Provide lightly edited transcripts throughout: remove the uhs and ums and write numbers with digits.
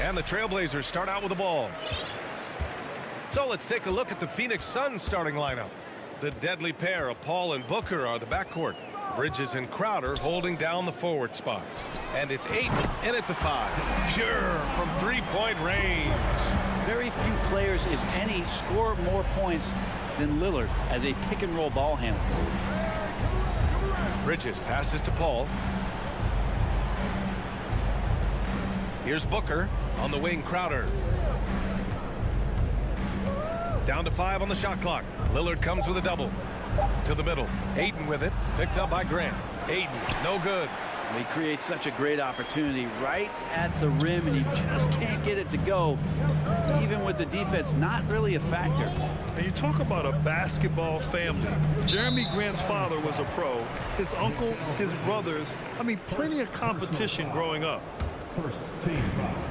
And the Trailblazers start out with the ball. So let's take a look at the Phoenix Suns starting lineup. The deadly pair of Paul and Booker are the backcourt. Bridges and Crowder holding down the forward spots. And it's Ayton in at the 5. Pure from three-point range. Very few players, if any, score more points than Lillard as a pick-and-roll ball handler. Bridges passes to Paul. Here's Booker on the wing. Crowder. Down to 5 on the shot clock. Lillard comes with a double. To the middle. Ayton with it. Picked up by Grant. Ayton, no good. He creates such a great opportunity right at the rim, and he just can't get it to go, even with the defense not really a factor. And you talk about a basketball family. Jeremy Grant's father was a pro. His uncle, his brothers. I mean, plenty of competition growing up.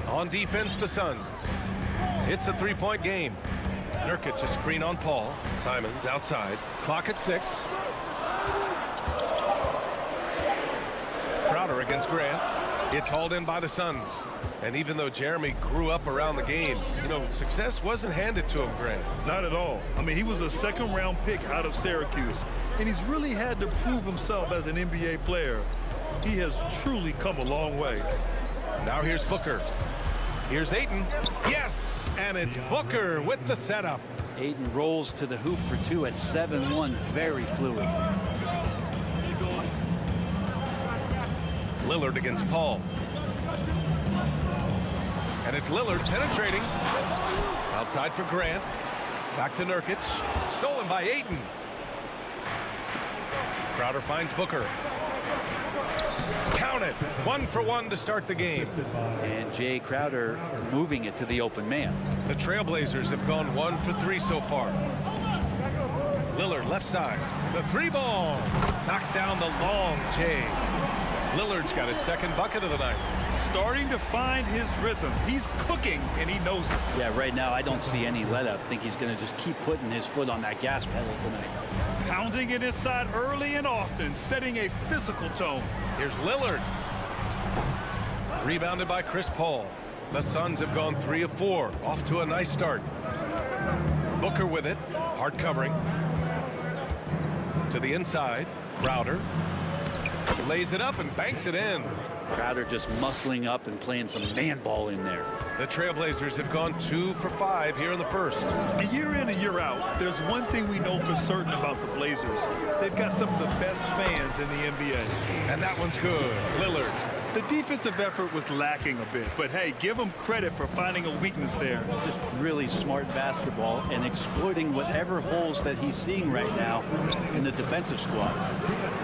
On defense, the Suns. It's a three-point game. Nurkic a screen on Paul. Simons outside. Clock at 6. Crowder against Grant. It's hauled in by the Suns. And even though Jeremy grew up around the game, you know, success wasn't handed to him, Grant. Not at all. I mean, he was a second-round pick out of Syracuse. And he's really had to prove himself as an NBA player. He has truly come a long way. Now here's Booker. Here's Ayton. Yes! And it's Booker with the setup. Ayton rolls to the hoop for 2 at 7-1. Very fluid. Lillard against Paul. And it's Lillard penetrating. Outside for Grant. Back to Nurkic. Stolen by Ayton. Crowder finds Booker. Count it. 1 for 1 to start the game. And Jay Crowder moving it to the open man. The Trailblazers have gone 1 for 3 so far. Lillard left side. The 3-ball. Knocks down the long Jay. Lillard's got his second bucket of the night. Starting to find his rhythm. He's cooking, and he knows it. Yeah, right now I don't see any let up. I think he's going to just keep putting his foot on that gas pedal tonight. Pounding it inside early and often, setting a physical tone. Here's Lillard. Rebounded by Chris Paul. The Suns have gone 3 of 4. Off to a nice start. Booker with it. Hard covering. To the inside. Crowder. Lays it up and banks it in. Crowder just muscling up and playing some man ball in there. The Trailblazers have gone 2 for 5 here in the first. A year in and year out, there's one thing we know for certain about the Blazers. They've got some of the best fans in the NBA. And that one's good. Lillard. The defensive effort was lacking a bit, but hey, give them credit for finding a weakness there. Just really smart basketball and exploiting whatever holes that he's seeing right now in the defensive squad.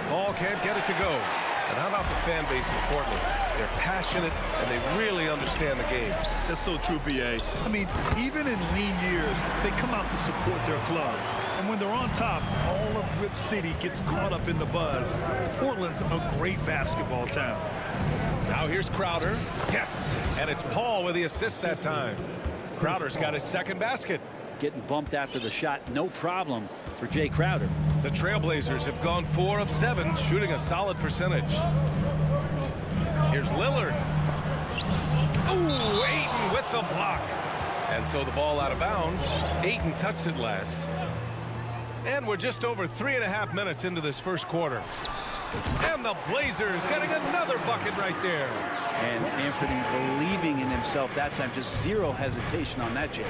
Paul can't get it to go. And how about the fan base in Portland? They're passionate and they really understand the game. That's so true, B.A. I mean, even in lean years, they come out to support their club. And when they're on top, all of Rip City gets caught up in the buzz. Portland's a great basketball town. Now here's Crowder. Yes! And it's Paul with the assist that time. Crowder's got his second basket. Getting bumped after the shot, no problem for Jay Crowder. The Trailblazers have gone 4 of 7, shooting a solid percentage. Here's Lillard. Ooh, Ayton with the block. And so the ball out of bounds. Ayton touched it last. And we're just over 3.5 minutes into this first quarter. And the Blazers getting another bucket right there. And Anthony believing in himself that time. Just zero hesitation on that, Jay.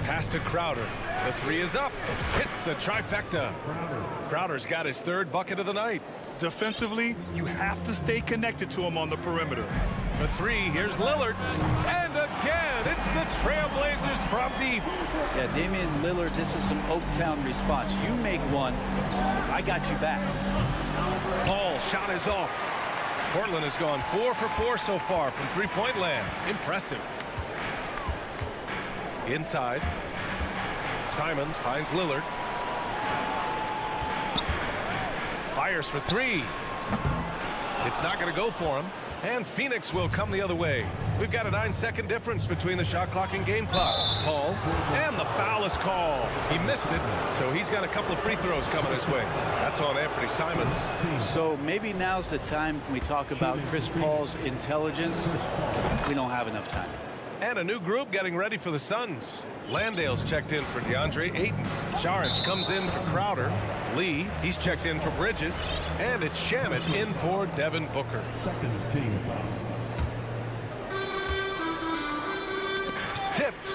Pass to Crowder. The 3 is up. Hits the trifecta. Crowder's got his 3rd bucket of the night. Defensively, you have to stay connected to him on the perimeter. For 3, here's Lillard. And again, it's the Trailblazers from deep. Yeah, Damian Lillard, this is some Oaktown response. You make one, I got you back. Paul, shot is off. Portland has gone 4 for 4 so far from three-point land. Impressive. Inside. Simons finds Lillard. Fires for 3. It's not going to go for him. And Phoenix will come the other way. We've got a 9-second difference between the shot clock and game clock. Paul, and the foul is called. He missed it, so he's got a couple of free throws coming his way. That's on Anthony Simons. So maybe now's the time we talk about Chris Paul's intelligence. We don't have enough time. And a new group getting ready for the Suns. Landale's checked in for DeAndre Ayton. Saric comes in for Crowder. Lee, he's checked in for Bridges. And it's Shamet in for Devin Booker. Second team foul. Tipped.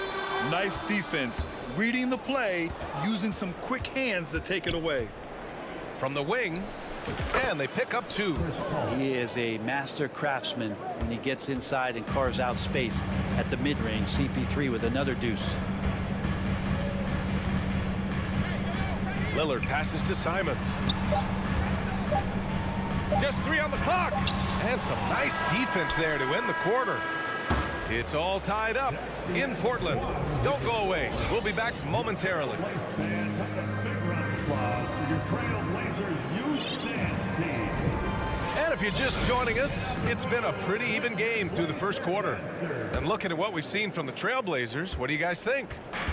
Nice defense. Reading the play, using some quick hands to take it away. From the wing, and they pick up 2. He is a master craftsman when he gets inside and carves out space at the mid-range. CP3 with another deuce. Lillard passes to Simons. Just 3 on the clock. And some nice defense there to end the quarter. It's all tied up in Portland. Don't go away. We'll be back momentarily. Fans, big round of applause for your Trailblazers youth stance team. And if you're just joining us, it's been a pretty even game through the first quarter. And looking at what we've seen from the Trailblazers, what do you guys think?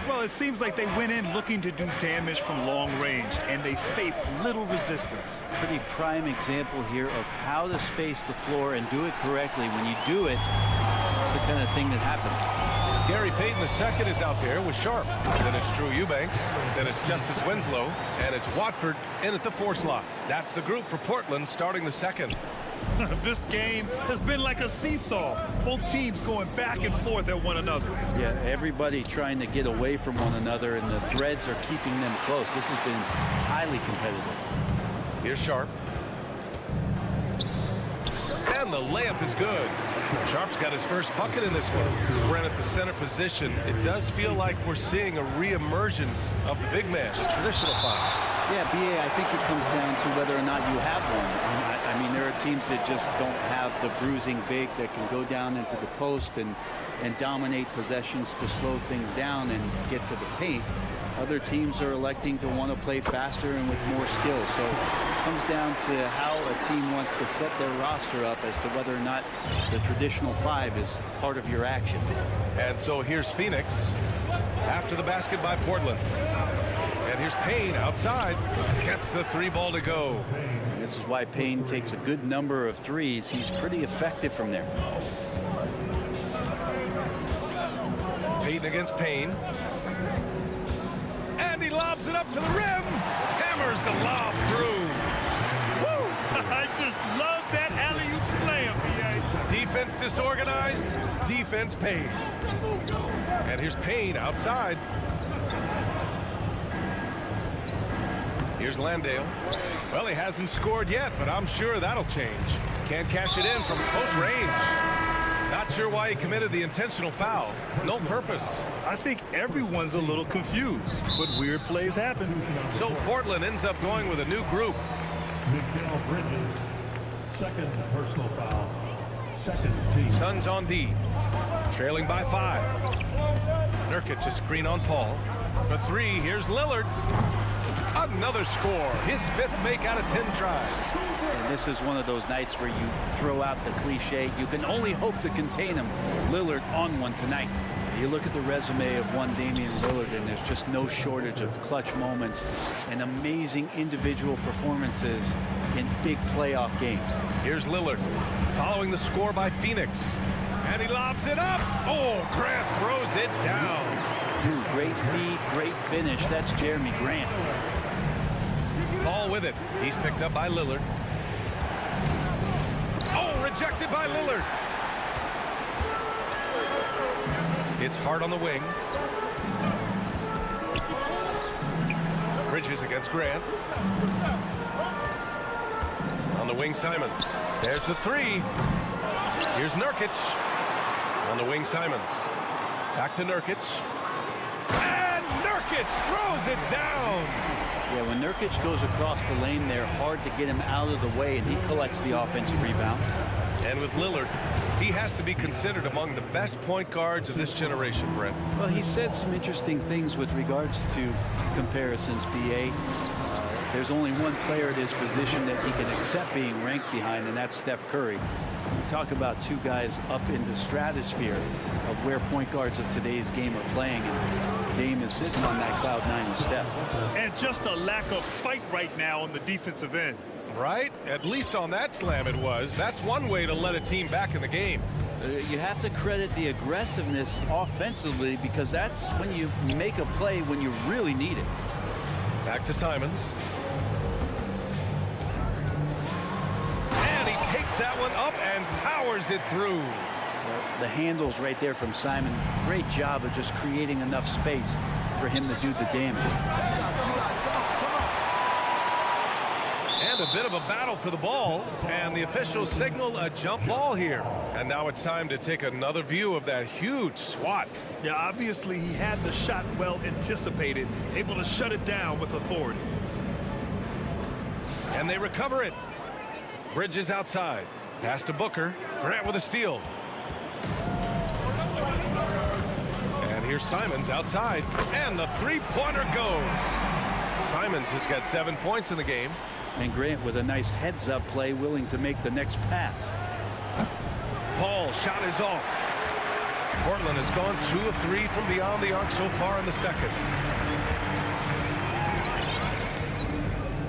Well, it seems like they went in looking to do damage from long range, and they faced little resistance. Pretty prime example here of how to space the floor and do it correctly. When you do it, it's the kind of thing that happens. Gary Payton II is out there with Sharp. Then it's Drew Eubanks. Then it's Justice Winslow. And it's Watford in at the 4 slot. That's the group for Portland starting the second. This game has been like a seesaw. Both teams going back and forth at one another. Yeah, everybody trying to get away from one another, and the threads are keeping them close. This has been highly competitive. Here's Sharp. And the layup is good. Sharp's got his first bucket in this one. Brent at the center position. It does feel like we're seeing a re-emergence of the big man, the traditional 5. Yeah, BA, I think it comes down to whether or not you have one. I mean, there are teams that just don't have the bruising big that can go down into the post and dominate possessions to slow things down and get to the paint. Other teams are electing to want to play faster and with more skill. So it comes down to how a team wants to set their roster up as to whether or not the traditional 5 is part of your action. And so here's Phoenix after the basket by Portland. And here's Payne outside. Gets the 3 ball to go. And this is why Payne takes a good number of threes. He's pretty effective from there. Payton against Payne. And he lobs it up to the rim. Hammers the lob through. Woo! I just love that alley-oop slam, B.A. Defense disorganized. Defense pays. And here's Payne outside. Here's Landale. Well, he hasn't scored yet, but I'm sure that'll change. Can't cash it in from close range. Not sure why he committed the intentional foul. No purpose. I think everyone's a little confused, but weird plays happen. So Portland ends up going with a new group. Miguel Bridges, second personal foul. Second team. Suns on D. Trailing by 5. Nurkic a screen on Paul. For 3, here's Lillard. Another score. His 5th make out of 10 tries. And this is one of those nights where you throw out the cliche. You can only hope to contain him. Lillard on one tonight. You look at the resume of one Damian Lillard, and there's just no shortage of clutch moments and amazing individual performances in big playoff games. Here's Lillard following the score by Phoenix. And he lobs it up. Oh, Grant throws it down. Ooh, great feed, great finish. That's Jeremy Grant. Paul with it. He's picked up by Lillard. Oh, rejected by Lillard. It's Hart on the wing. Bridges against Grant. On the wing, Simons. There's the 3. Here's Nurkic. On the wing, Simons. Back to Nurkic. And Nurkic throws it down. Yeah, when Nurkic goes across the lane there, hard to get him out of the way, and he collects the offensive rebound. And with Lillard, he has to be considered among the best point guards of this generation, Brent. Well, he said some interesting things with regards to comparisons, BA. There's only one player at his position that he can accept being ranked behind, and that's Steph Curry. Talk about two guys up in the stratosphere of where point guards of today's game are playing, and Dame is sitting on that cloud 9 with Steph. And just a lack of fight right now on the defensive end. Right? At least on that slam it was. That's one way to let a team back in the game. You have to credit the aggressiveness offensively, because that's when you make a play when you really need it. Back to Simons. And he takes that one up and powers it through. The handles right there from Simon. Great job of just creating enough space for him to do the damage. And a bit of a battle for the ball, and the officials signal a jump ball here. And now it's time to take another view of that huge swat. Yeah, obviously he had the shot well anticipated, able to shut it down with authority. And they recover it. Bridges outside. Pass to Booker. Grant with a steal. And here's Simons outside. And the three-pointer goes. Simons has got 7 points in the game. And Grant with a nice heads-up play, willing to make the next pass. Paul, shot is off. Portland has gone 2 of 3 from beyond the arc so far in the second.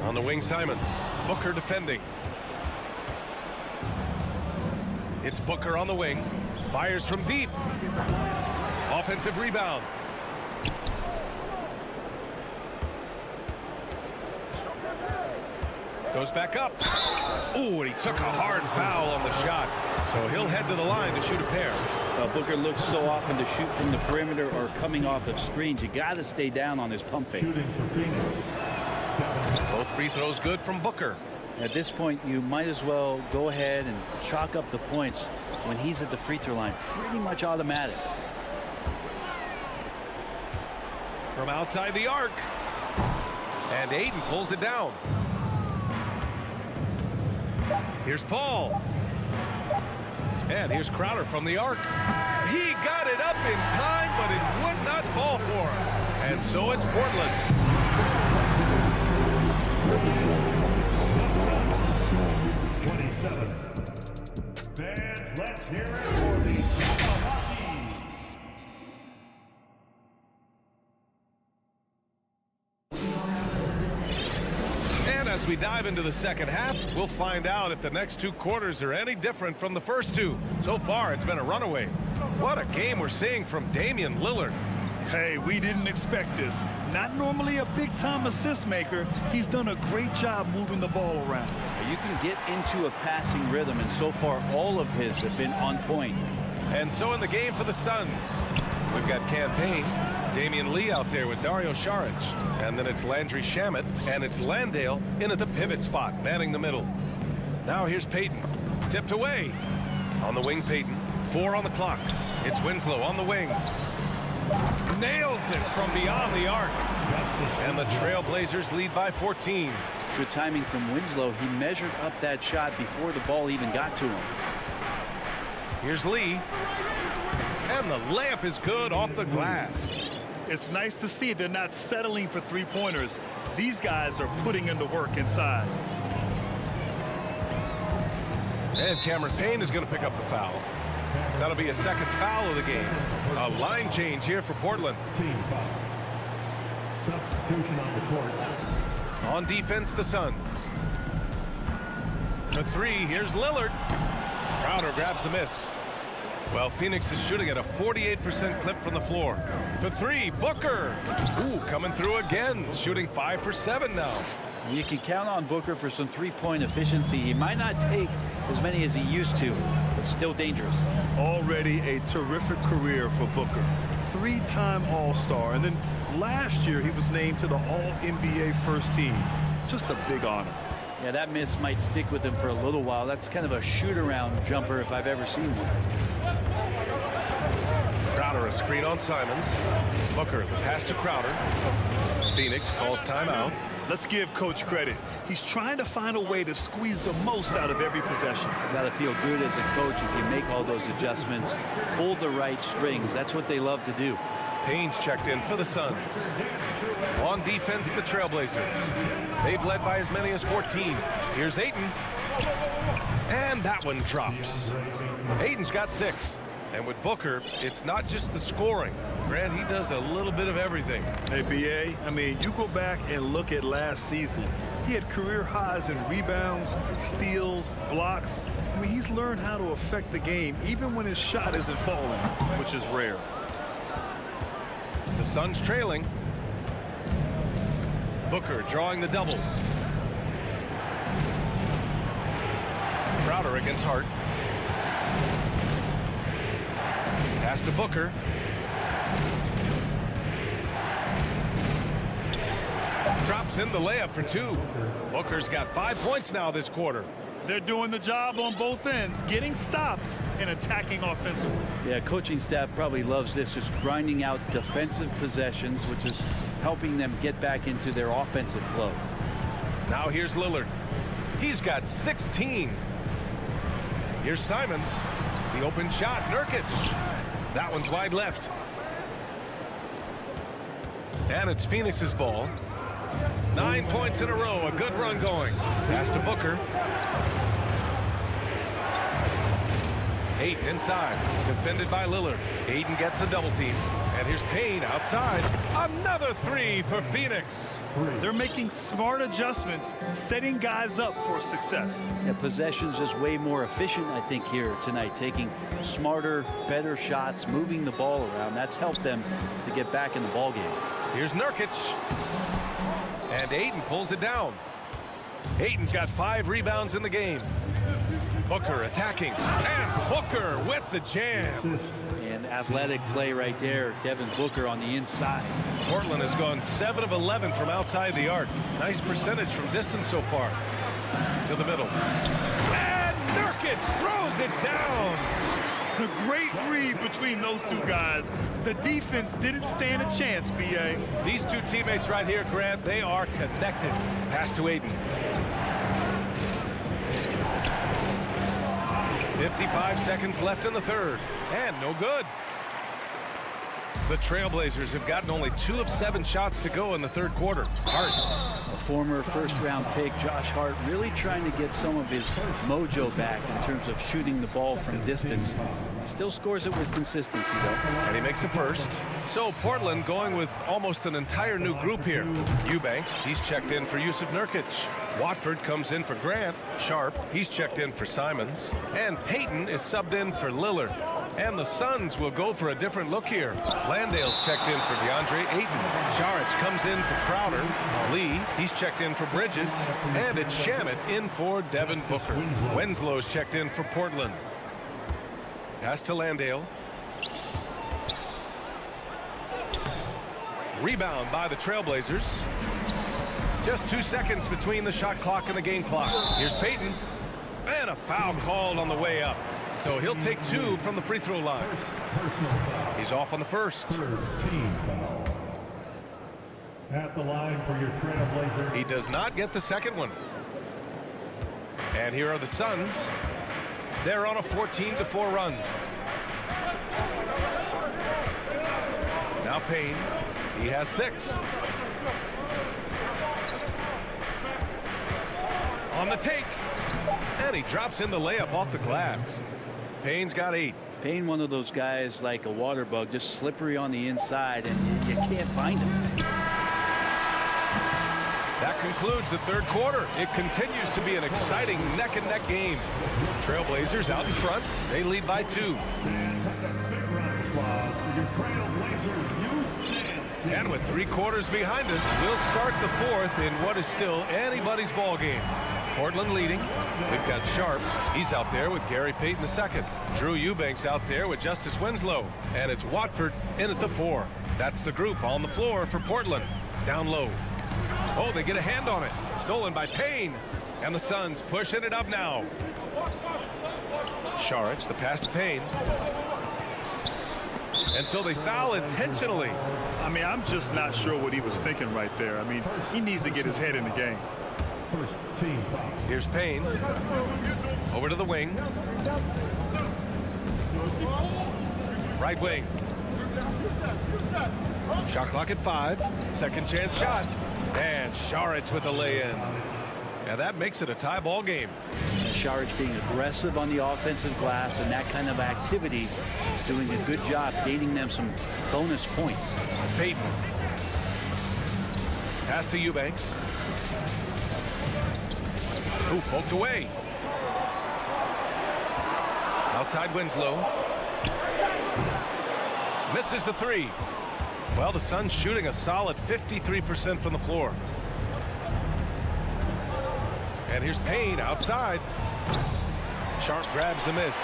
On the wing, Simons. Booker defending. It's Booker on the wing. Fires from deep. Offensive rebound. Goes back up. Ooh, and he took a hard foul on the shot. So he'll head to the line to shoot a pair. Booker looks so often to shoot from the perimeter or coming off of screens. You got to stay down on his pump fake. Shooting for Phoenix. Both free throws good from Booker. At this point, you might as well go ahead and chalk up the points when he's at the free throw line. Pretty much automatic. From outside the arc. And Aiden pulls it down. Here's Paul. And here's Crowder from the arc. He got it up in time, but it would not fall for him. And so it's Portland. 27. Fans, let's hear it for the Cavaliers. And as we dive into the second half, we'll find out if the next 2 quarters are any different from the first 2. So far, it's been a runaway. What a game we're seeing from Damian Lillard. Hey, we didn't expect this. Not normally a big-time assist maker. He's done a great job moving the ball around. You can get into a passing rhythm, and so far all of his have been on point. And so in the game for the Suns, we've got Campaign, Damian Lee out there with Dario Saric. And then it's Landry Shamet, and it's Landale in at the pivot spot, manning the middle. Now here's Payton, tipped away. On the wing, Payton, 4 on the clock. It's Winslow on the wing. Nails it from beyond the arc. And the Trailblazers lead by 14. Good timing from Winslow. He measured up that shot before the ball even got to him. Here's Lee. And the layup is good off the glass. It's nice to see they're not settling for three-pointers. These guys are putting in the work inside. And Cameron Payne is going to pick up the foul. That'll be a second foul of the game. A line change here for Portland. Team foul. Substitution on the court. On defense, the Suns. For 3, here's Lillard. Crowder grabs the miss. Well, Phoenix is shooting at a 48% clip from the floor. For 3, Booker. Ooh, coming through again. Shooting 5 for 7 now. You can count on Booker for some three-point efficiency. He might not take as many as he used to, but still dangerous. Already a terrific career for Booker. 3-time All-Star, and then last year he was named to the All-NBA first team. Just a big honor. Yeah, that miss might stick with him for a little while. That's kind of a shoot-around jumper if I've ever seen one. Crowder a screen on Simons. Booker, the pass to Crowder. Phoenix calls timeout. Let's give Coach credit. He's trying to find a way to squeeze the most out of every possession. Got to feel good as a coach if you make all those adjustments, pull the right strings. That's what they love to do. Payne's checked in for the Suns. On defense, the Trailblazers. They've led by as many as 14. Here's Ayton. And that one drops. Aiden's got 6. And with Booker, it's not just the scoring. Grant, he does a little bit of everything. Hey, B.A., I mean, you go back and look at last season. He had career highs in rebounds, steals, blocks. I mean, he's learned how to affect the game, even when his shot isn't falling, which is rare. The Suns trailing. Booker drawing the double. Crowder against Hart. Pass to Booker. Drops in the layup for 2. Booker's got 5 points now this quarter. They're doing the job on both ends, getting stops and attacking offensively. Yeah, coaching staff probably loves this, just grinding out defensive possessions, which is helping them get back into their offensive flow. Now here's Lillard. He's got 16. Here's Simons. The open shot. Nurkic. That one's wide left. And it's Phoenix's ball. 9 points in a row. A good run going. Pass to Booker. Ayton inside. Defended by Lillard. Ayton gets a double team. And here's Payne outside. Another 3 for Phoenix. They're making smart adjustments, setting guys up for success. Yeah, possession's just way more efficient, I think, here tonight. Taking smarter, better shots, moving the ball around. That's helped them to get back in the ball game. Here's Nurkic. And Ayton pulls it down. Ayton's got 5 rebounds in the game. Booker attacking. And Booker with the jam. And athletic play right there. Devin Booker on the inside. Portland has gone 7 of 11 from outside the arc. Nice percentage from distance so far. To the middle. And Nurkic throws it down. A great read between those two guys. The defense didn't stand a chance, B.A. These two teammates right here, Grant, they are connected. Pass to Ayton. 55 seconds left in the third. And no good. The Trailblazers have gotten only 2 of 7 shots to go in the third quarter. Hart. A former first-round pick, Josh Hart, really trying to get some of his mojo back in terms of shooting the ball from distance. Still scores it with consistency, though. And he makes the first. So Portland going with almost an entire new group here. Eubanks, he's checked in for Yusuf Nurkic. Watford comes in for Grant. Sharp, he's checked in for Simons. And Payton is subbed in for Lillard. And the Suns will go for a different look here. Landale's checked in for DeAndre Ayton. Saric comes in for Crowder. Lee, he's checked in for Bridges. And it's Shamet in for Devin Booker. Wenslow's checked in for Portland. Pass to Landale. Rebound by the Trailblazers. Just 2 seconds between the shot clock and the game clock. Here's Payton. And a foul called on the way up. So he'll take 2 from the free throw line. He's off on the first. Team foul. At the line for your Trailblazers. He does not get the second one. And here are the Suns. They're on a 14-4 run. Now Payne. He has 6. On the take. And he drops in the layup off the glass. Payne's got 8. Payne, one of those guys like a water bug, just slippery on the inside, and you can't find him. That concludes the third quarter. It continues to be an exciting neck-and-neck game. Trailblazers out in front. They lead by 2. And with 3 quarters behind us, we'll start the fourth in what is still anybody's ball game. Portland leading. We've got Sharp. He's out there with Gary Payton II. Drew Eubanks out there with Justice Winslow. And it's Watford in at the 4. That's the group on the floor for Portland. Down low. Oh, they get a hand on it. Stolen by Payne. And the Suns pushing it up now. Saric, the pass to Payne. And so they foul intentionally. I mean, I'm just not sure what he was thinking right there. I mean, he needs to get his head in the game. First team foul. Here's Payne. Over to the wing. Right wing. Shot clock at 5. Second chance shot. And Saric with the lay-in. And that makes it a tie ball game. Saric being aggressive on the offensive glass, and that kind of activity doing a good job gaining them some bonus points. Payton. Pass to Eubanks. Ooh, poked away. Outside Winslow. Misses the three. Well, the Suns shooting a solid 53% from the floor. And here's Payne outside. Sharp grabs the miss.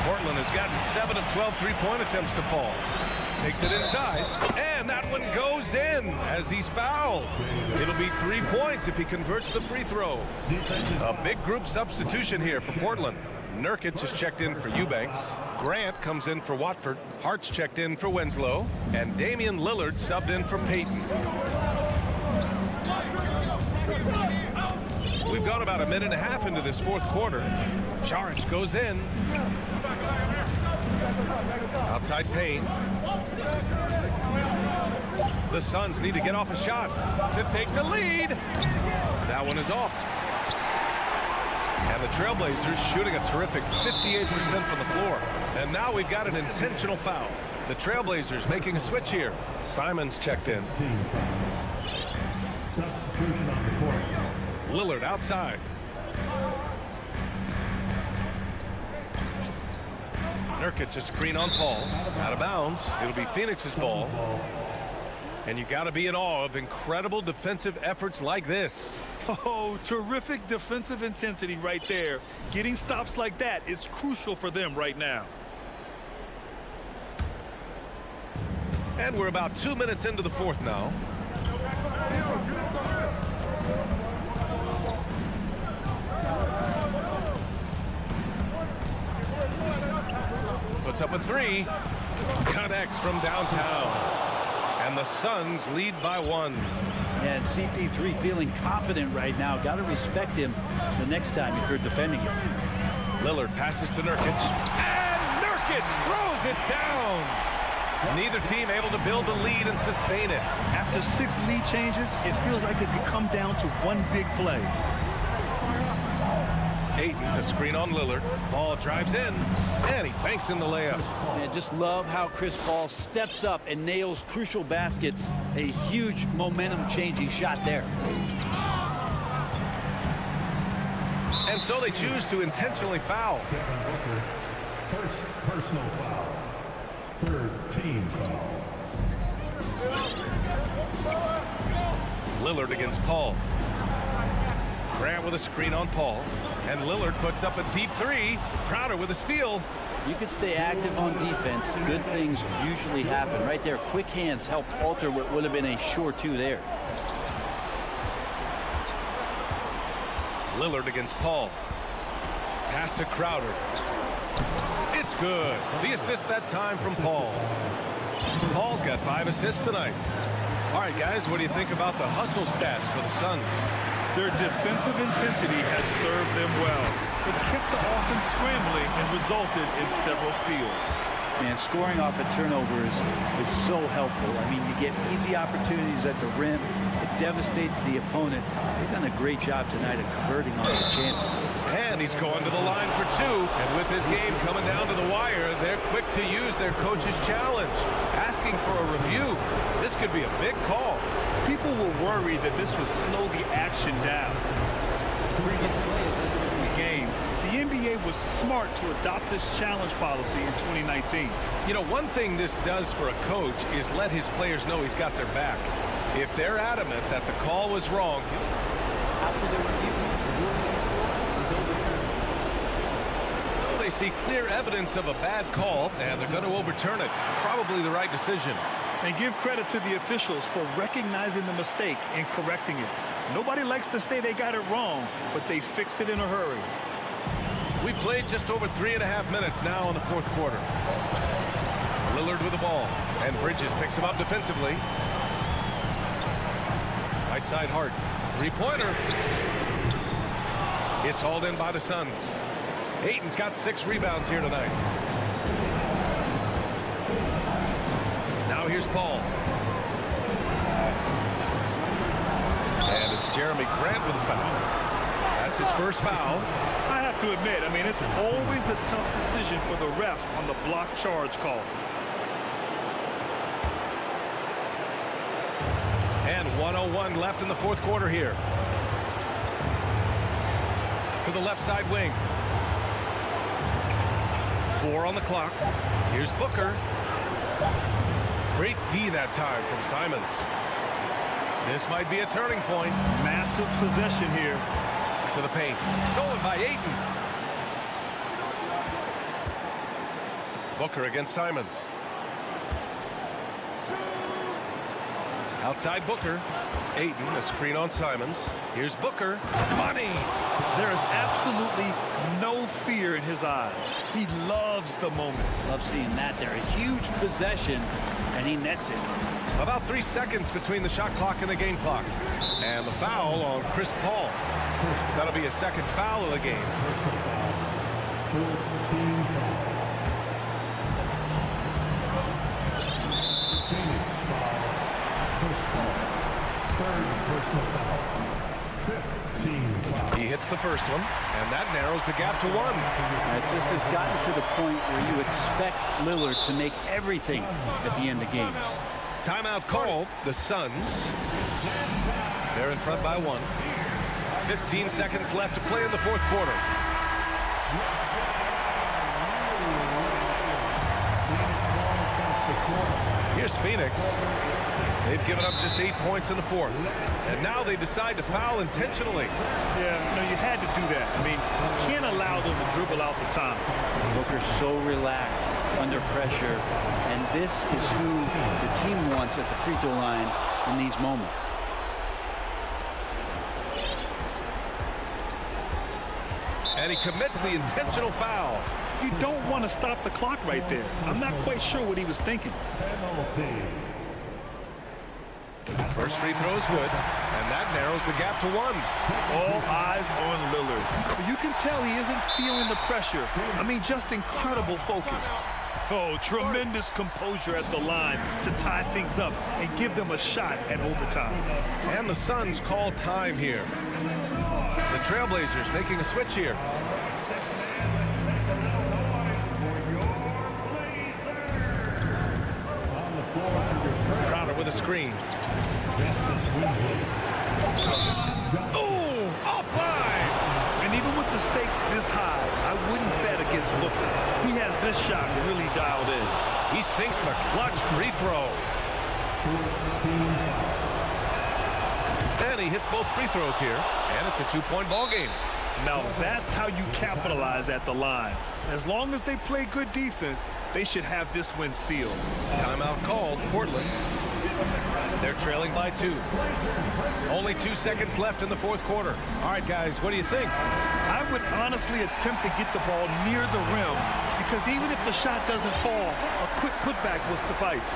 Portland has gotten 7 of 12 three-point attempts to fall. Takes it inside, and that one goes in as he's fouled. It'll be 3 points if he converts the free throw. A big group substitution here for Portland. Nurkic has checked in for Eubanks. Grant comes in for Watford. Hart's checked in for Winslow. And Damian Lillard subbed in for Payton. We've gone about a minute and a half into this fourth quarter. Saric goes in. Outside Payne. The Suns need to get off a shot to take the lead. That one is off. And the Trailblazers shooting a terrific 58% from the floor. And now we've got an intentional foul. The Trailblazers making a switch here. Simons checked in. Substitution on the court. Lillard outside. Nurkic just screen on Paul. Out of bounds. It'll be Phoenix's ball. And you got to be in awe of incredible defensive efforts like this. Oh, terrific defensive intensity right there. Getting stops like that is crucial for them right now. And we're about 2 minutes into the fourth now. Puts up a three. Connects from downtown. And the Suns lead by 1. And CP3 feeling confident right now. Got to respect him the next time if you're defending him. Lillard passes to Nurkic. And Nurkic throws it down. Neither team able to build the lead and sustain it. After 6 lead changes, it feels like it could come down to one big play. Ayton, a screen on Lillard. Ball drives in, and he banks in the layup. Man, just love how Chris Paul steps up and nails crucial baskets. A huge momentum-changing shot there. And so they choose to intentionally foul. First personal foul. Third team foul. Lillard against Paul. Grant with a screen on Paul. And Lillard puts up a deep three. Crowder with a steal. You can stay active on defense. Good things usually happen. Right there, quick hands helped alter what would have been a sure two there. Lillard against Paul. Pass to Crowder. It's good. The assist that time from Paul. Paul's got 5 assists tonight. All right, guys, what do you think about the hustle stats for the Suns? Their defensive intensity has served them well. It kept the offense scrambling and resulted in several steals. And scoring off of turnovers is so helpful. I mean, you get easy opportunities at the rim. It devastates the opponent. They've done a great job tonight of converting on those chances. And he's going to the line for 2. And with this game coming down to the wire, they're quick to use their coach's challenge. Asking for a review. This could be a big call. People were worried that this would slow the action down. Previous players in the game, the NBA was smart to adopt this challenge policy in 2019. You know, one thing this does for a coach is let his players know he's got their back. If they're adamant that the call was wrong, After the review, the ruling is overturned. they see clear evidence of a bad call, and they're going to overturn it. Probably the right decision. And give credit to the officials for recognizing the mistake and correcting it. Nobody likes to say they got it wrong, but they fixed it in a hurry. We played just over 3.5 minutes now in the fourth quarter. Lillard with the ball, and Bridges picks him up defensively. Right side Hart, 3-pointer. It's hauled in by the Suns. Ayton's got 6 rebounds here tonight. Now here's Paul. And it's Jeremy Grant with a foul. That's his first foul. I have to admit, I mean, it's always a tough decision for the ref on the block charge call. And 1:01 left in the fourth quarter here. To the left side wing. 4 on the clock. Here's Booker. Great D that time from Simons. This might be a turning point. Massive possession here. To the paint. Stolen by Ayton. Booker against Simons. Outside Booker. Ayton, a screen on Simons. Here's Booker. Money! There is absolutely no fear in his eyes. He loves the moment. Love seeing that there. A huge possession, and he nets it. About 3 seconds between the shot clock and the game clock. And the foul on Chris Paul. That'll be a second foul of the game. He hits the first one, and that narrows the gap to 1. It just has gotten to the point where you expect Lillard to make everything at the end of games. Timeout called. The Suns. They're in front by 1. 15 seconds left to play in the fourth quarter. Here's Phoenix. They've given up just 8 points in the fourth. And now they decide to foul intentionally. Yeah, no, you had to do that. I mean, you can't allow them to dribble out the time. Booker's so relaxed under pressure, and this is who the team wants at the free throw line in these moments. And he commits the intentional foul. You don't want to stop the clock right there. I'm not quite sure what he was thinking. First free throw is good, and that narrows the gap to 1. All eyes on Lillard. You can tell he isn't feeling the pressure. I mean, just incredible focus. Oh, tremendous composure at the line to tie things up and give them a shot at overtime. And the Suns call time here. The Trailblazers making a switch here. Crowder with a screen. Oh, offline! And even with the stakes this high, I wouldn't bet against Booker. He has this shot really dialed in. He sinks the clutch free throw. And he hits both free throws here, and it's a 2-point ball game. Now that's how you capitalize at the line. As long as they play good defense, they should have this win sealed. Timeout called. Portland. They're trailing by 2. Only 2 seconds left in the fourth quarter. All right, guys, what do you think? I would honestly attempt to get the ball near the rim because even if the shot doesn't fall, a quick putback will suffice.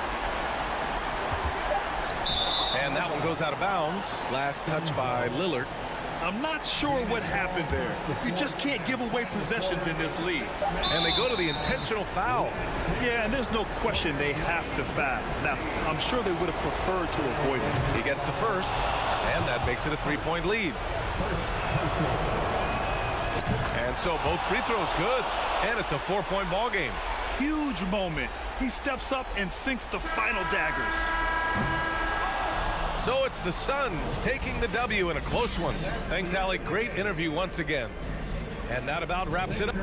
And that one goes out of bounds. Last touch by Lillard. I'm not sure what happened there. You just can't give away possessions in this league. And they go to the intentional foul. Yeah, and there's no question they have to foul. Now, I'm sure they would have preferred to avoid it. He gets the first, and that makes it a 3-point lead. And so both free throws good, and it's a 4-point ball game. Huge moment. He steps up and sinks the final daggers. So it's the Suns taking the W in a close one. Thanks, Alec. Great interview once again. And that about wraps it up.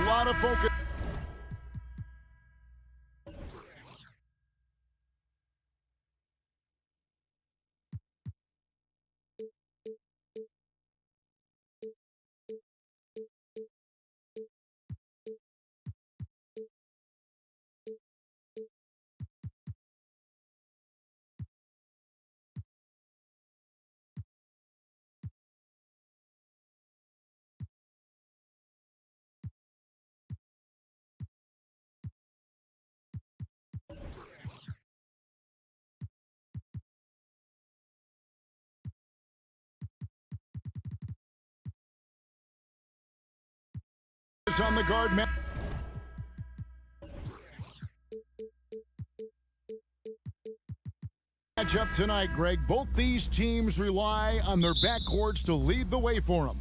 lot of focus. On the guard matchup tonight, Greg. Both these teams rely on their backcourts to lead the way for them.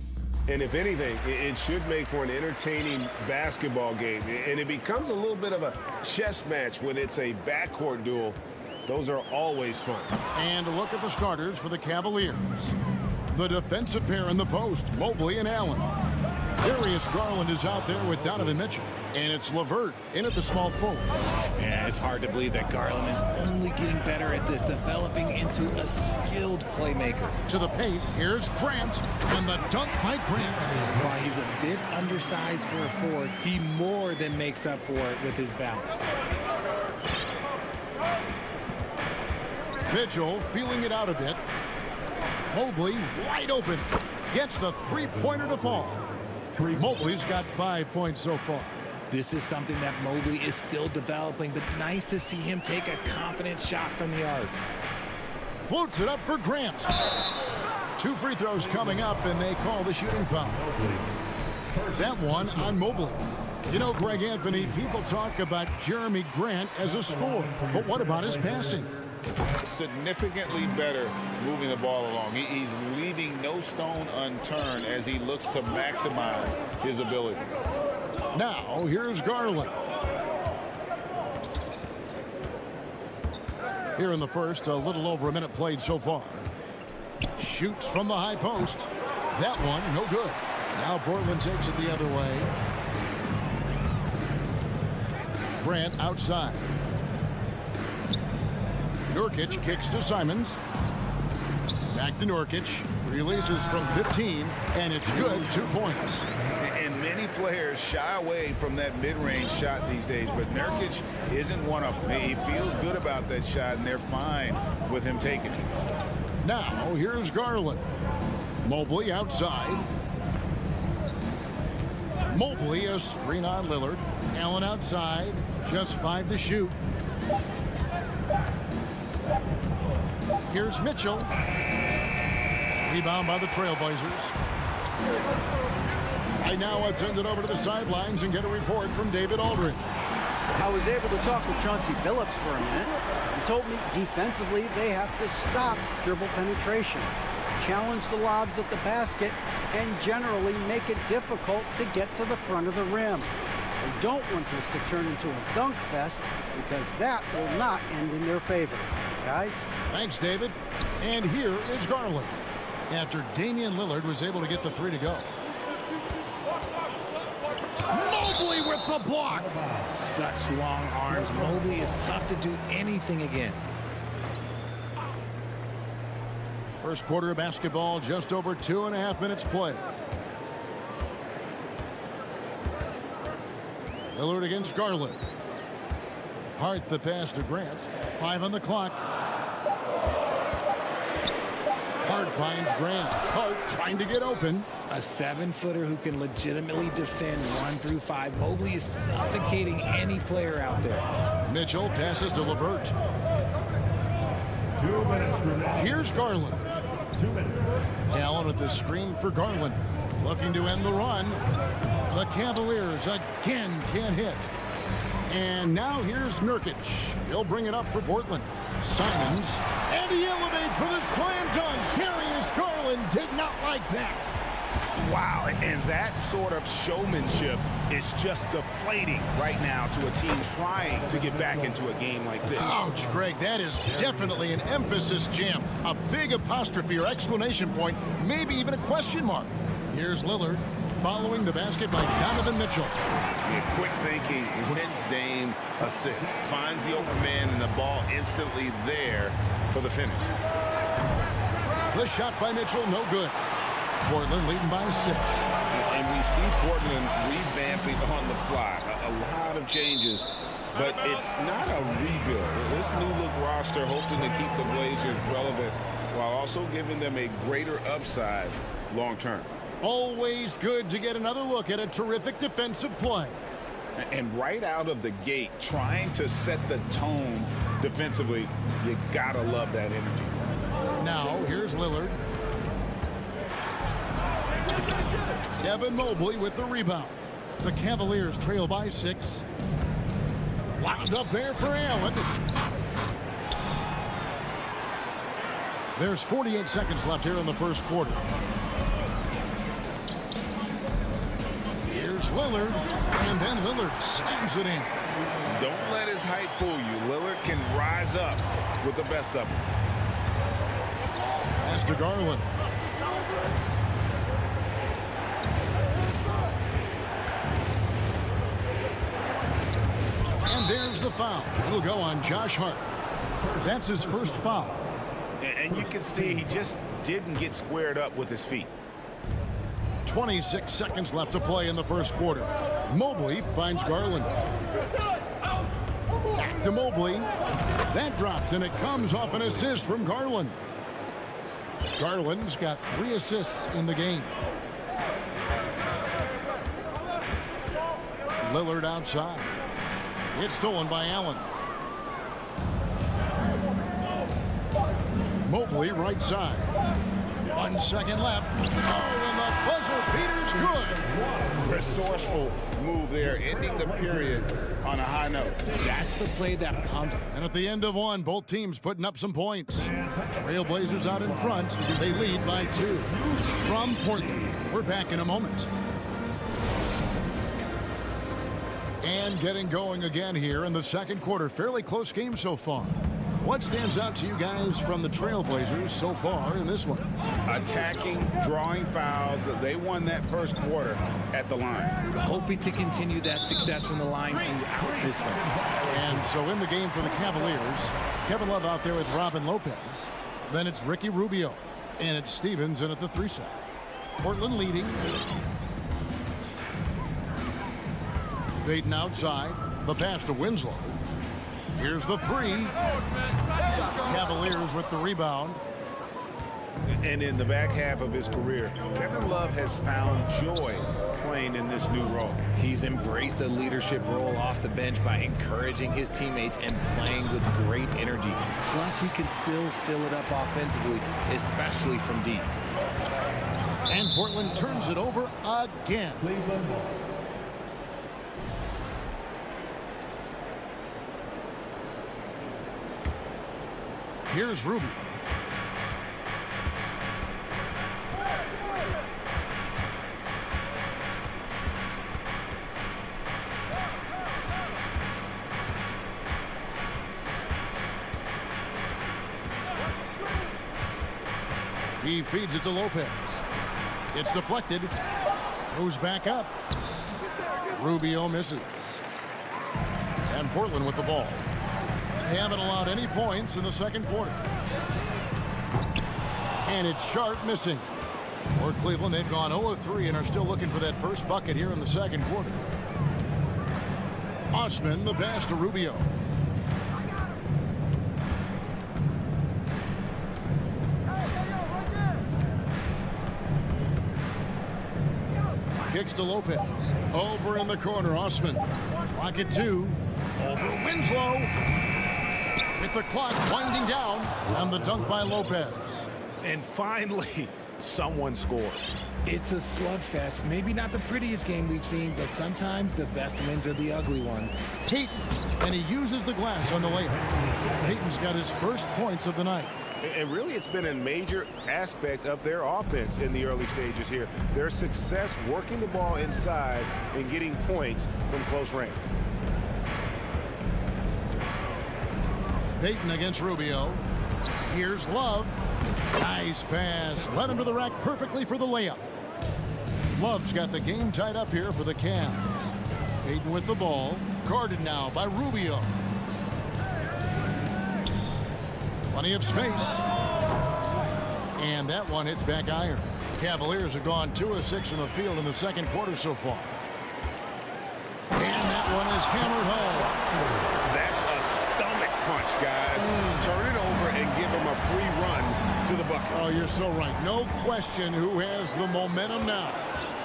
And if anything, it should make for an entertaining basketball game. And it becomes a little bit of a chess match when it's a backcourt duel. Those are always fun. And look at the starters for the Cavaliers. The defensive pair in the post, Mobley and Allen. Darius Garland is out there with Donovan Mitchell. And it's LeVert in at the small forward. Yeah, it's hard to believe that Garland is only getting better at this, developing into a skilled playmaker. To the paint, here's Grant, and the dunk by Grant. While he's a bit undersized for a forward, he more than makes up for it with his bounce. Mitchell feeling it out a bit. Mobley wide open. Gets the three-pointer to fall. Mobley's got 5 points so far. This is something that Mobley is still developing, but nice to see him take a confident shot from the arc. Floats it up for Grant. 2 free throws coming up, and they call the shooting foul. That one on Mobley. You know, Greg Anthony, people talk about Jeremy Grant as a scorer, but what about his passing? Significantly better moving the ball along. He's leaving no stone unturned as he looks to maximize his abilities. Now, here's Garland. Here in the first, a little over a minute played so far. Shoots from the high post. That one, no good. Now Portland takes it the other way. Grant outside. Nurkic kicks to Simons. Back to Nurkic. Releases from 15, and it's good. 2 points. And many players shy away from that mid-range shot these days, but Nurkic isn't one of them. He feels good about that shot, and they're fine with him taking it. Now, here's Garland. Mobley outside. Mobley, a screen on Lillard. Allen outside. Just 5 to shoot. Here's Mitchell. Rebound by the Trailblazers. Right now, let's send it over to the sidelines and get a report from David Aldridge. I was able to talk with Chauncey Billups for a minute. He told me defensively they have to stop dribble penetration, challenge the lobs at the basket, and generally make it difficult to get to the front of the rim. They don't want this to turn into a dunk fest because that will not end in their favor. Guys? Thanks, David. And here is Garland. After Damian Lillard was able to get the 3 to go. Mobley with the block. Such long arms. Mobley is tough to do anything against. First quarter of basketball, just over 2.5 minutes played. Lillard against Garland. Hart the pass to Grant. 5 on the clock. Hart finds Grant. Hart trying to get open. A 7-footer who can legitimately defend 1 through 5. Mobley is suffocating any player out there. Mitchell passes to LeVert. 2 minutes remaining. Here's Garland. 2 minutes. Allen with the screen for Garland. Looking to end the run. The Cavaliers again can't hit. And now here's Nurkic. He'll bring it up for Portland. Simons. And he elevates for the slam dunk. Darius Garland did not like that. Wow, and that sort of showmanship is just deflating right now to a team trying to get back into a game like this. Ouch, Greg, that is definitely an emphasis jam. A big apostrophe or exclamation point, maybe even a question mark. Here's Lillard. following the basket by Donovan Mitchell. Yeah, quick thinking, wins Dame assist. Finds the open man and the ball instantly there for the finish. The shot by Mitchell, no good. Portland leading by 6. And we see Portland revamping on the fly. A lot of changes, but it's not a rebuild. This new look roster hoping to keep the Blazers relevant while also giving them a greater upside long term. Always good to get another look at a terrific defensive play. And right out of the gate, trying to set the tone defensively, you gotta love that energy. Now, here's Lillard. Evan Mobley with the rebound. The Cavaliers trail by 6. Wound up there for Allen. There's 48 seconds left here in the first quarter. Here's Lillard, and then Lillard slams it in. Don't let his height fool you. Lillard can rise up with the best of them. Pass to Garland. And there's the foul. It'll go on Josh Hart. That's his first foul. And you can see he just didn't get squared up with his feet. 26 seconds left to play in the first quarter. Mobley finds Garland. Back to Mobley. That drops, and it comes off an assist from Garland. Garland's got 3 assists in the game. Lillard outside. It's stolen by Allen. Mobley right side. 1 second left. Oh, and the buzzer beater's good. Resourceful move there, ending the period on a high note. That's the play that pumps. And at the end of 1, both teams putting up some points. Trailblazers out in front. They lead by 2. From Portland, we're back in a moment. And getting going again here in the second quarter. Fairly close game so far. What stands out to you guys from the Trailblazers so far in this one? Attacking, drawing fouls. They won that first quarter at the line. Hoping to continue that success from the line throughout this one. And so in the game for the Cavaliers, Kevin Love out there with Robin Lopez. Then it's Ricky Rubio. And it's Stevens in at the 3 side. Portland leading. Payton outside. The pass to Winslow. Here's the 3. Cavaliers with the rebound. And in the back half of his career, Kevin Love has found joy playing in this new role. He's embraced a leadership role off the bench by encouraging his teammates and playing with great energy. Plus, he can still fill it up offensively, especially from deep. And Portland turns it over again. Here's Rubio. He feeds it to Lopez. It's deflected. Goes back up. Rubio misses. And Portland with the ball. They haven't allowed any points in the second quarter. And it's Sharp missing. For Cleveland, they've gone 0-3 and are still looking for that first bucket here in the second quarter. Osman, the pass to Rubio. Kicks to Lopez. Over in the corner, Osman. Clock at 2. Over Winslow. With the clock winding down, and the dunk by Lopez. And finally, someone scores. It's a slugfest. Maybe not the prettiest game we've seen, but sometimes the best wins are the ugly ones. Payton, and he uses the glass on the layup. Payton's got his first points of the night. And really, it's been a major aspect of their offense in the early stages here. Their success working the ball inside and getting points from close range. Payton against Rubio. Here's Love. Nice pass. Led him to the rack perfectly for the layup. Love's got the game tied up here for the Cavs. Payton with the ball. Guarded now by Rubio. Plenty of space. And that one hits back iron. Cavaliers have gone 2 of 6 in the field in the second quarter so far. And that one is hammered home. That's a stomach punch, guys. Turn it over and give him a free run to the bucket. Oh, you're so right. No question who has the momentum now.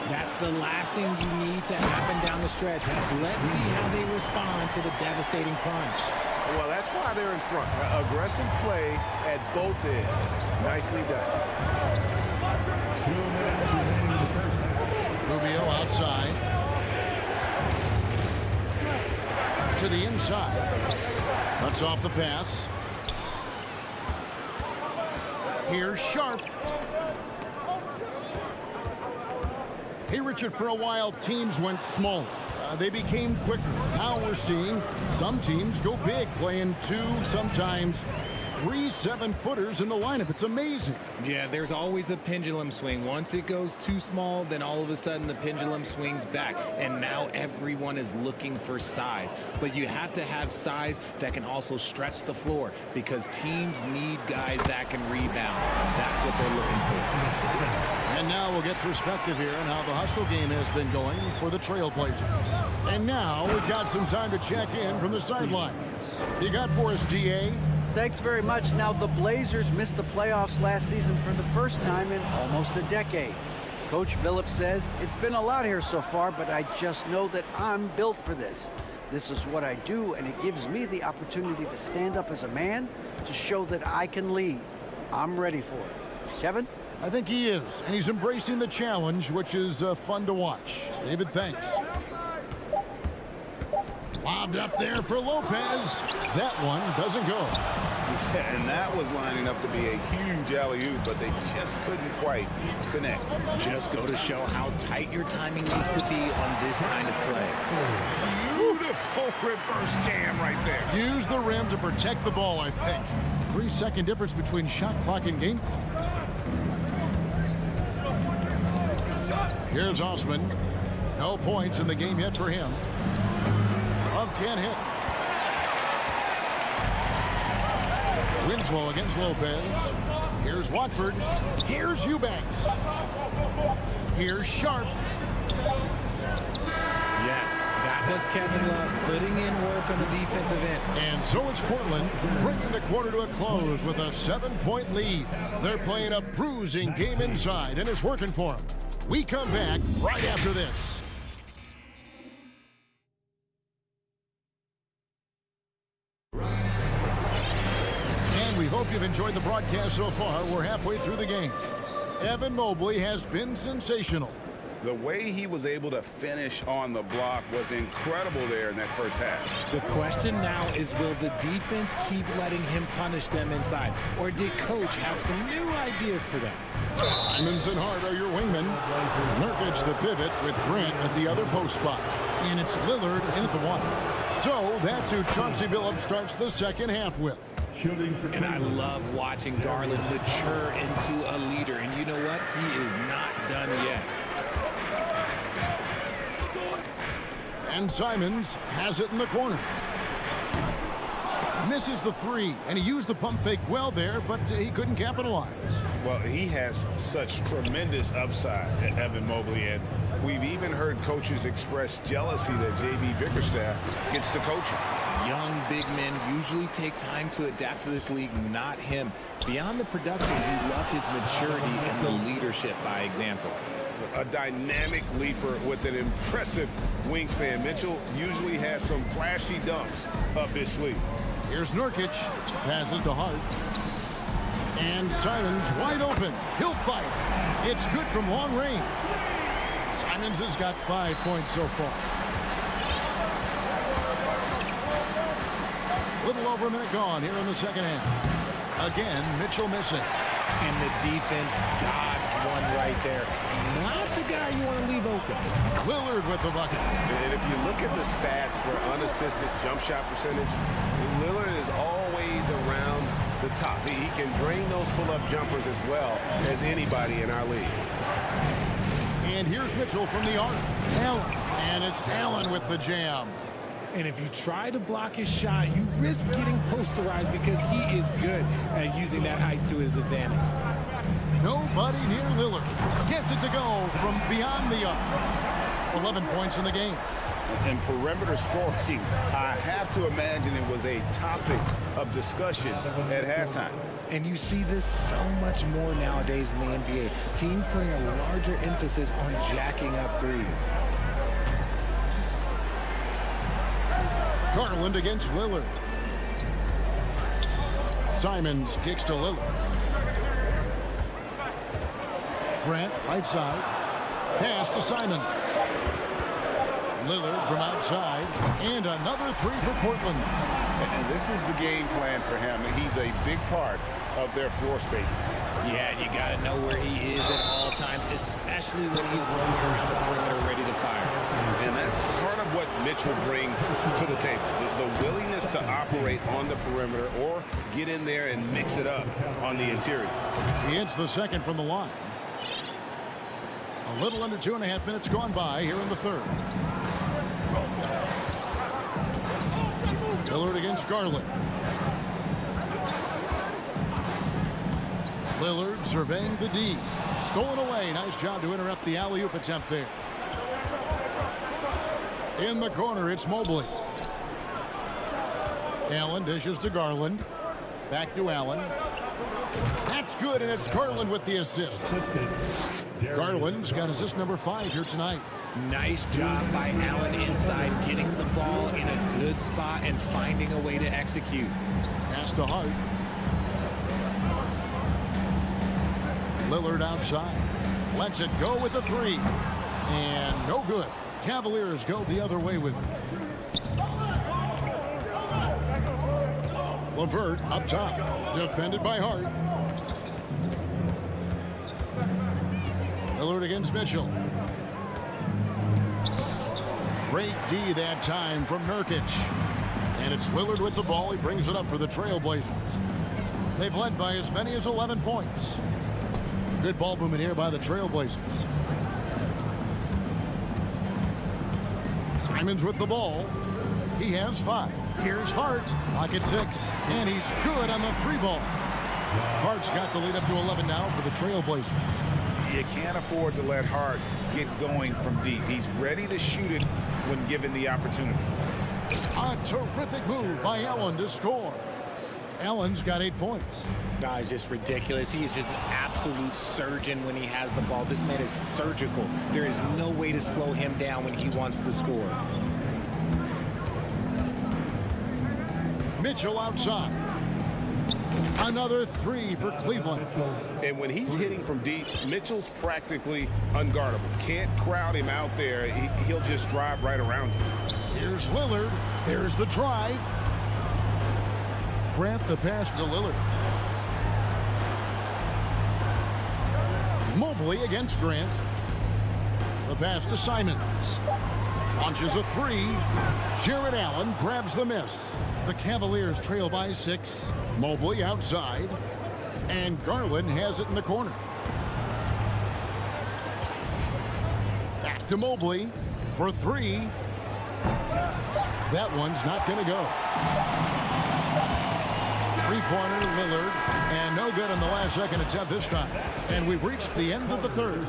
That's the last thing you need to happen down the stretch. Let's see how they respond to the devastating punch. Well, that's why they're in front. Aggressive play at both ends. Nicely done. 2 minutes remaining in the first half. Rubio outside. To the inside. Cuts off the pass. Here's Sharp. Hey, Richard, for a while, teams went small. They became quicker. Now we're seeing some teams go big, playing 2, sometimes 3 7-footers in the lineup. It's amazing. Yeah, there's always a pendulum swing. Once it goes too small, then all of a sudden the pendulum swings back. And now everyone is looking for size. But you have to have size that can also stretch the floor because teams need guys that can rebound. That's what they're looking for. And now we'll get perspective here on how the hustle game has been going for the Trailblazers. And now we've got some time to check in from the sidelines. You got for us, DA? Thanks very much. Now, the Blazers missed the playoffs last season for the first time in almost a decade. Coach Billups says, it's been a lot here so far, but I just know that I'm built for this. This is what I do, and it gives me the opportunity to stand up as a man to show that I can lead. I'm ready for it. Kevin? I think he is, and he's embracing the challenge, which is fun to watch. David, thanks. Lobbed up there for Lopez. That one doesn't go. Yeah, and that was lining up to be a huge alley-oop, but they just couldn't quite connect. Just go to show how tight your timing needs to be on this kind of play. Beautiful reverse jam right there. Use the rim to protect the ball, I think. 3-second difference between shot clock and game clock. Here's Osman. No points in the game yet for him. Love can't hit. Winslow against Lopez. Here's Watford. Here's Eubanks. Here's Sharp. Yes, that was Kevin Love putting in work on the defensive end. And so it's Portland bringing the quarter to a close with a 7-point lead. They're playing a bruising game inside, and it's working for them. We come back right after this. And we hope you've enjoyed the broadcast so far. We're halfway through the game. Evan Mobley has been sensational. The way he was able to finish on the block was incredible there in that first half. The question now is, will the defense keep letting him punish them inside? Or did Coach have some new ideas for them? Simons and Hart are your wingmen. Nurkic the pivot with Grant at the other post spot. And it's Lillard in at the one. So that's who Chauncey Billups starts the second half with. And I love watching Garland mature into a leader. And you know what? He is not done yet. And Simons has it in the corner. Misses the three, and he used the pump fake well there, but he couldn't capitalize. Well, he has such tremendous upside, Evan Mobley, and we've even heard coaches express jealousy that J.B. Bickerstaff gets to coaching. Young big men usually take time to adapt to this league, not him. Beyond the production, you love his maturity and the leadership by example. A dynamic leaper with an impressive wingspan. Mitchell usually has some flashy dunks up his sleeve. Here's Nurkic, passes to Hart. And Simons wide open. He'll fight. It's good from long range. Simons has got 5 points so far. A little over a minute gone here in the second half. Again, Mitchell missing. And the defense dodged one right there. Not the guy you want to leave open. Lillard with the bucket. And if you look at the stats for unassisted jump shot percentage, Lillard is always around the top. He can drain those pull-up jumpers as well as anybody in our league. And here's Mitchell from the arc. Allen. And it's Allen with the jam. And if you try to block his shot, you risk getting posterized because he is good at using that height to his advantage. Nobody near Lillard. Gets it to go from beyond the arc. 11 points in the game. And perimeter scoring, I have to imagine it was a topic of discussion at halftime. And you see this so much more nowadays in the NBA. Teams putting a larger emphasis on jacking up threes. Garland against Lillard. Simons kicks to Lillard. Grant, right side. Pass to Simons. Lillard from outside. And another three for Portland. And this is the game plan for him. He's a big part of their floor spacing. Yeah, you got to know where he is at all times, especially when he's roaming around the perimeter ready to fire. And that's part of what Mitchell brings to the table. The willingness to operate on the perimeter or get in there and mix it up on the interior. He hits the second from the line. A little under 2.5 minutes gone by here in the third. Lillard against Garland. Lillard surveying the D. Stolen away. Nice job to interrupt the alley-oop attempt there. In the corner, it's Mobley. Allen dishes to Garland. Back to Allen. That's good, and it's Garland with the assist. Garland's got assist number 5 here tonight. Nice job by Allen inside, getting the ball in a good spot and finding a way to execute. Pass to Hart. Lillard outside. Lets it go with the 3. And no good. Cavaliers go the other way with it. LeVert up top. Defended by Hart. Lillard against Mitchell. Great D that time from Nurkic. And it's Lillard with the ball. He brings it up for the Trailblazers. They've led by as many as 11 points. Good ball movement here by the Trailblazers. Simons with the ball. He has 5. Here's Hart. Pocket 6. And he's good on the 3 ball. Hart's got the lead up to 11 now for the Trailblazers. You can't afford to let Hart get going from deep. He's ready to shoot it when given the opportunity. A terrific move by Allen to score. Allen's got 8 points. It's just ridiculous. He's just an absolute surgeon when he has the ball. This man is surgical. There is no way to slow him down when he wants to score. Mitchell outside. Another 3 for Cleveland. And when he's hitting from deep, Mitchell's practically unguardable. Can't crowd him out there. He'll just drive right around you. Here's Lillard. There's the drive. Grant the pass to Lillard. Mobley against Grant. The pass to Simons. Launches a 3. Jared Allen grabs the miss. The Cavaliers trail by 6. Mobley outside. And Garland has it in the corner. Back to Mobley for 3. That one's not going to go. 3-pointer Lillard. And no good on the last second attempt this time. And we've reached the end of the third.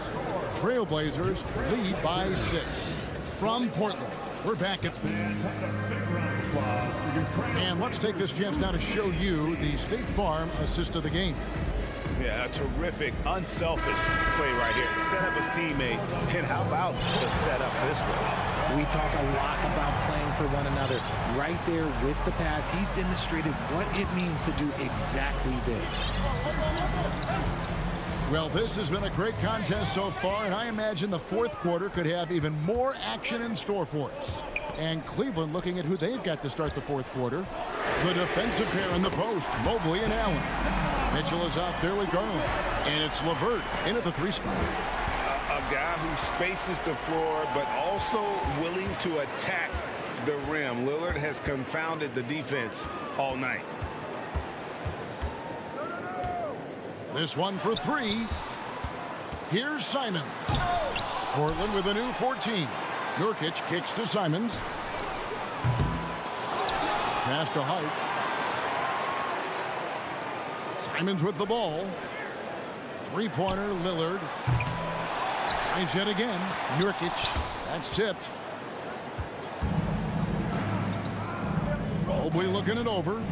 Trailblazers lead by 6. From Portland, we're back at... And let's take this chance now to show you the State Farm assist of the game. Yeah, a terrific, unselfish play right here. Set up his teammate, and how about the setup this way? We talk a lot about playing for one another. Right there with the pass, he's demonstrated what it means to do exactly this. Well, this has been a great contest so far, and I imagine the fourth quarter could have even more action in store for us. And Cleveland looking at who they've got to start the fourth quarter. The defensive pair in the post, Mobley and Allen. Mitchell is out there with Garland. And it's LeVert in at the 3 spot. A guy who spaces the floor, but also willing to attack the rim. Lillard has confounded the defense all night. This one for 3. Here's Simons. Portland with a new 14. Nurkic kicks to Simons. Pass to Hart. Simons with the ball. Three-pointer, Lillard. Tries yet again. Nurkic. That's tipped. Mobley looking it over.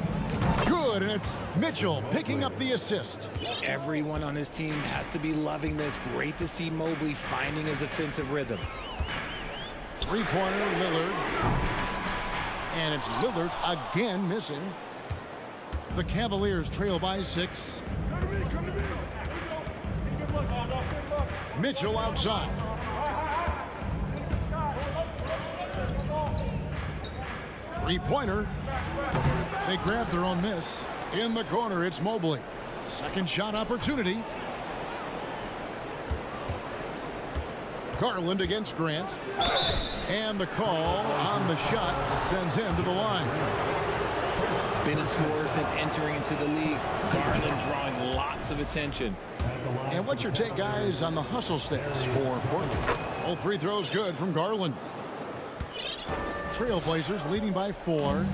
Good, and it's Mitchell picking up the assist. Everyone on his team has to be loving this. Great to see Mobley finding his offensive rhythm. Three-pointer, Lillard. And it's Lillard again missing. The Cavaliers trail by 6. Mitchell outside. Three-pointer. They grab their own miss. In the corner, it's Mobley. Second shot opportunity. Garland against Grant. And the call on the shot that sends him to the line. Been a scorer since entering into the league. Garland drawing lots of attention. And what's your take, guys, on the hustle stats for Portland? All free throws good from Garland. Trailblazers leading by 4.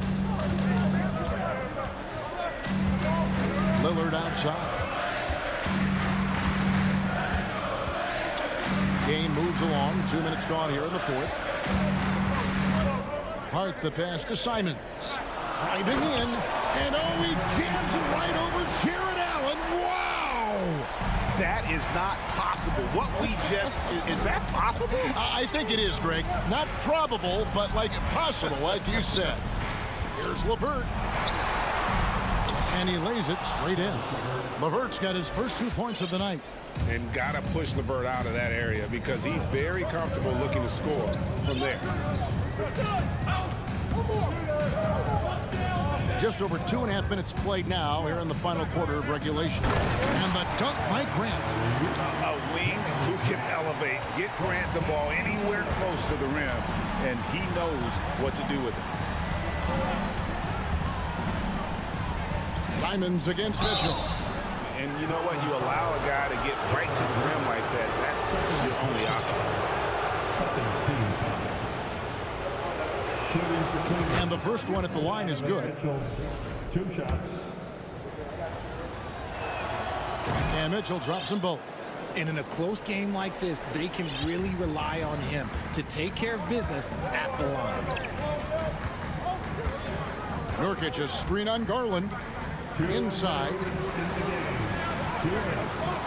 Lillard outside. Game moves along. 2 minutes gone here in the fourth. Hart the pass to Simons. Driving in. And oh, he jams it right over Jared Allen. Wow! That is not possible. What we just, is that possible? I think it is, Greg. Not probable, but like possible, like you said. Here's LeVert. And he lays it straight in. LeVert's got his first 2 points of the night. And got to push LeVert out of that area because he's very comfortable looking to score from there. Just over 2.5 minutes played now here in the final quarter of regulation. And the dunk by Grant. A wing who can elevate, get Grant the ball anywhere close to the rim, and he knows what to do with it. Simons against Mitchell. And you know what? You allow a guy to get right to the rim like that. That's your only option. And the first one at the line is good. 2 shots. And Mitchell drops them both. And in a close game like this, they can really rely on him to take care of business at the line. Nurkic a screen on Garland. Inside.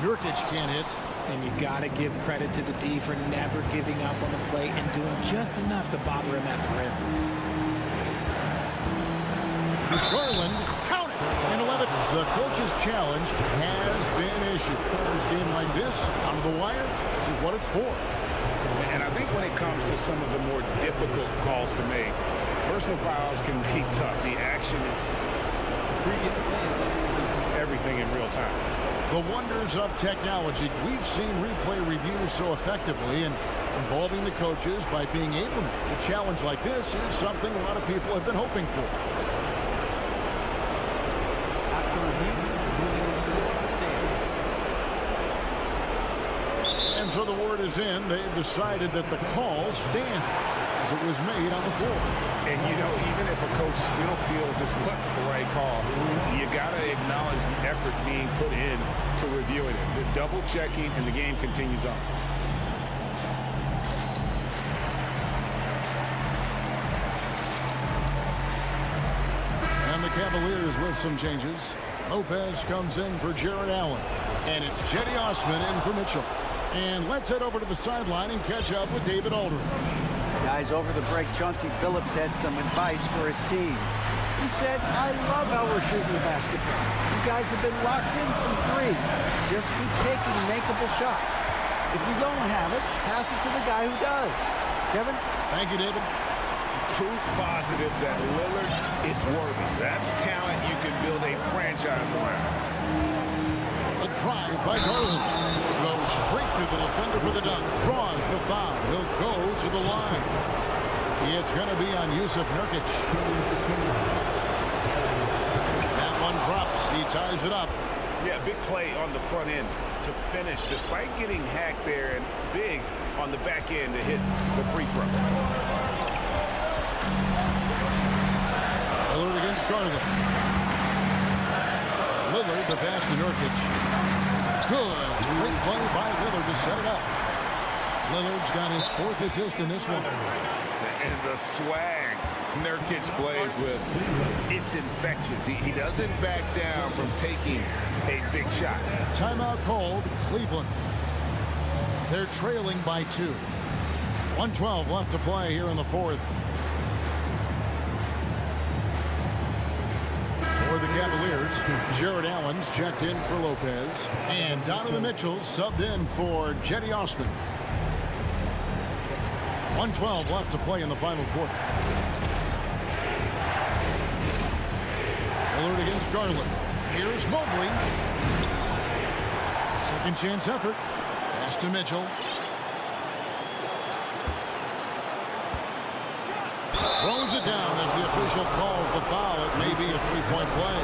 Nurkic can't hit. And you got to give credit to the D for never giving up on the play and doing just enough to bother him at the rim. Garland, count it, and 11. The coach's challenge has been issued. This game like this, on the wire, this is what it's for. And I think when it comes to some of the more difficult calls to make, personal fouls can be tough. The action is previous plays, everything in real time. The wonders of technology. We've seen replay reviews so effectively, and involving the coaches by being able to. A challenge like this is something a lot of people have been hoping for. After review, moving on the stands. And so the word is in. They've decided that the call stands as it was made on the floor. And, you know, even if a coach still feels this wasn't the right call, you got to acknowledge the effort being put in to reviewing it. The double checking, and the game continues on. And the Cavaliers with some changes. Lopez comes in for Jared Allen. And it's Jetty Osman in for Mitchell. And let's head over to the sideline and catch up with David Aldridge. Guys, over the break, Chauncey Billups had some advice for his team. He said, I love how we're shooting the basketball. You guys have been locked in from 3. Just keep taking makeable shots. If you don't have it, pass it to the guy who does. Kevin? Thank you, David. Proof positive that Lillard is worthy. That's talent you can build a franchise around. A drive by Garland. Goes straight to the defender for the dunk. Draws the foul. He'll go to the line. It's going to be on Yusuf Nurkic. That one drops. He ties it up. Yeah, big play on the front end to finish, despite getting hacked there, and big on the back end to hit the free throw. Lillard against Garland. Lillard, the pass to Nurkic. Good. Great play by Lillard to set it up. Lillard's got his 4th assist in this one. And the swag Nurkic plays with, it's infectious. He doesn't back down from taking a big shot. Timeout called, Cleveland. They're trailing by 2. 1:12 left to play here in the 4th. For the Cavaliers, Jared Allen's checked in for Lopez. And Donovan Mitchell subbed in for Jetty Osman. 1:12 left to play in the final quarter. Lillard against Garland. Here's Mobley. Second chance effort. Pass to Mitchell. Throws it down as the official calls the foul. It may be a 3-point play.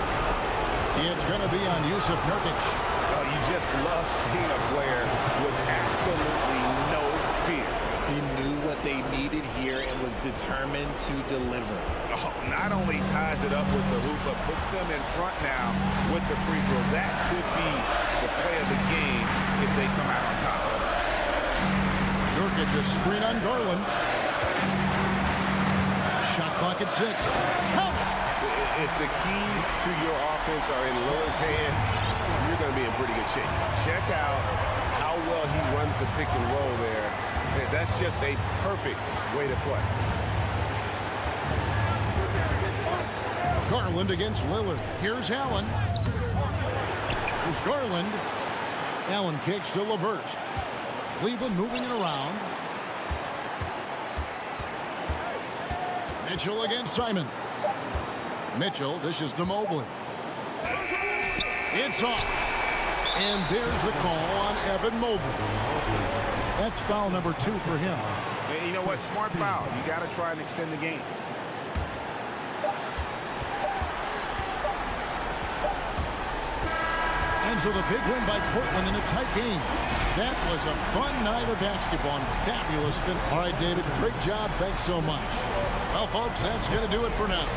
It's going to be on Yusuf Nurkic. Oh, you just love seeing a player with absolutely no fear. He knew what they needed here and was determined to deliver. Oh, not only ties it up with the hoop, but puts them in front now with the free throw. That could be the play of the game if they come out on top. Nurkic a screen on Garland. Shot clock at 6. Count it! If the keys to your offense are in Lillard's hands, you're going to be in pretty good shape. Check out how well he runs the pick and roll there. That's just a perfect way to play. Garland against Lillard. Here's Allen. Here's Garland. Allen kicks to LeVert. Cleveland moving it around. Mitchell against Simon. Mitchell dishes to Mobley. It's off. And there's the call on Evan Mobley. That's foul number 2 for him. And you know what? Smart foul. You got to try and extend the game. And so the big win by Portland in a tight game. That was a fun night of basketball and fabulous fin. All right, David, great job. Thanks so much. Well, folks, that's going to do it for now.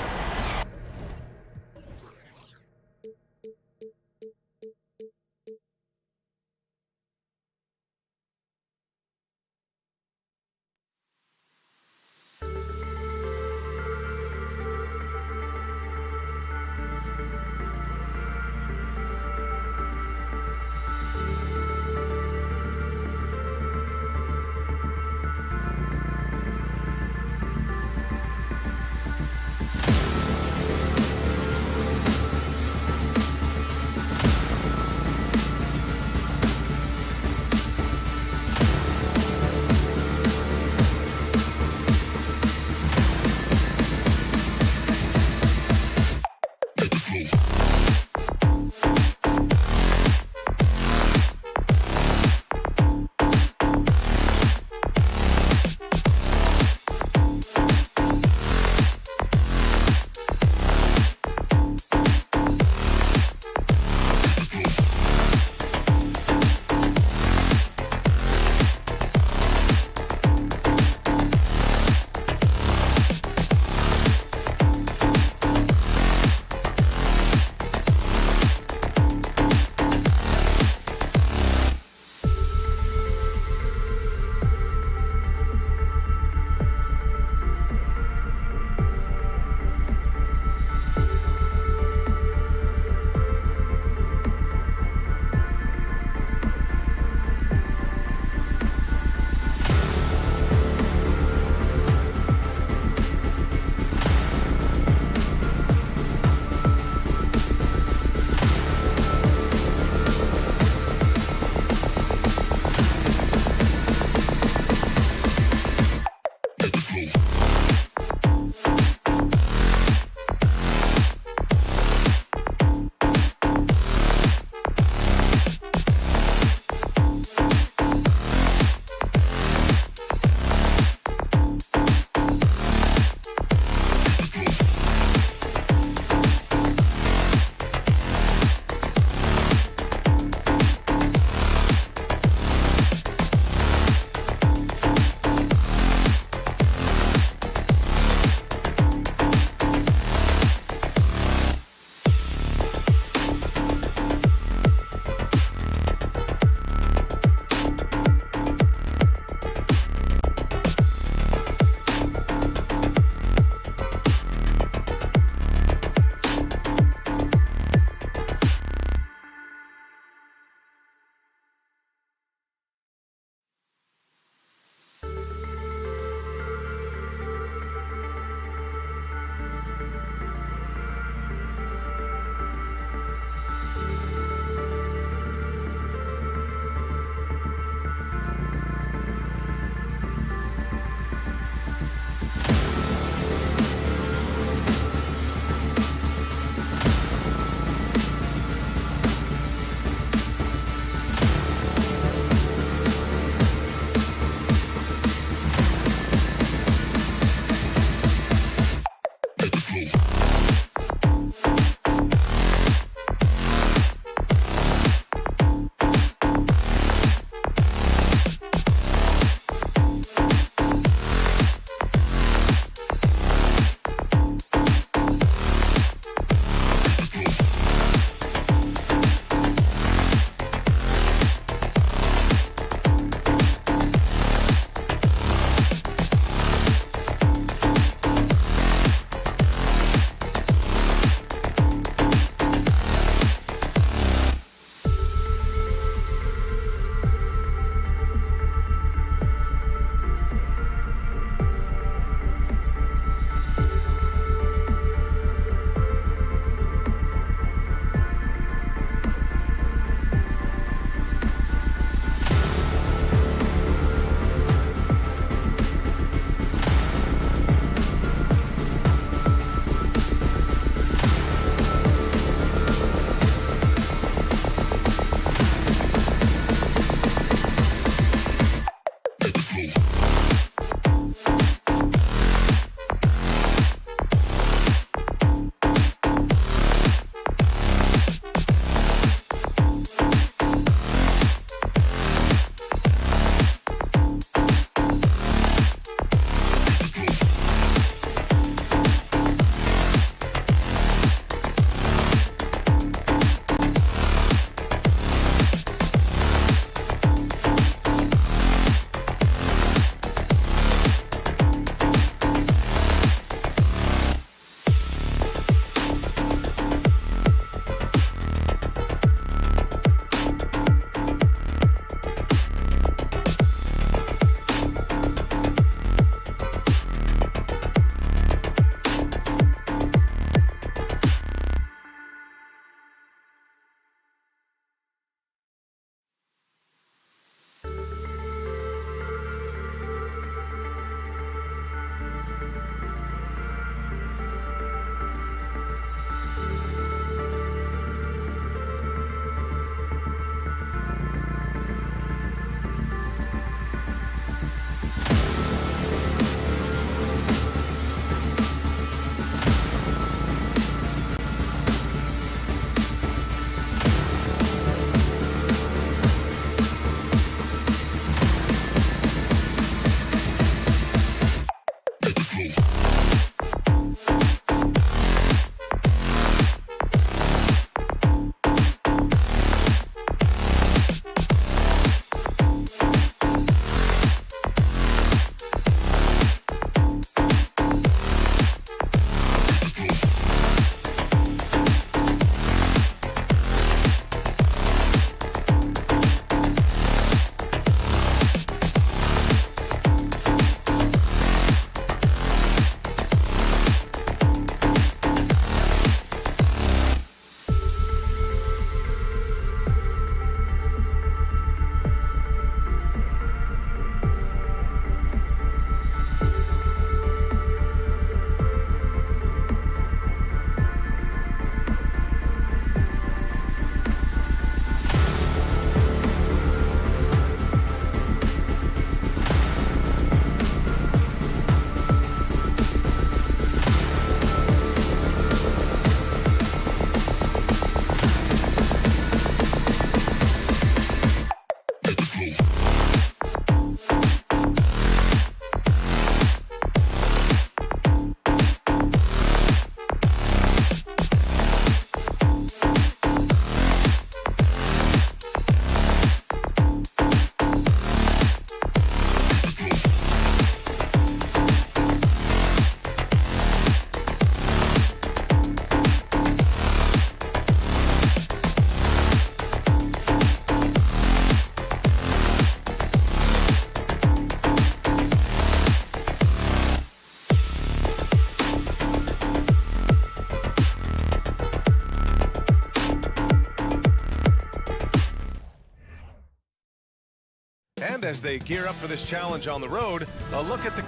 And as they gear up for this challenge on the road, a look at the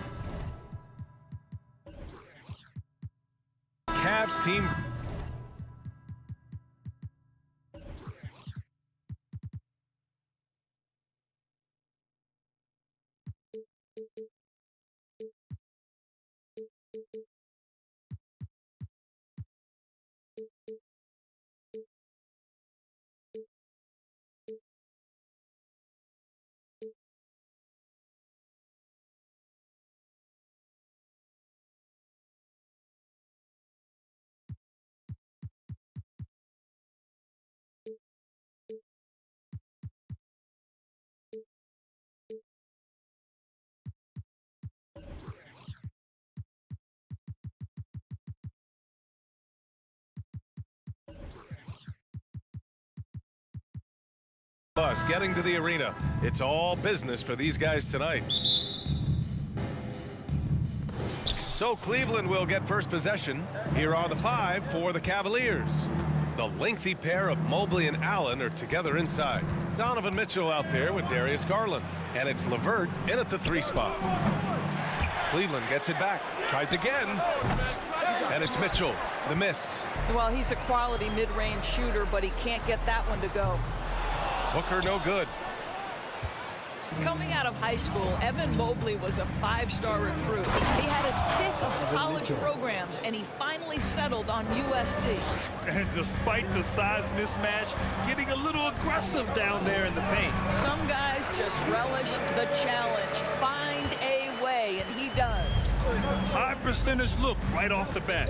Cavs team. Bus getting to the arena. It's all business for these guys tonight. So Cleveland will get first possession. Here are the 5 for the Cavaliers. The lengthy pair of Mobley and Allen are together inside. Donovan Mitchell out there with Darius Garland. And it's LeVert in at the 3 spot. Cleveland gets it back. Tries again. And it's Mitchell. The miss. Well, he's a quality mid-range shooter, but he can't get that one to go. Booker no good. Coming out of high school, Evan Mobley was a 5-star recruit. He had his pick of college programs, and he finally settled on USC. And despite the size mismatch, getting a little aggressive down there in the paint. Some guys just relish the challenge. Find a way, and he does. High percentage look right off the bat.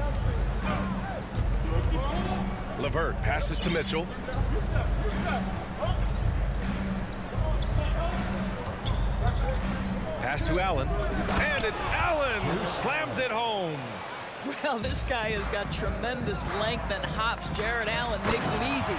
LeVert passes to Mitchell. Pass to Allen, and it's Allen who slams it home. Well, this guy has got tremendous length and hops. Jared Allen makes it easy.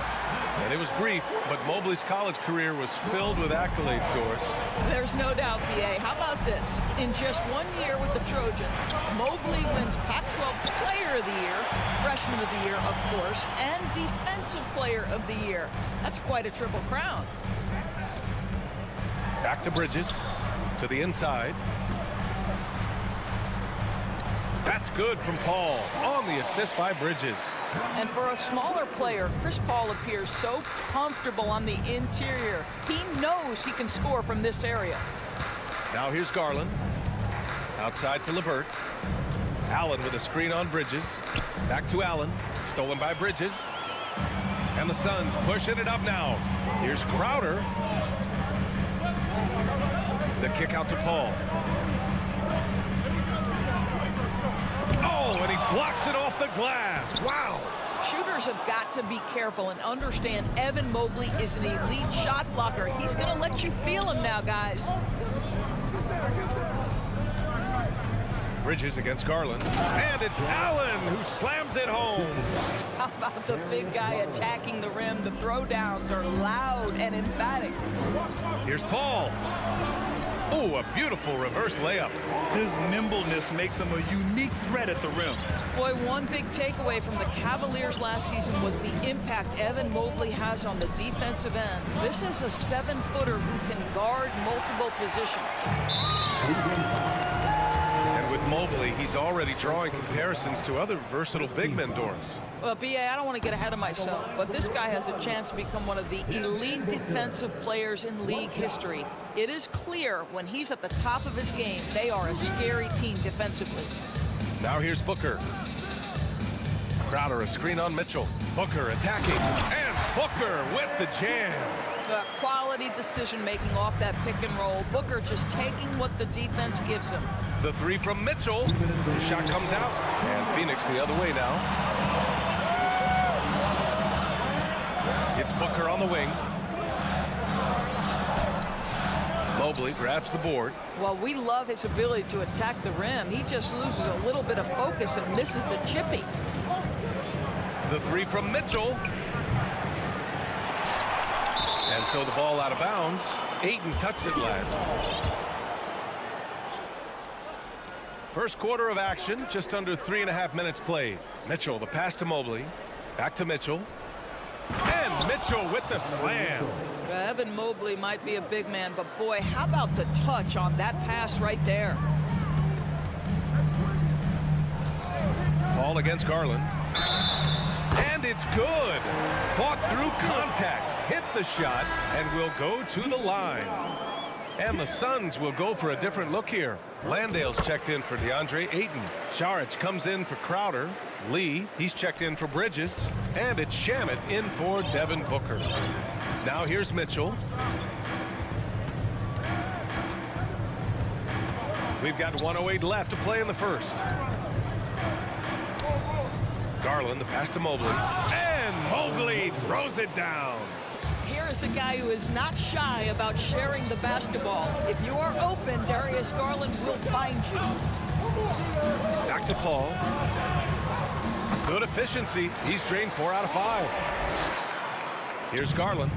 And it was brief, but Mobley's college career was filled with accolades, Doris. There's no doubt, BA. How about this? In just 1 year with the Trojans, Mobley wins Pac-12 Player of the Year, Freshman of the Year, of course, and Defensive Player of the Year. That's quite a triple crown. Back to Bridges. To the inside. That's good from Paul on the assist by Bridges. And for a smaller player, Chris Paul appears so comfortable on the interior. He knows he can score from this area. Now here's Garland. Outside to LeVert. Allen with a screen on Bridges. Back to Allen. Stolen by Bridges. And the Suns pushing it up now. Here's Crowder. The kick out to Paul. Oh, and he blocks it off the glass. Wow. Shooters have got to be careful and understand Evan Mobley is an elite shot blocker. He's going to let you feel him now, guys. Bridges against Garland. And it's Allen who slams it home. How about the big guy attacking the rim? The throwdowns are loud and emphatic. Here's Paul. Oh, a beautiful reverse layup. His nimbleness makes him a unique threat at the rim. Boy, one big takeaway from the Cavaliers last season was the impact Evan Mobley has on the defensive end. This is a 7-footer who can guard multiple positions. And with Mobley, he's already drawing comparisons to other versatile big men, Doris. Well, BA, I don't want to get ahead of myself, but this guy has a chance to become one of the elite defensive players in league history. It is clear when he's at the top of his game, they are a scary team defensively. Now here's Booker. Crowder a screen on Mitchell. Booker attacking, and Booker with the jam. The quality decision-making off that pick and roll. Booker just taking what the defense gives him. The 3 from Mitchell. The shot comes out, and Phoenix the other way now. It's Booker on the wing. Mobley grabs the board. Well, we love his ability to attack the rim. He just loses a little bit of focus and misses the chippy. The 3 from Mitchell. And so the ball out of bounds. Ayton touched it last. First quarter of action, just under 3.5 minutes played. Mitchell, the pass to Mobley. Back to Mitchell. And Mitchell with the slam. Evan Mobley might be a big man, but boy, how about the touch on that pass right there? Ball against Garland. And it's good. Fought through contact, hit the shot, and will go to the line. And the Suns will go for a different look here. Landale's checked in for DeAndre Ayton. Saric comes in for Crowder. Lee, he's checked in for Bridges. And it's Shamet in for Devin Booker. Now here's Mitchell. We've got 1:08 left to play in the first. Garland, the pass to Mobley. And Mobley throws it down. Here is a guy who is not shy about sharing the basketball. If you are open, Darius Garland will find you. Back to Paul. Good efficiency. He's drained 4 out of 5. Here's Garland.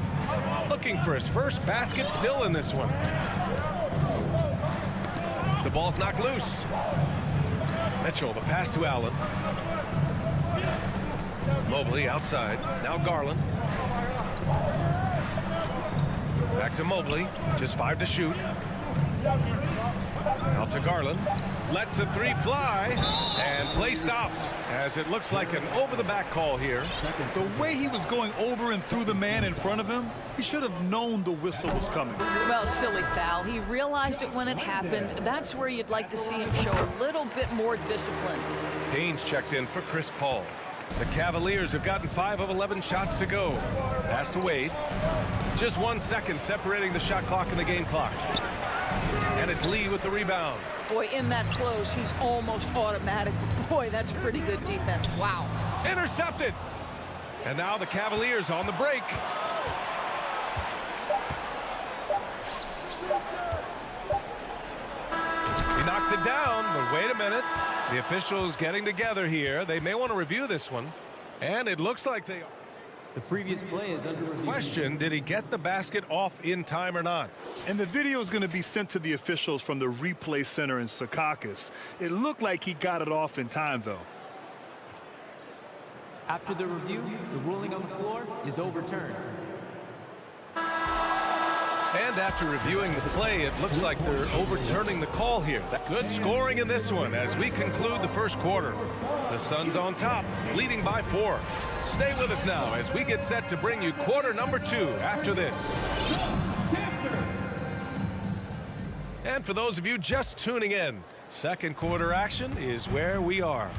Looking for his first basket still in this one. The ball's knocked loose. Mitchell, the pass to Allen. Mobley outside. Now Garland. Back to Mobley. Just 5 to shoot. Out to Garland. Lets the 3 fly. And play stops as it looks like an over-the-back call here. The way he was going over and through the man in front of him, he should have known the whistle was coming. Well, silly foul. He realized it when it happened. That's where you'd like to see him show a little bit more discipline. Haynes checked in for Chris Paul. The Cavaliers have gotten 5 of 11 shots to go. Pass to Wade. Just 1 second separating the shot clock and the game clock. And it's Lee with the rebound. Boy, in that close, he's almost automatic. Boy, that's pretty good defense. Wow. Intercepted. And now the Cavaliers on the break. He knocks it down, but wait a minute. The officials getting together here. They may want to review this one. And it looks like they are. The previous play is under review. Question, did he get the basket off in time or not? And the video is going to be sent to the officials from the replay center in Secaucus. It looked like he got it off in time, though. After the review, the ruling on the floor is overturned. And after reviewing the play, it looks like they're overturning the call here. Good scoring in this one as we conclude the first quarter. The Suns on top, leading by 4. Stay with us now as we get set to bring you quarter number 2 after this. And for those of you just tuning in, second quarter action is where we are.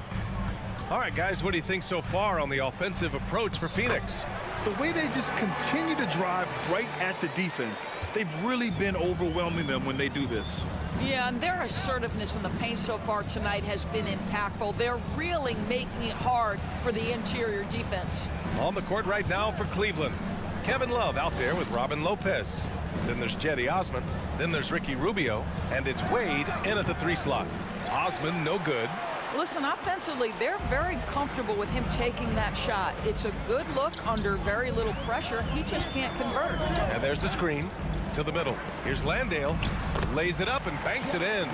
All right, guys, what do you think so far on the offensive approach for Phoenix? The way they just continue to drive right at the defense, they've really been overwhelming them when they do this. Yeah, and their assertiveness in the paint so far tonight has been impactful. They're really making it hard for the interior defense. On the court right now for Cleveland, Kevin Love out there with Robin Lopez. Then there's Cedi Osman. Then there's Ricky Rubio. And it's Wade in at the 3 slot. Osman, no good. Listen, offensively, they're very comfortable with him taking that shot. It's a good look under very little pressure. He just can't convert. And there's the screen to the middle. Here's Landale. Lays it up and banks it in.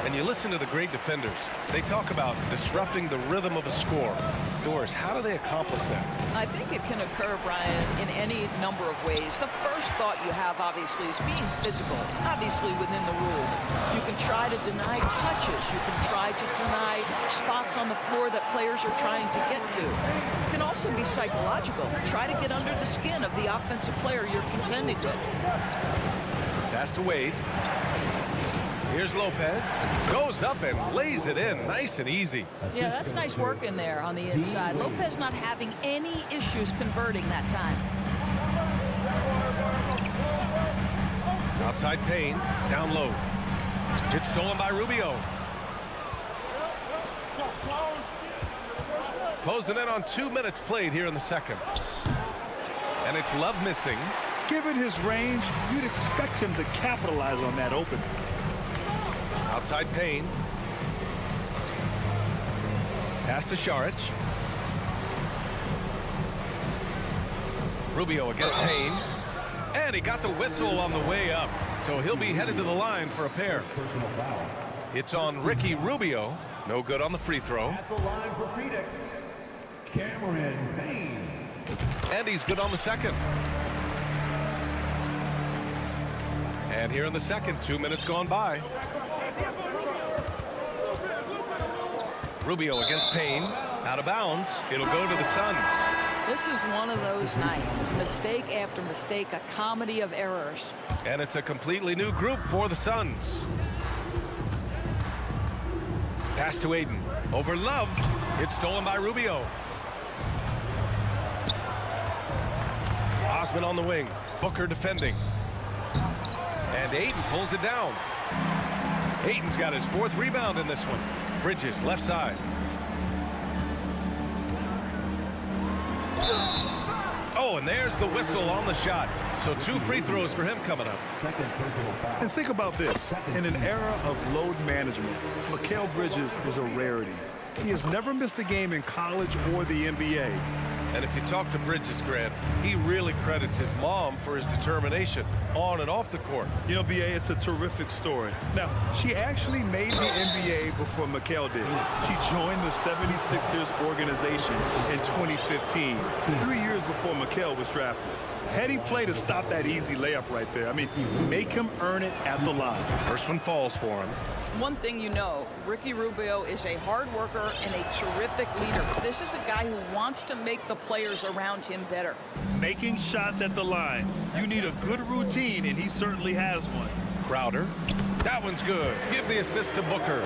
And you listen to the great defenders. They talk about disrupting the rhythm of a score. Doris, how do they accomplish that? I think it can occur, Brian, in any number of ways. The first thought you have, obviously, is being physical, obviously within the rules. You can try to deny touches. You can try to deny spots on the floor that players are trying to get to. It can also be psychological. Try to get under the skin of the offensive player you're contending with. Pass to Wade. Here's Lopez. Goes up and lays it in. Nice and easy. Yeah, that's nice work in there on the inside. Lopez not having any issues converting that time. Outside Payne. Down low. It's stolen by Rubio. Closing in on 2 minutes played here in the second. And it's Love missing. Given his range, you'd expect him to capitalize on that opening. Outside Payne. Pass to Saric. Rubio against Payne. And he got the whistle on the way up. So he'll be headed to the line for a pair. It's on Ricky Rubio. No good on the free throw. At the line for Phoenix, Cameron Payne. And he's good on the second. And here in the second, 2 minutes gone by. Rubio against Payne. Out of bounds. It'll go to the Suns. This is one of those nights. Mistake after mistake, a comedy of errors. And it's a completely new group for the Suns. Pass to Aiden. Over Love. It's stolen by Rubio. Osman on the wing. Booker defending. And Aiden pulls it down. Aiden's got his 4th rebound in this one. Bridges, left side. Oh, and there's the whistle on the shot. So 2 free throws for him coming up. And think about this. In an era of load management, Mikal Bridges is a rarity. He has never missed a game in college or the NBA. And if you talk to Bridges, Grant, he really credits his mom for his determination on and off the court. You know, B.A., it's a terrific story. Now, she actually made the NBA before Mikal did. She joined the 76ers organization in 2015, 3 years before Mikal was drafted. Heady play to stop that easy layup right there. I mean, make him earn it at the line. First one falls for him. One thing you know, Ricky Rubio is a hard worker and a terrific leader. This is a guy who wants to make the players around him better. Making shots at the line. You need a good routine, and he certainly has one. Crowder. That one's good. Give the assist to Booker.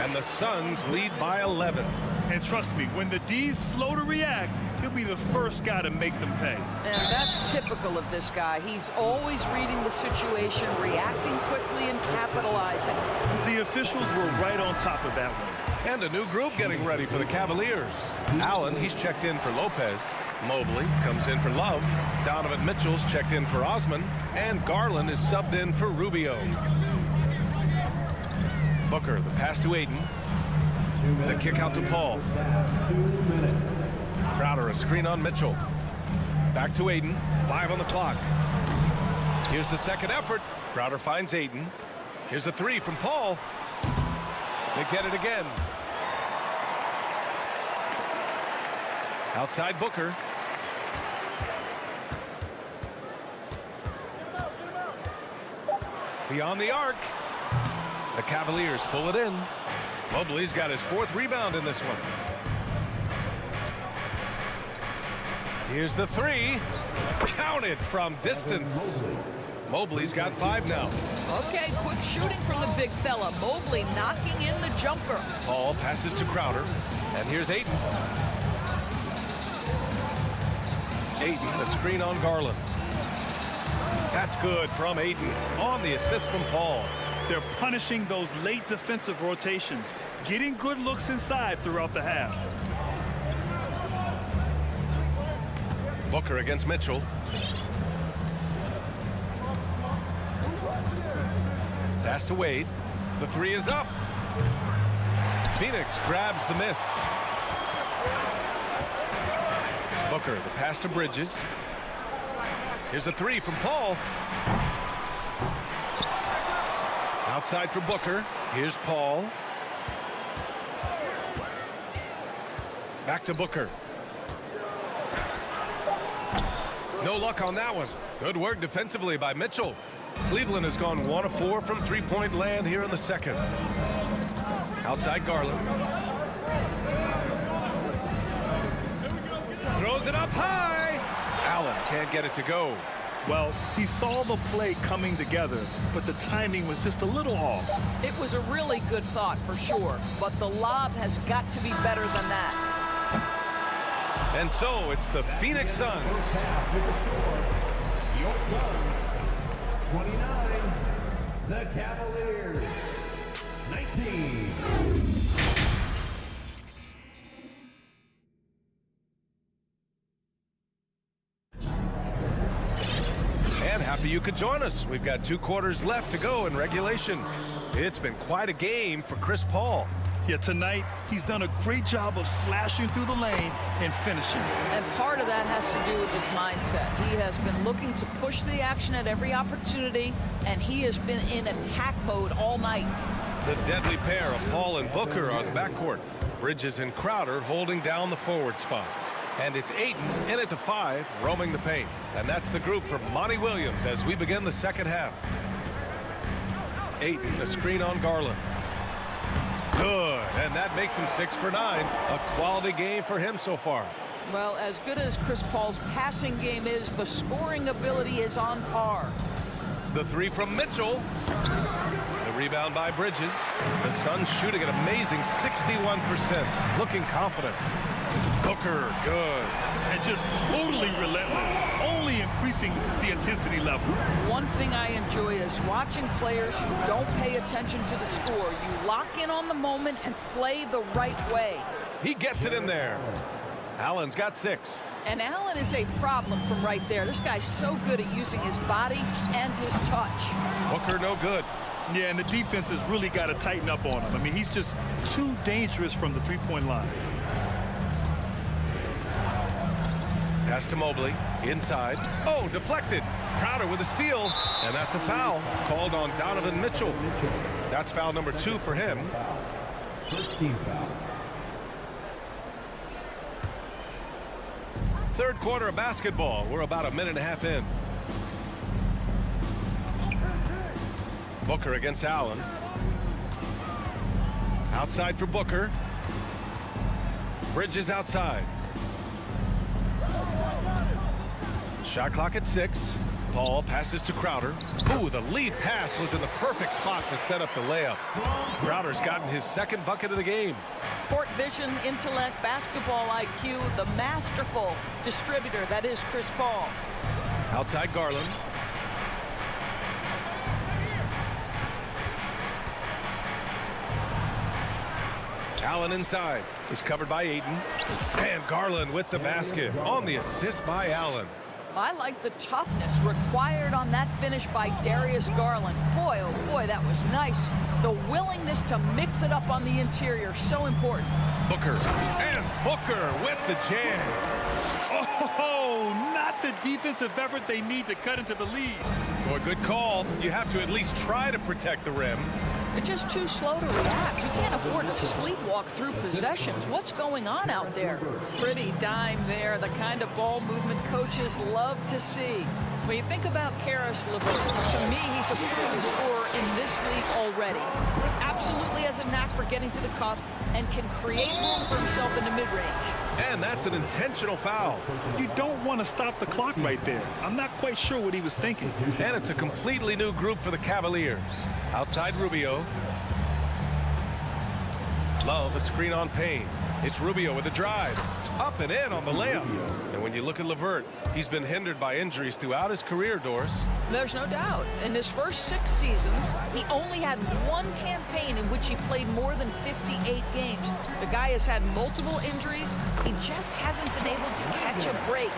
And the Suns lead by 11. And trust me, when the D's slow to react, he'll be the first guy to make them pay. And that's typical of this guy. He's always reading the situation, reacting quickly and capitalizing. The officials were right on top of that one. And a new group getting ready for the Cavaliers. Allen, he's checked in for Lopez. Mobley comes in for Love. Donovan Mitchell's checked in for Osman. And Garland is subbed in for Rubio. Booker, the pass to Aiden. The kick out to Paul. Crowder, a screen on Mitchell. Back to Aiden. 5 on the clock. Here's the second effort. Crowder finds Aiden. Here's a 3 from Paul. They get it again. Outside Booker. Beyond the arc. The Cavaliers pull it in. Mobley's got his 4th rebound in this one. Here's the 3. Counted from distance. Mobley's got 5 now. Okay, quick shooting from the big fella. Mobley knocking in the jumper. Paul passes to Crowder. And here's Aiden. Aiden, the screen on Garland. That's good from Aiden on the assist from Paul. They're punishing those late defensive rotations, getting good looks inside throughout the half. Booker against Mitchell. Pass to Wade. The 3 is up. Phoenix grabs the miss. Booker, the pass to Bridges. Here's a 3 from Paul. Outside for Booker. Here's Paul. Back to Booker. No luck on that one. Good work defensively by Mitchell. Cleveland has gone 1 of 4 from 3-point land here in the second. Outside Garland. Throws it up high. Allen can't get it to go. Well, he saw the play coming together, but the timing was just a little off. It was a really good thought for sure, but the lob has got to be better than that. And so it's the Phoenix Suns. Your Suns, 29. The Cavaliers, 19. And happy you could join us. We've got 2 quarters left to go in regulation. It's been quite a game for Chris Paul. Yeah, tonight, he's done a great job of slashing through the lane and finishing. And part of that has to do with his mindset. He has been looking to push the action at every opportunity, and he has been in attack mode all night. The deadly pair of Paul and Booker are the backcourt. Bridges and Crowder holding down the forward spots. And it's Ayton in at the 5, roaming the paint. And that's the group for Monty Williams as we begin the second half. Ayton, a screen on Garland. Good, and that makes him 6 for 9. A quality game for him so far. Well, as good as Chris Paul's passing game is, the scoring ability is on par. The 3 from Mitchell. The rebound by Bridges. The Suns shooting an amazing 61%. Looking confident. Booker, good. And just totally relentless, only increasing the intensity level. One thing I enjoy is watching players who don't pay attention to the score. You lock in on the moment and play the right way. He gets it in there. Allen's got 6. And Allen is a problem from right there. This guy's so good at using his body and his touch. Booker, no good. Yeah, and the defense has really got to tighten up on him. I mean, he's just too dangerous from the three-point line. Pass to Mobley, inside. Oh, deflected. Crowder with a steal, and that's a foul called on Donovan Mitchell. That's foul number 2 for him. First team foul. Third quarter of basketball. We're about a minute and a half in. Booker against Allen. Outside for Booker. Bridges outside. Shot clock at 6. Paul passes to Crowder. Ooh, the lead pass was in the perfect spot to set up the layup. Crowder's gotten his second bucket of the game. Court vision, intellect, basketball IQ, the masterful distributor that is Chris Paul. Outside Garland. Allen inside. Is covered by Ayton. And Garland with the basket on the assist by Allen. I like the toughness required on that finish by Darius Garland. Boy, oh boy, that was nice. The willingness to mix it up on the interior, so important. Booker. And Booker with the jam. Oh, not the defensive effort they need to cut into the lead. Boy, good call. You have to at least try to protect the rim. They're just too slow to react. You can't afford to sleepwalk through possessions. What's going on out there? Pretty dime there, the kind of ball movement coaches love to see. When you think about Karis LeVert, to me, he's a proven scorer in this league already. Absolutely has a knack for getting to the cup and can create room for himself in the mid-range. And that's an intentional foul. You don't want to stop the clock right there. I'm not quite sure what he was thinking. And it's a completely new group for the Cavaliers. Outside Rubio. Love a screen on Payne. It's Rubio with the drive. Up and in on the layup. And when you look at LeVert, he's been hindered by injuries throughout his career, Doris. There's no doubt. In his first 6 seasons, he only had one campaign in which he played more than 58 games. The guy has had multiple injuries. He just hasn't been able to catch a break.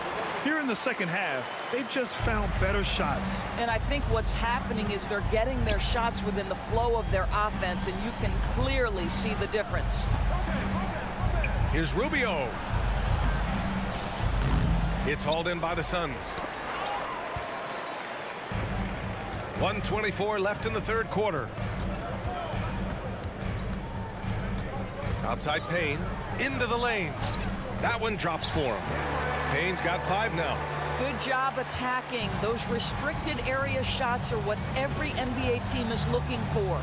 Here in the second half, they've just found better shots. And I think what's happening is they're getting their shots within the flow of their offense, and you can clearly see the difference. Here's Rubio. It's hauled in by the Suns. 1:24 left in the third quarter. Outside Payne, into the lane. That one drops for him. Payne's got 5 now. Good job attacking. Those restricted area shots are what every NBA team is looking for.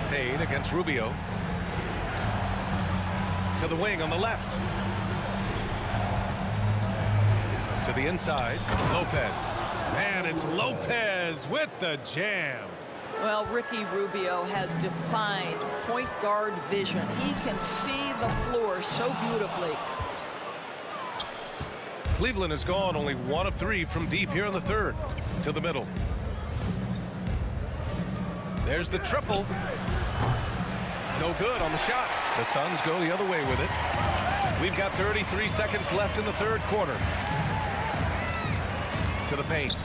Payne against Rubio. To the wing on the left. To the inside, Lopez. And it's Lopez with the jam. Well, Ricky Rubio has defined point guard vision. He can see the floor so beautifully. Cleveland has gone only 1 of 3 from deep here in the third. To the middle. There's the triple. No good on the shot. The Suns go the other way with it. We've got 33 seconds left in the third quarter. To the paint.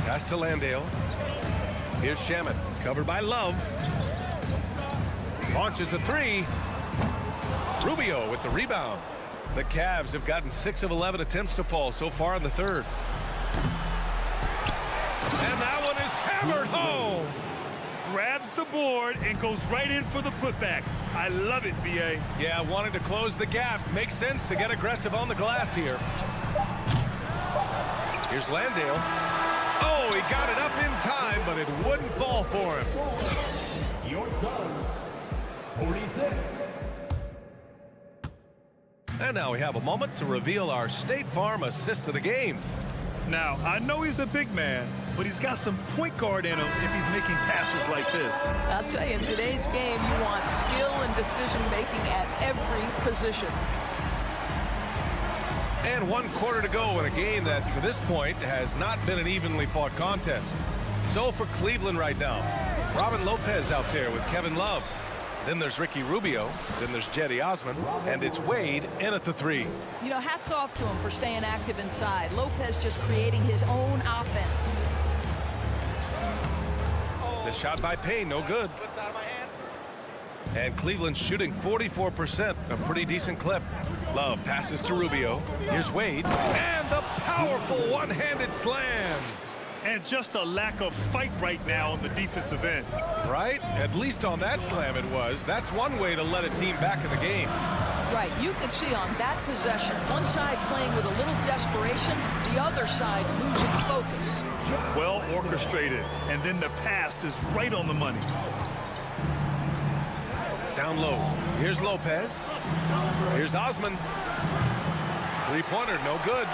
Pass to Landale. Here's Shamet, covered by Love. Launches the 3. Rubio with the rebound. The Cavs have gotten 6 of 11 attempts to fall so far in the third. And that one is hammered home. Grabs the board and goes right in for the putback. I love it, B.A. Yeah, wanting to close the gap. Makes sense to get aggressive on the glass here. Here's Landale. Oh, he got it up in time, but it wouldn't fall for him. Your Suns, 46. And now we have a moment to reveal our State Farm assist of the game. Now, I know he's a big man, but he's got some point guard in him if he's making passes like this. I'll tell you, in today's game, you want skill and decision-making at every position. And 1 quarter to go in a game that, to this point, has not been an evenly fought contest. So for Cleveland right now, Robin Lopez out there with Kevin Love. Then there's Ricky Rubio. Then there's Jetty Osman. And it's Wade in at the 3. You know, hats off to him for staying active inside. Lopez just creating his own offense. The shot by Payne, no good. And Cleveland shooting 44%, a pretty decent clip. Love passes to Rubio. Here's Wade. And the powerful one-handed slam. And just a lack of fight right now on the defensive end. Right? At least on that slam it was. That's one way to let a team back in the game. Right, you can see on that possession, one side playing with a little desperation, the other side losing focus. Well orchestrated, and then the pass is right on the money. Down low. Here's Lopez. Here's Osman. Three-pointer, no good.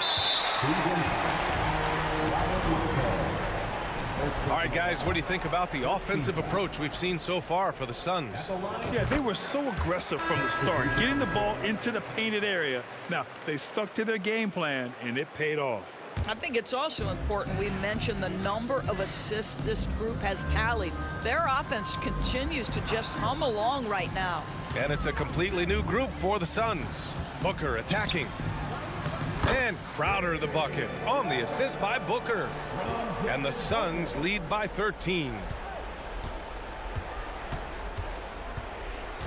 All right, guys, what do you think about the offensive approach we've seen so far for the Suns? Yeah, they were so aggressive from the start, getting the ball into the painted area. Now, they stuck to their game plan, and it paid off. I think it's also important we mention the number of assists this group has tallied. Their offense continues to just hum along right now. And it's a completely new group for the Suns. Booker attacking. And Crowder the bucket on the assist by Booker. And the Suns lead by 13.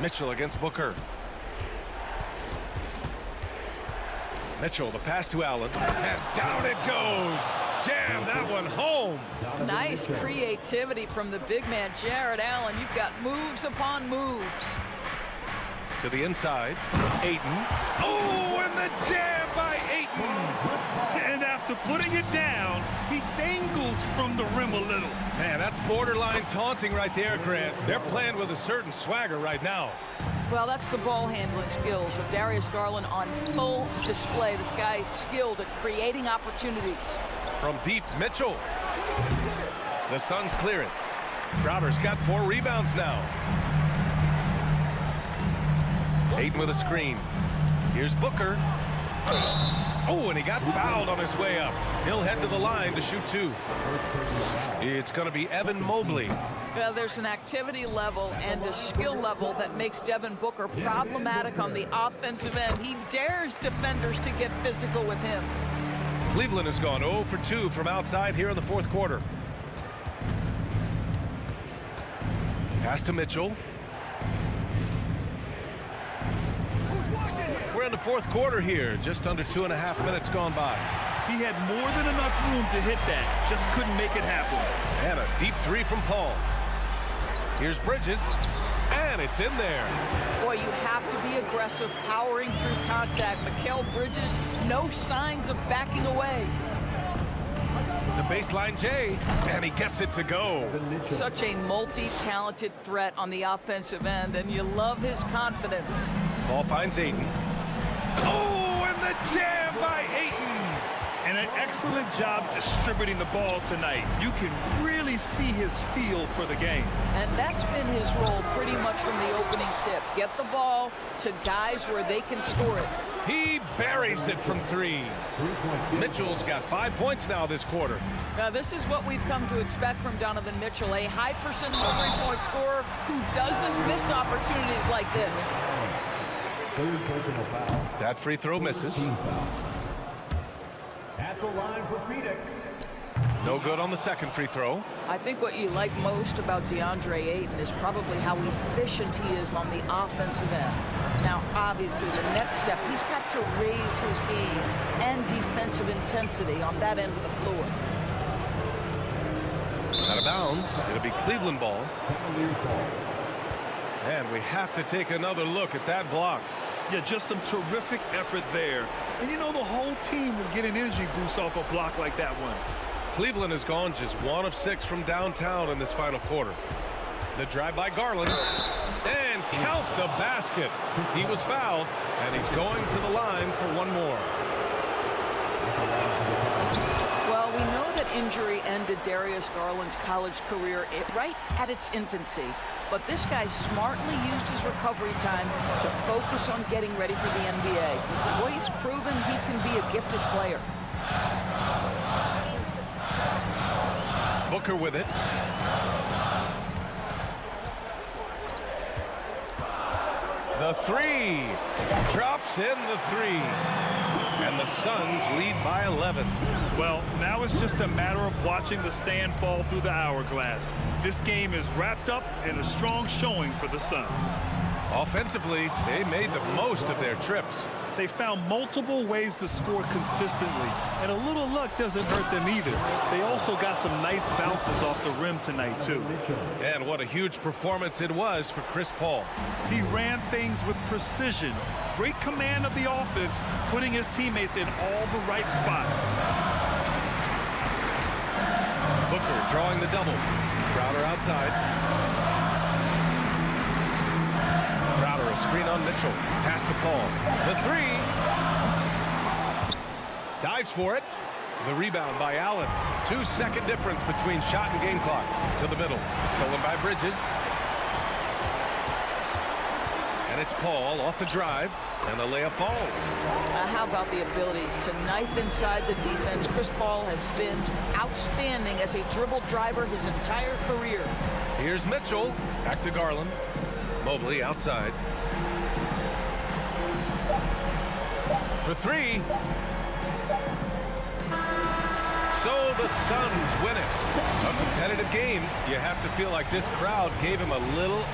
Mitchell against Booker. Mitchell, the pass to Allen, and down it goes. Jam that one home. Nice creativity from the big man, Jared Allen. You've got moves upon moves. To the inside, Ayton. Oh, and the jam by Ayton. And after putting it down, he dangles from the rim a little. Man, that's borderline taunting right there, Grant. They're playing with a certain swagger right now. Well, that's the ball handling skills of Darius Garland on full display. This guy skilled at creating opportunities. From deep, Mitchell. The Suns clear it. Crowder's got 4 rebounds now. Ayton with a screen. Here's Booker. Oh, and he got fouled on his way up. He'll head to the line to shoot 2. It's going to be Evan Mobley. Well, there's an activity level and a skill level that makes Devin Booker problematic on the offensive end. He dares defenders to get physical with him. Cleveland has gone 0 for 2 from outside here in the 4th quarter. Pass to Mitchell. We're in the 4th quarter here, just under 2.5 minutes gone by. He had more than enough room to hit that, just couldn't make it happen. And a deep 3 from Paul. Here's Bridges, and it's in there. Boy, you have to be aggressive, powering through contact. Mikal Bridges, no signs of backing away. The baseline J, and he gets it to go. Such a multi-talented threat on the offensive end, and you love his confidence. Ball finds Ayton. Oh, and the jam by Ayton. And an excellent job distributing the ball tonight. You can really see his feel for the game. And that's been his role pretty much from the opening tip. Get the ball to guys where they can score it. He buries it from 3. Mitchell's got 5 points now this quarter. Now, this is what we've come to expect from Donovan Mitchell, a high percentage three-point scorer who doesn't miss opportunities like this. That free throw misses. At the line for Phoenix. No good on the second free throw. I think what you like most about DeAndre Ayton is probably how efficient he is on the offensive end. Now, obviously, the next step, he's got to raise his game and defensive intensity on that end of the floor. Out of bounds. It'll be Cleveland ball. And we have to take another look at that block. Yeah, just some terrific effort there. And, you know, the whole team will get an energy boost off a block like that one. Cleveland has gone just 1 of 6 from downtown in this final quarter. The drive by Garland. And count the basket. He was fouled, and he's going to the line for one more. Well, we know that injury ended Darius Garland's college career right at its infancy. But this guy smartly used his recovery time to focus on getting ready for the NBA. Boy, he's proven he can be a gifted player. Booker with it. The three. Drops in the three. And the Suns lead by 11. Well, now it's just a matter of watching the sand fall through the hourglass. This game is wrapped up in a strong showing for the Suns. Offensively, they made the most of their trips. They found multiple ways to score consistently, and a little luck doesn't hurt them either. They also got some nice bounces off the rim tonight, too. And what a huge performance it was for Chris Paul. He ran things with precision, great command of the offense, putting his teammates in all the right spots. Booker drawing the double. Crowder outside. Crowder, a screen on Mitchell. Pass to Paul. The three. Dives for it. The rebound by Allen. 2-second difference between shot and game clock. To the middle. Stolen by Bridges. And it's Paul off the drive. And the layup falls. How about the ability to knife inside the defense? Chris Paul has been outstanding as a dribble driver his entire career. Here's Mitchell. Back to Garland. Mobley outside. For three. So the Suns win it. A competitive game. You have to feel like this crowd gave him a little...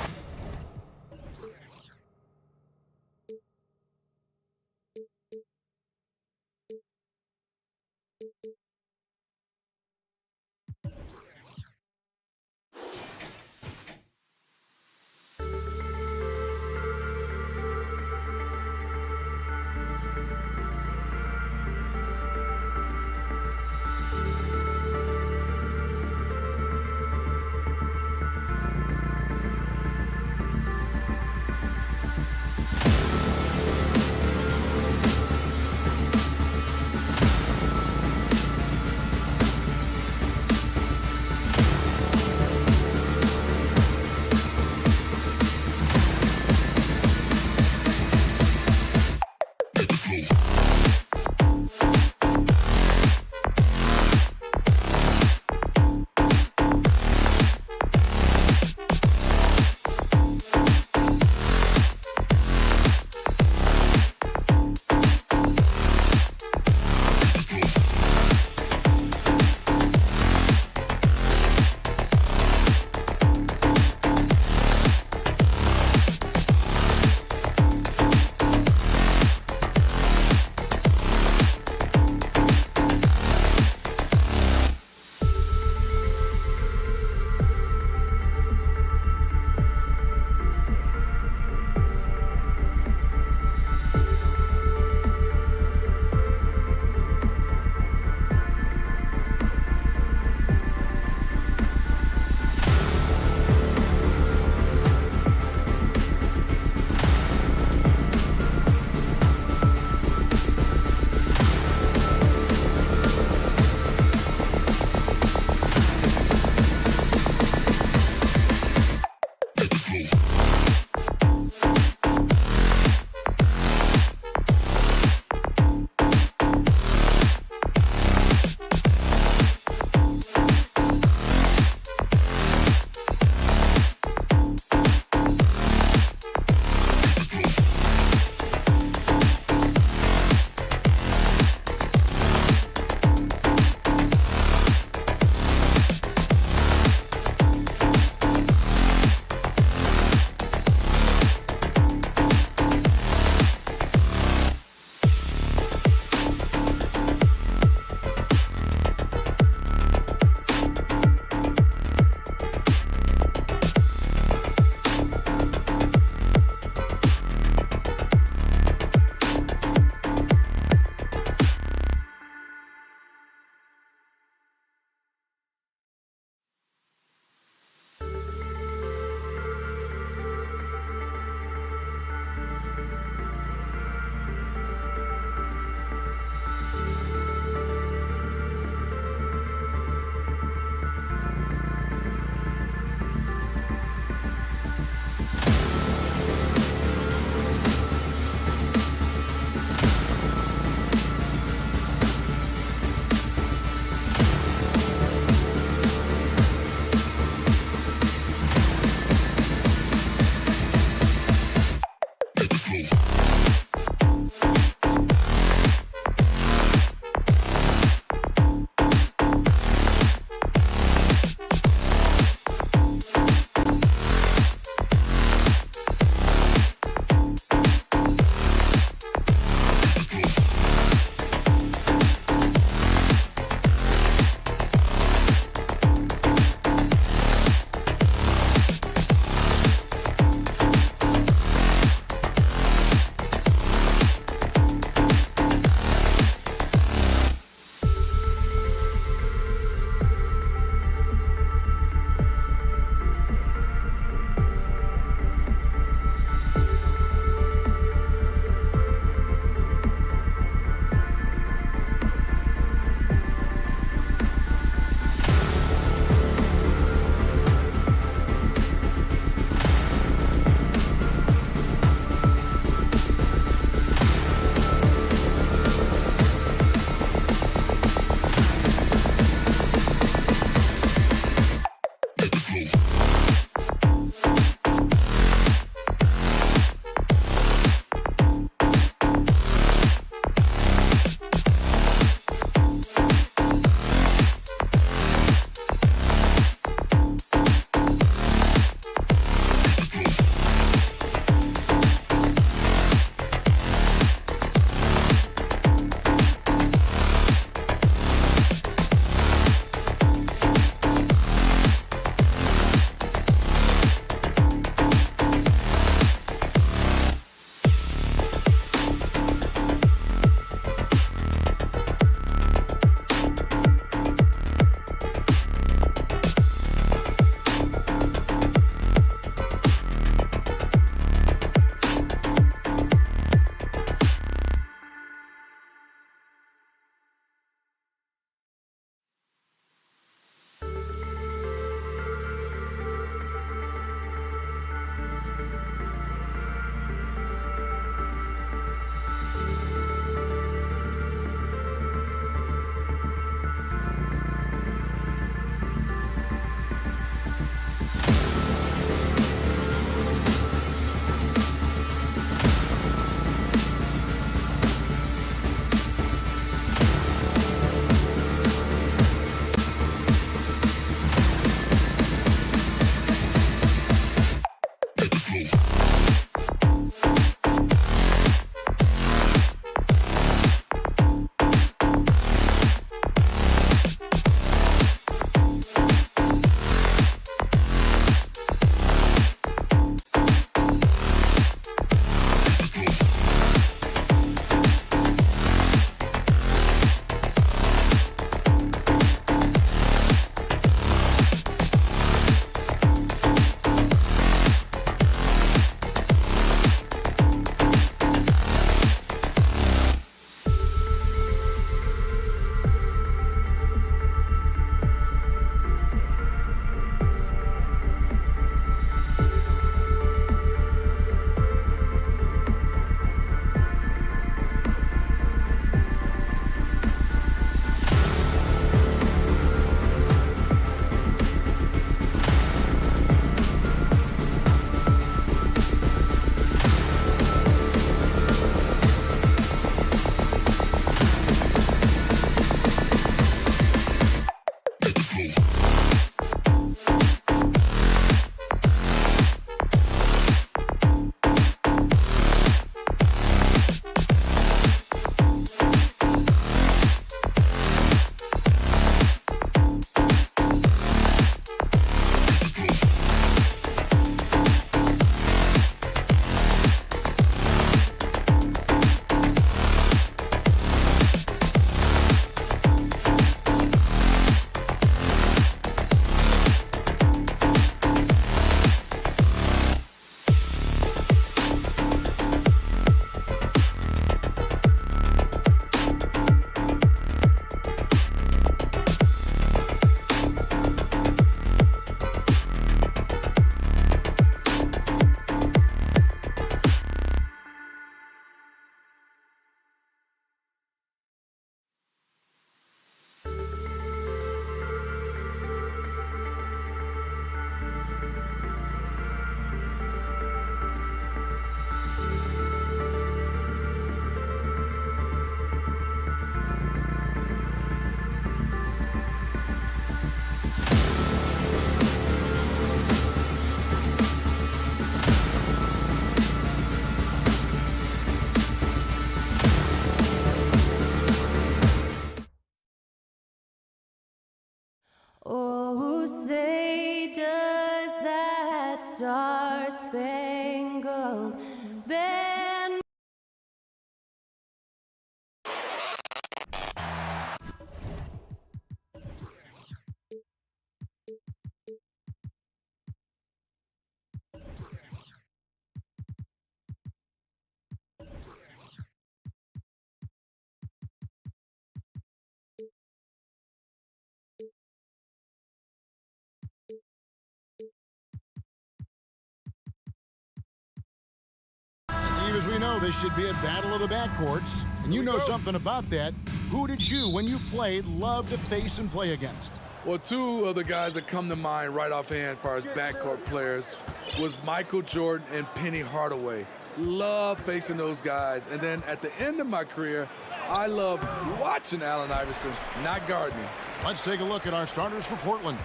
as we know, this should be a battle of the backcourts. And you know something about that. Who did you, when you played, love to face and play against? Well, two of the guys that come to mind right offhand as far as backcourt players was Michael Jordan and Penny Hardaway. Love facing those guys. And then at the end of my career, I love watching Allen Iverson, not guarding him. Let's take a look at our starters for Portland.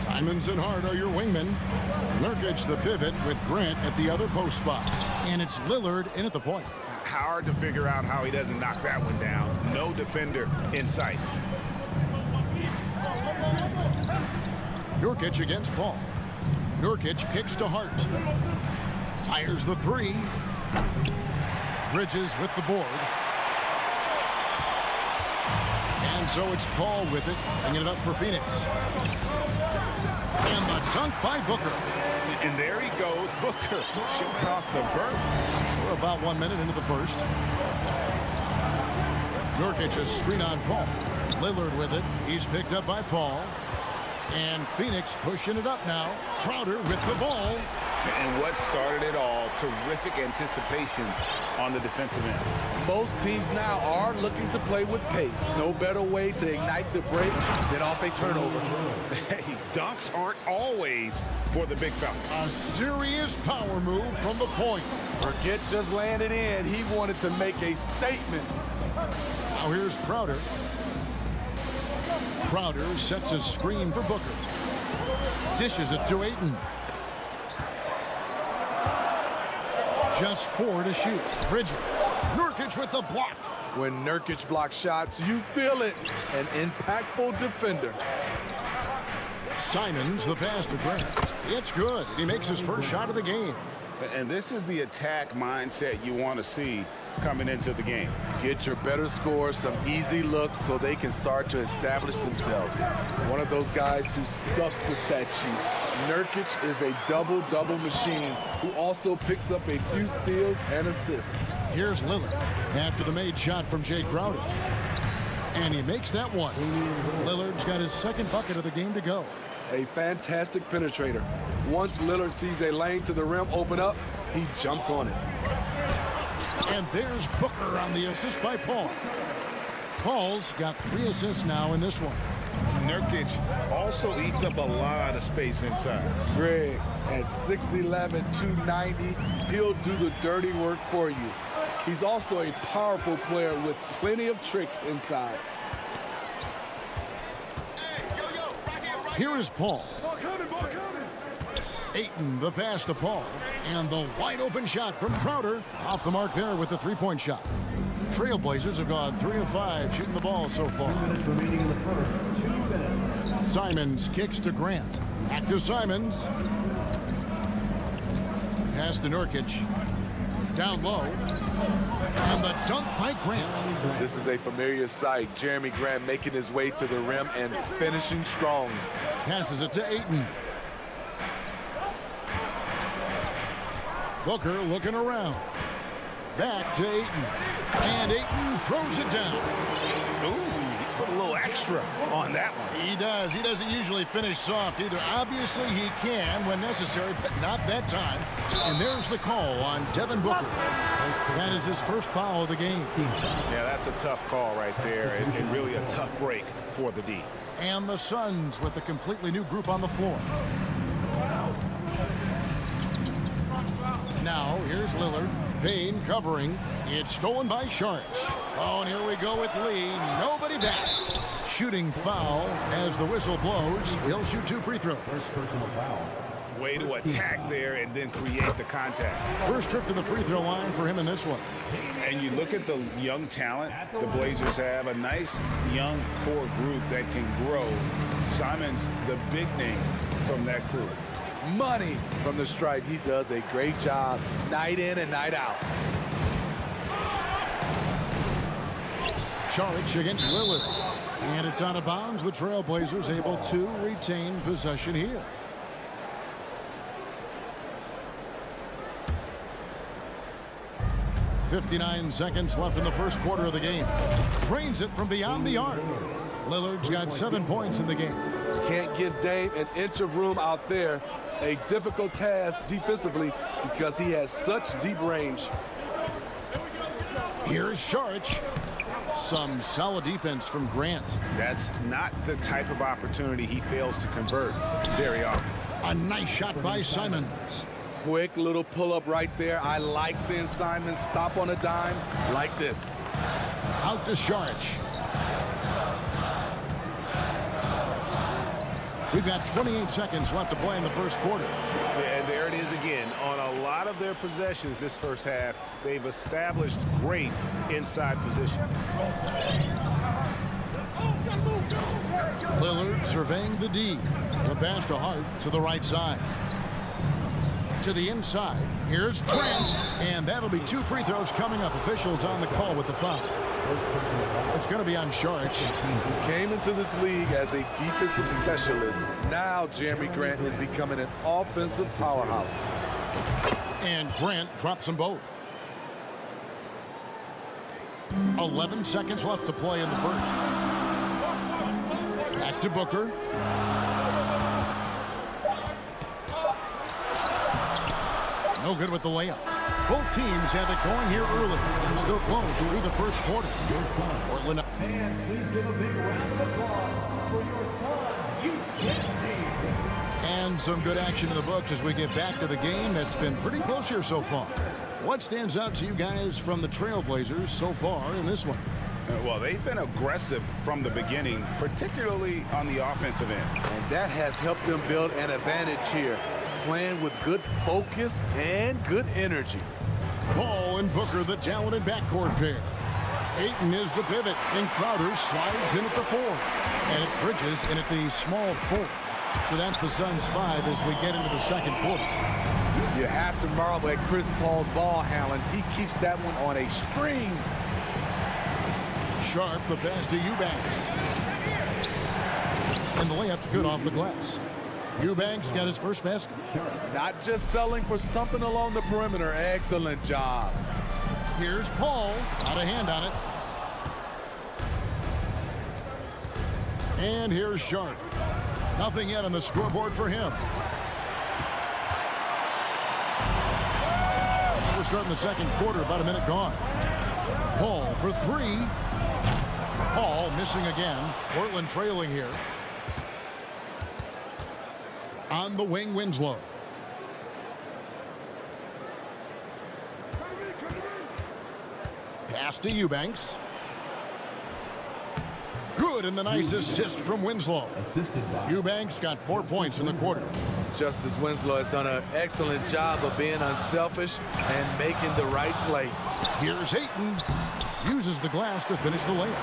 Simons and Hart are your wingmen. Nurkic the pivot with Grant at the other post spot. And it's Lillard in at the point. Hard to figure out how he doesn't knock that one down. No defender in sight. Nurkic against Paul. Nurkic kicks to Hart. Fires the three. Bridges with the board. And so it's Paul with it, bringing it up for Phoenix. And the dunk by Booker. And there he goes, Booker, showing off the vert. We're about 1 minute into the first. Nurkic a screen on Paul. Lillard with it. He's picked up by Paul. And Phoenix pushing it up now. Crowder with the ball. And what started it all, terrific anticipation on the defensive end. Most teams now are looking to play with pace. No better way to ignite the break than off a turnover. Hey, dunks aren't always for the big fella. A serious power move from the point. Forget just laying it in. He wanted to make a statement. Now here's Crowder. Crowder sets a screen for Booker. Dishes it to Ayton. Just 4 to shoot. Bridges. Nurkic with the block. When Nurkic blocks shots, you feel it. An impactful defender. Simons the pass to Grant. It's good. He makes his first shot of the game. And this is the attack mindset you want to see coming into the game. Get your better scores, some easy looks so they can start to establish themselves. One of those guys who stuffs the stat sheet. Nurkic is a double-double machine who also picks up a few steals and assists. Here's Lillard after the made shot from Jay Crowder. And he makes that one. Lillard's got his second bucket of the game to go. A fantastic penetrator. Once Lillard sees a lane to the rim open up, he jumps on it. And there's Booker on the assist by Paul. Paul's got 3 assists now in this one. Nurkic also eats up a lot of space inside. Greg, at 6'11", 290, he'll do the dirty work for you. He's also a powerful player with plenty of tricks inside. Here is Paul. Ayton the pass to Paul. And the wide open shot from Crowder. Off the mark there with the three-point shot. Trailblazers have gone 3 of 5 shooting the ball so far. Simons kicks to Grant. Back to Simons. Pass to Nurkic. Down low. And the dunk by Grant. This is a familiar sight. Jeremy Grant making his way to the rim and finishing strong. Passes it to Ayton. Booker looking around. Back to Ayton. And Ayton throws it down. Ooh, he put a little extra on that one. He does. He doesn't usually finish soft either. Obviously, he can when necessary, but not that time. And there's the call on Devin Booker. That is his first foul of the game. Yeah, that's a tough call right there, and really a tough break for the D. And the Suns with a completely new group on the floor. Now, here's Lillard. Payne covering. It's stolen by Sharks. Oh, and here we go with Lee. Nobody back. Shooting foul as the whistle blows. He'll shoot 2 free throws. First personal foul. Way to attack there and then create the contact. First trip to the free throw line for him in this one. And you look at the young talent the Blazers have, a nice young core group that can grow. Simons, the big name from that crew. Money from the stripe. He does a great job night in and night out. Sharks against Lillard. And it's out of bounds. The Trailblazers able to retain possession here. .59 seconds left in the first quarter of the game. Drains it from beyond the arc. Lillard's got 7 points in the game. Can't give Dame an inch of room out there. A difficult task defensively because he has such deep range. Here's Sharch. Some solid defense from Grant. That's not the type of opportunity he fails to convert very often. A nice shot by Simons. Quick little pull-up right there. I like seeing Simons stop on a dime like this. Out to Sharch. We've got 28 seconds left to play in the first quarter. And there it is again. On a lot of their possessions this first half, they've established great inside position. Lillard surveying the D. The pass to Hart to the right side. To the inside. Here's Trent. And that'll be 2 free throws coming up. Officials on the call with the foul. It's going to be on Sharch. He came into this league as a defensive specialist. Now Jeremy Grant is becoming an offensive powerhouse. And Grant drops them both. 11 seconds left to play in the first. Back to Booker. No good with the layup. Both teams have it going here early and still close through the first quarter. Portland. And please give a big round of applause for your Suns youth team. And some good action in the books as we get back to the game that's been pretty close here so far. What stands out to you guys from the Trailblazers so far in this one? Well, they've been aggressive from the beginning, particularly on the offensive end. And that has helped them build an advantage here, playing with good focus and good energy. Paul and Booker, the talented backcourt pair. Ayton is the pivot, and Crowder slides in at the 4. And it's Bridges in at the small 4. So that's the Suns 5 as we get into the second quarter. You have to marvel at Chris Paul's ball handling. He keeps that one on a string. Sharp, the pass to Eubanks. And the layup's good off the glass. Eubanks got his first basket. Not just selling for something along the perimeter. Excellent job. Here's Paul. Got a hand on it. And here's Sharp. Nothing yet on the scoreboard for him. We're starting the second quarter, about a minute gone. Paul for 3. Paul missing again. Portland trailing here. On the wing, Winslow. Pass to Eubanks. Good, and the nice assist from Winslow. Eubanks got 4 points in the quarter. Justice Winslow has done an excellent job of being unselfish and making the right play. Here's Ayton. Uses the glass to finish the layup.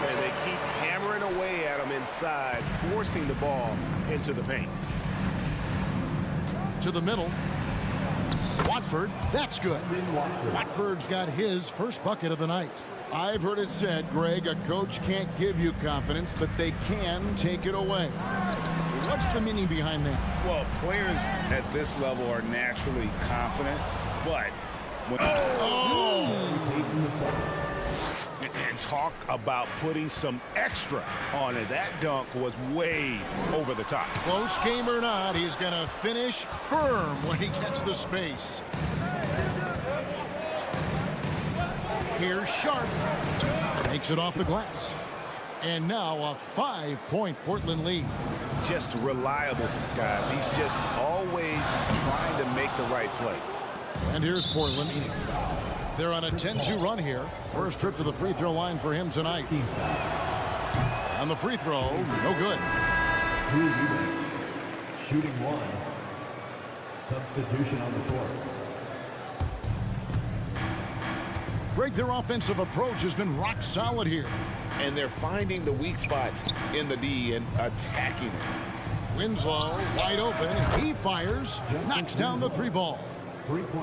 And they keep hammering away at him inside, forcing the ball into the paint. To the middle. Watford, that's good. Watford's got his first bucket of the night. I've heard it said, Greg, a coach can't give you confidence, but they can take it away. What's the meaning behind that? Well, players at this level are naturally confident, but when and talk about putting some extra on it. That dunk was way over the top. Close game or not, he's going to finish firm when he gets the space. Here's Sharp. Makes it off the glass. And now a 5-point Portland lead. Just reliable, guys. He's just always trying to make the right play. And here's Portland. They're on a 10-2 run here. First trip to the free throw line for him tonight. On the free throw, no good. Shooting 1. Substitution on the court. Greg, their offensive approach has been rock solid here. And they're finding the weak spots in the D and attacking it. Winslow wide open. He fires. Knocks down the 3 ball.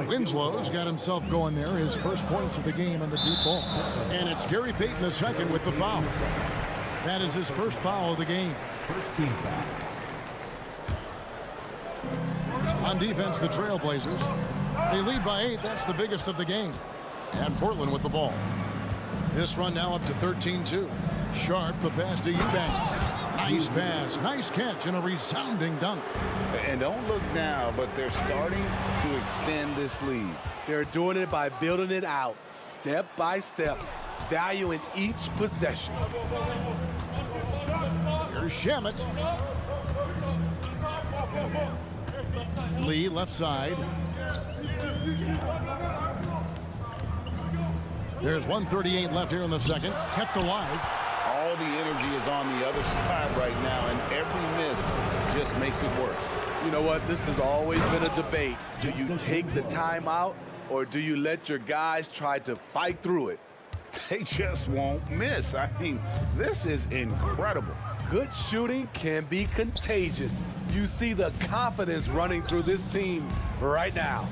Winslow's got himself going there. His first points of the game on the deep ball. And it's Gary Payton the second with the foul. That is his first foul of the game. First team foul. On defense, the Trailblazers. They lead by 8. That's the biggest of the game. And Portland with the ball. This run now up to 13-2. Sharp, the pass to Eubanks. Nice pass, nice catch, and a resounding dunk. And don't look now, but they're starting to extend this lead. They're doing it by building it out, step by step, valuing each possession. Here's Shamet. Lee, left side. There's 1:38 left here in the second. Kept alive. All the energy is on the other side right now, and every miss just makes it worse. You know what? This has always been a debate. Do you take the timeout, or do you let your guys try to fight through it? They just won't miss. I mean, this is incredible. Good shooting can be contagious. You see the confidence running through this team right now.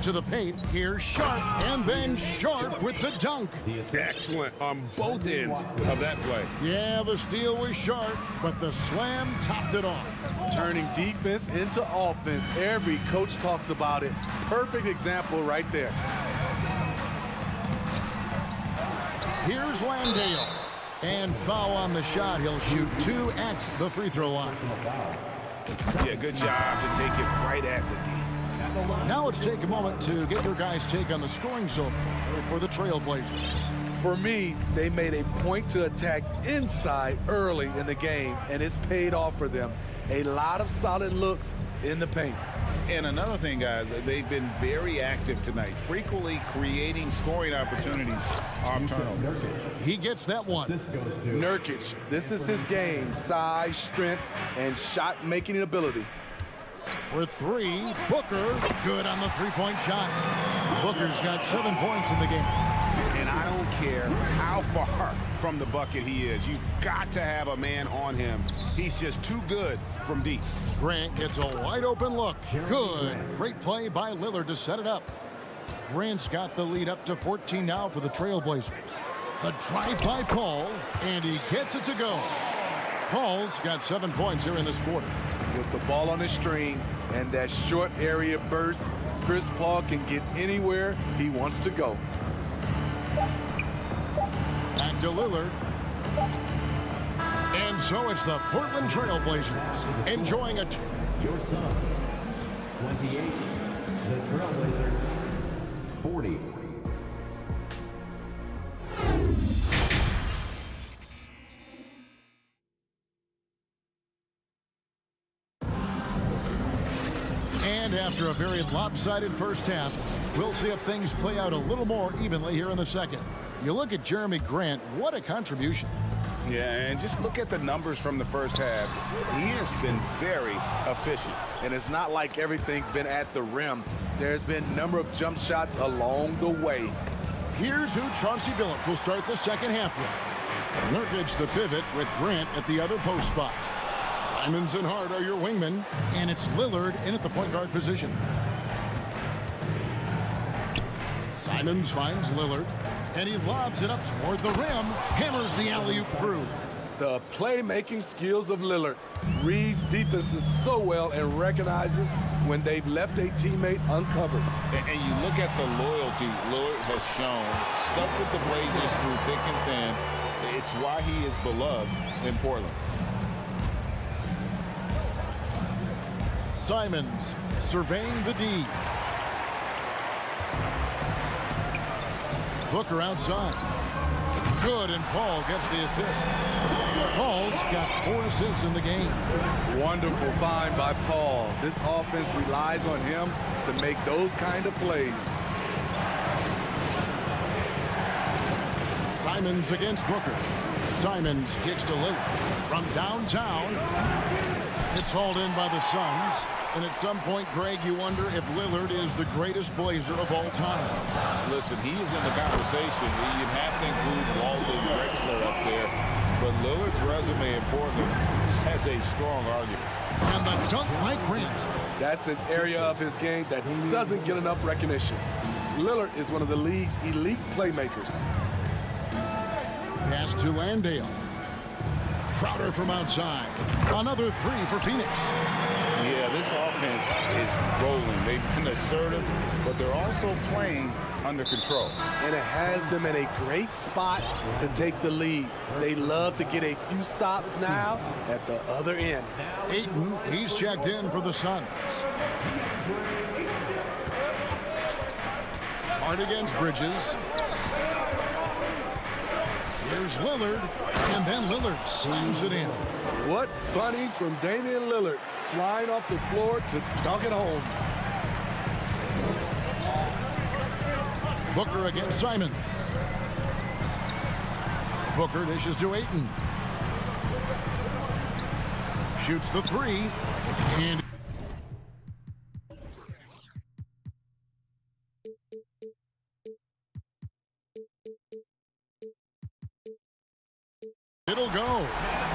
To the paint, here's Sharp, and then Sharp with the dunk. Excellent on both ends of that play. Yeah, the steal was Sharp, but the slam topped it off. Turning defense into offense. Every coach talks about it. Perfect example right there. Here's Landale. And foul on the shot. He'll shoot 2 at the free throw line. Yeah, good job to take it right at the D. Now let's take a moment to get your guys' take on the scoring so far for the Trailblazers. For me, they made a point to attack inside early in the game, and it's paid off for them. A lot of solid looks in the paint. And another thing, guys, they've been very active tonight, frequently creating scoring opportunities off turnovers. He gets that one. Nurkic, this is his game. Size, strength, and shot-making ability. For 3, Booker, good on the three-point shot. Booker's got 7 points in the game. And I don't care how far from the bucket he is. You've got to have a man on him. He's just too good from deep. Grant gets a wide-open look. Good. Great play by Lillard to set it up. Grant's got the lead up to 14 now for the Trailblazers. The drive by Paul, and he gets it to go. Paul's got 7 points here in this quarter. With the ball on his string and that short area burst, Chris Paul can get anywhere he wants to go. Back to Lillard. And so it's the Portland Trailblazers enjoying a... Your sum, 28. The Trailblazers, 40. And after a very lopsided first half, we'll see if things play out a little more evenly here in the second. You look at Jeremy Grant, what a contribution. Yeah, and just look at the numbers from the first half. He has been very efficient. And it's not like everything's been at the rim. There's been a number of jump shots along the way. Here's who Chauncey Billups will start the second half with. Nurkic the pivot with Grant at the other post spot. Simons and Hart are your wingmen, and it's Lillard in at the point guard position. Simons finds Lillard, and he lobs it up toward the rim, hammers the alley-oop through. The playmaking skills of Lillard. Reads defenses so well and recognizes when they've left a teammate uncovered. And you look at the loyalty Lillard has shown, stuck with the Blazers through thick and thin. It's why he is beloved in Portland. Simons surveying the D. Booker outside. Good, and Paul gets the assist. Paul's got 4 assists in the game. Wonderful find by Paul. This offense relies on him to make those kind of plays. Simons against Booker. Simons kicks to Lillard. From downtown, it's hauled in by the Suns. And at some point, Greg, you wonder if Lillard is the greatest Blazer of all time. Listen, he is in the conversation. You'd have to include Walton Drexler up there. But Lillard's resume in Portland has a strong argument. And the dunk by Grant. That's an area of his game that doesn't get enough recognition. Lillard is one of the league's elite playmakers. Pass to Landale. Crowder from outside. Another three for Phoenix. Yeah, this offense is rolling. They've been assertive, but they're also playing under control. And it has them in a great spot to take the lead. They love to get a few stops now at the other end. Ayton, he's checked in for the Suns. Hard against Bridges. Here's Lillard, and then Lillard slams it in. What bunnies from Damian Lillard, flying off the floor to dunk it home. Booker against Simon. Booker dishes to Ayton. Shoots the three, and it'll go.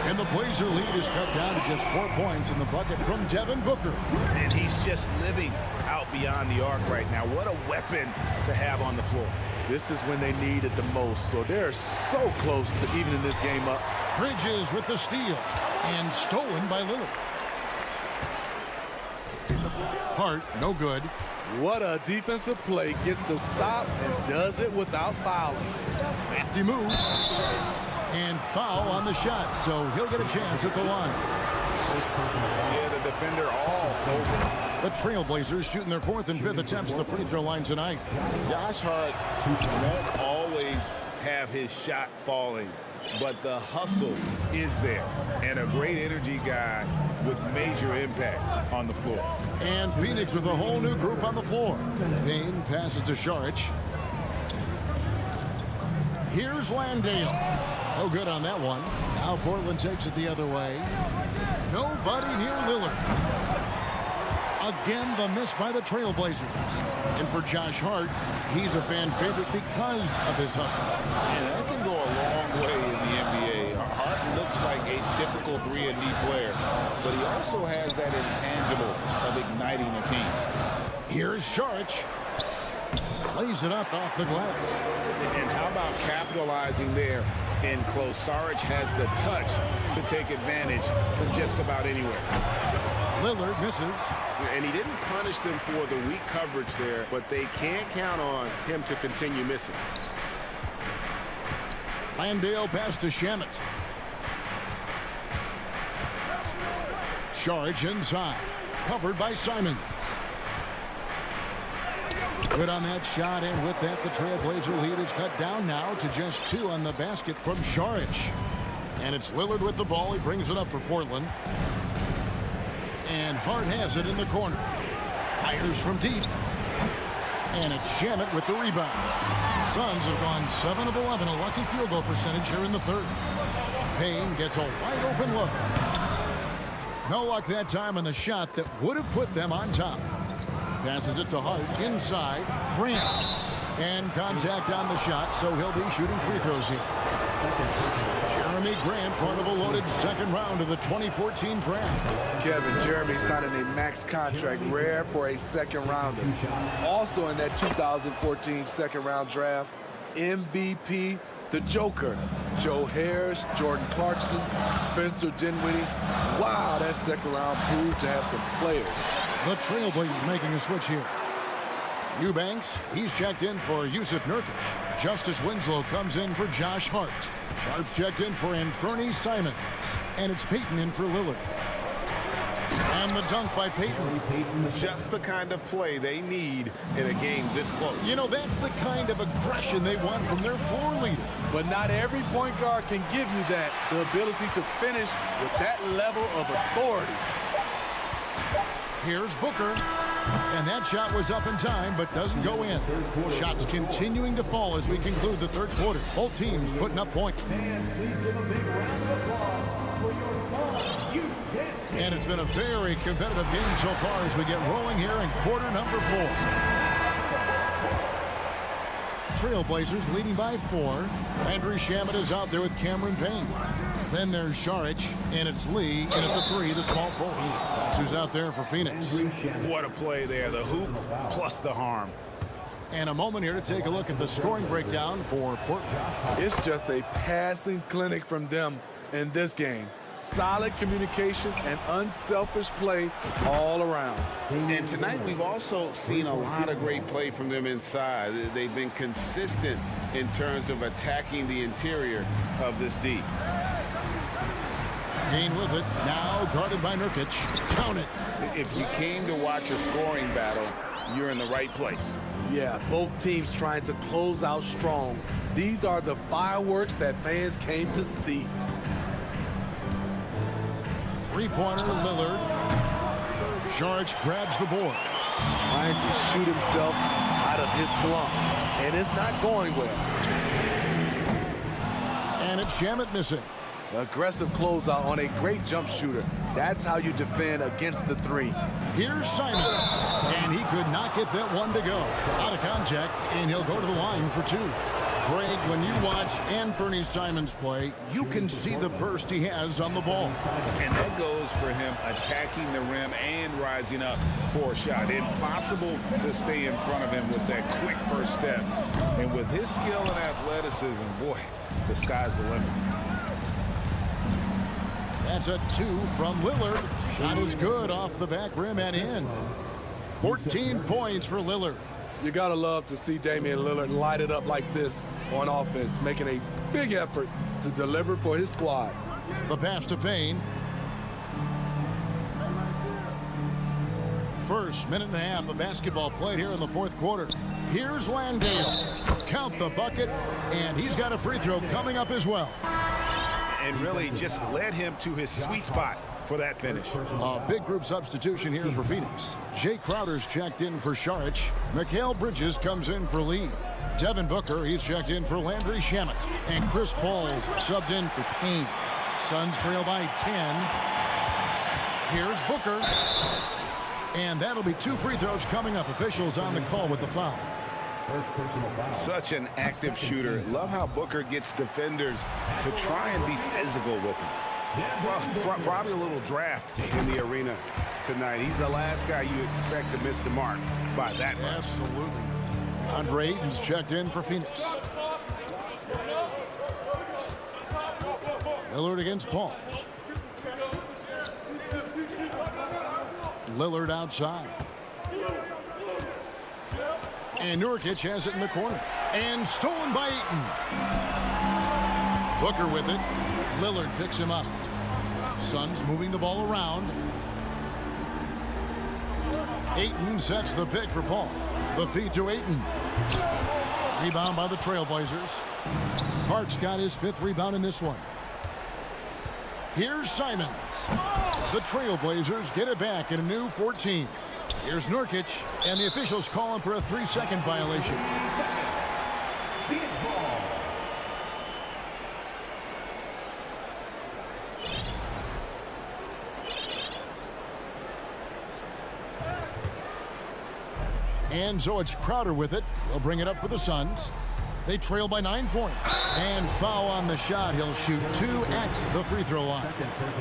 And the Blazer lead is cut down to just 4 points in the bucket from Devin Booker. And he's just living out beyond the arc right now. What a weapon to have on the floor. This is when they need it the most, so they're so close to evening this game up. Bridges with the steal, and stolen by Lillard. Hart, no good. What a defensive play. Gets the stop and does it without fouling. Crafty move. And foul on the shot, so he'll get a chance at the line. Yeah, the defender all over. The Trailblazers shooting their 4th and 5th attempts at the free throw line tonight. Josh Hart won't always have his shot falling, but the hustle is there. And a great energy guy with major impact on the floor. And Phoenix with a whole new group on the floor. Payne passes to Saric. Here's Landale. No good on that one. Now Portland takes it the other way. Nobody near Lillard. Again, the miss by the Trailblazers. And for Josh Hart, he's a fan favorite because of his hustle. And that can go a long way in the NBA. Hart looks like a typical 3-and-D player, but he also has that intangible of igniting a team. Here's Saric. Plays it up off the glass. And how about capitalizing there in close? Saric has the touch to take advantage from just about anywhere. Lillard misses. And he didn't punish them for the weak coverage there, but they can't count on him to continue missing. Landale pass to Shamet. Saric inside. Covered by Simon. Good on that shot, and with that, the Trailblazer lead is cut down now to just 2 on the basket from Saric. And it's Lillard with the ball. He brings it up for Portland. And Hart has it in the corner. Fires from deep. And it's Shamet with the rebound. Suns have gone 7 of 11, a lucky field goal percentage here in the 3rd. Payne gets a wide open look. No luck that time on the shot that would have put them on top. Passes it to Hart inside. Grant. And contact on the shot, so he'll be shooting free throws here. Jeremy Grant, part of a loaded 2nd round of the 2014 draft. Kevin, Jeremy signing a max contract, rare for a 2nd rounder. Also in that 2014 2nd round draft, MVP, the Joker, Joe Harris, Jordan Clarkson, Spencer Dinwiddie. Wow, that 2nd round proved to have some players. The Trailblazers making a switch here. Eubanks, he's checked in for Yusuf Nurkic. Justice Winslow comes in for Josh Hart. Sharp's checked in for Anthony Simon. And it's Payton in for Lillard. And the dunk by Payton. Just the kind of play they need in a game this close. You know, that's the kind of aggression they want from their floor leader. But not every point guard can give you that. The ability to finish with that level of authority. Here's Booker. And that shot was up in time, but doesn't go in. Shots continuing to fall as we conclude the 3rd quarter. Both teams putting up points. And it's been a very competitive game so far as we get rolling here in quarter number 4. Trailblazers leading by 4. Andrew Shamet is out there with Cameron Payne. Then there's Saric, and it's Lee, and at the 3, the small forward. That's who's out there for Phoenix. What a play there, the hoop plus the harm. And a moment here to take a look at the scoring breakdown for Portland. It's just a passing clinic from them. in this game. Solid communication and unselfish play all around. And tonight we've also seen a lot of great play from them inside. They've been consistent in terms of attacking the interior of this D. Gain with it. Now guarded by Nurkic. Count it. If you came to watch a scoring battle, you're in the right place. Yeah, both teams trying to close out strong. These are the fireworks that fans came to see. Three-pointer, Lillard. Saric grabs the board. Trying to shoot himself out of his slump, and it's not going well. And it's Shamet missing. Aggressive closeout on a great jump shooter. That's how you defend against the three. Here's Simon, and he could not get that one to go. Out of contact, and he'll go to the line for two. Greg, when you watch Anthony Simons play, you can see the burst he has on the ball. And that goes for him attacking the rim and rising up for a shot. Impossible to stay in front of him with that quick first step. And with his skill and athleticism, boy, the sky's the limit. That's a 2 from Lillard. Shot is good off the back rim and in. 14 points for Lillard. You gotta love to see Damian Lillard light it up like this on offense, making a big effort to deliver for his squad. The pass to Payne. First minute and a half of basketball played here in the fourth quarter. Here's Landale. Count the bucket, and he's got a free throw coming up as well. And really just led him to his sweet spot for that finish. A big group substitution here for Phoenix. Jay Crowder's checked in for Saric. Mikal Bridges comes in for Lee. Devin Booker, he's checked in for Landry Shamet. And Chris Paul's subbed in for Payne. Suns trail by 10. Here's Booker. And that'll be 2 free throws coming up. Officials on the call with the foul. Such an active shooter. Love how Booker gets defenders to try and be physical with him. Well, probably a little draft in the arena tonight. He's the last guy you expect to miss the mark by that much. Absolutely. Andre Ayton's checked in for Phoenix. Lillard against Paul. Lillard outside. And Nurkic has it in the corner. And stolen by Ayton. Booker with it. Lillard picks him up. Suns moving the ball around. Ayton sets the pick for Paul. The feed to Ayton. Rebound by the Trailblazers. Hart's got his 5th rebound in this one. Here's Simons. The Trailblazers get it back in a new 14. Here's Nurkic, and the officials calling for a 3-second violation. And so it's Crowder with it. He'll bring it up for the Suns. They trail by 9 points. And foul on the shot. He'll shoot 2 at the free throw line.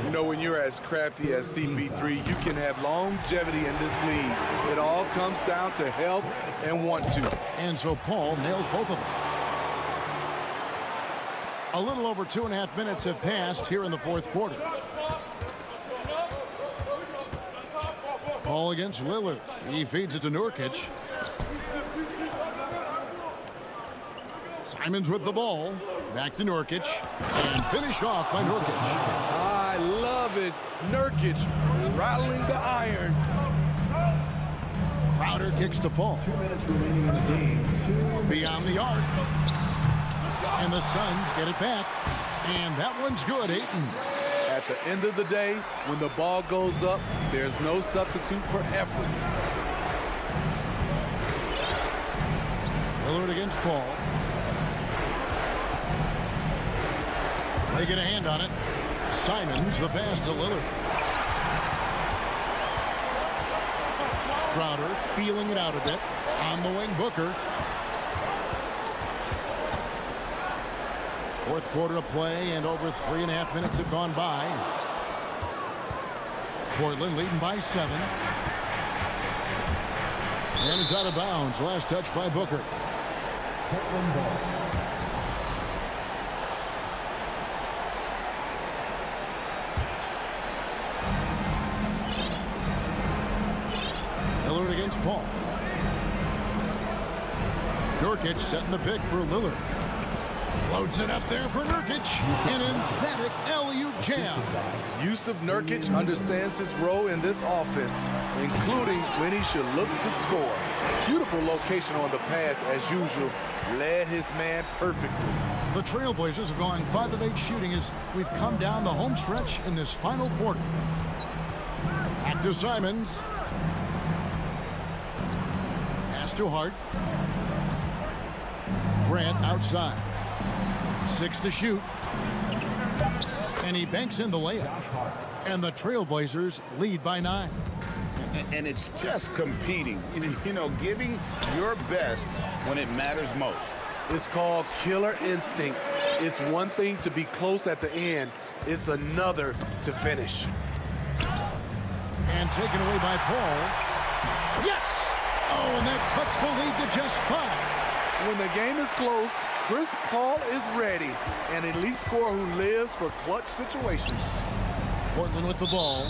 You know, when you're as crafty as CP3, you can have longevity in this league. It all comes down to health and want to. And so Paul nails both of them. A little over 2.5 minutes have passed here in the fourth quarter. Paul against Lillard. He feeds it to Nurkic. Simons with the ball. Back to Nurkic. And finished off by Nurkic. I love it. Nurkic rattling the iron. Crowder kicks to Paul. 2 minutes remaining in the game. Beyond the arc. And the Suns get it back. And that one's good. Ayton. At the end of the day, when the ball goes up, there's no substitute for effort. Lillard against Paul. They get a hand on it. Simons, the pass to Lillard. Crowder feeling it out a bit. On the wing, Booker. Fourth quarter of play, and over 3.5 minutes have gone by. Portland leading by 7. And it's out of bounds. Last touch by Booker. Nurkic setting the pick for Lillard. Floats it up there for Nurkic. An emphatic alley-oop jam. Yusuf Nurkic understands his role in this offense, including when he should look to score. Beautiful location on the pass as usual. Led his man perfectly. The Trailblazers have gone 5 of 8 shooting as we've come down the home stretch in this final quarter. Back to Simons. Pass to Hart. Grant outside. 6 to shoot. And he banks in the layup. And the Trailblazers lead by 9. And it's just competing, you know, giving your best when it matters most. It's called killer instinct. It's one thing to be close at the end. It's another to finish. And taken away by Paul. Yes! Oh, and that cuts the lead to just 5. When the game is close, Chris Paul is ready. An elite scorer who lives for clutch situations. Portland with the ball.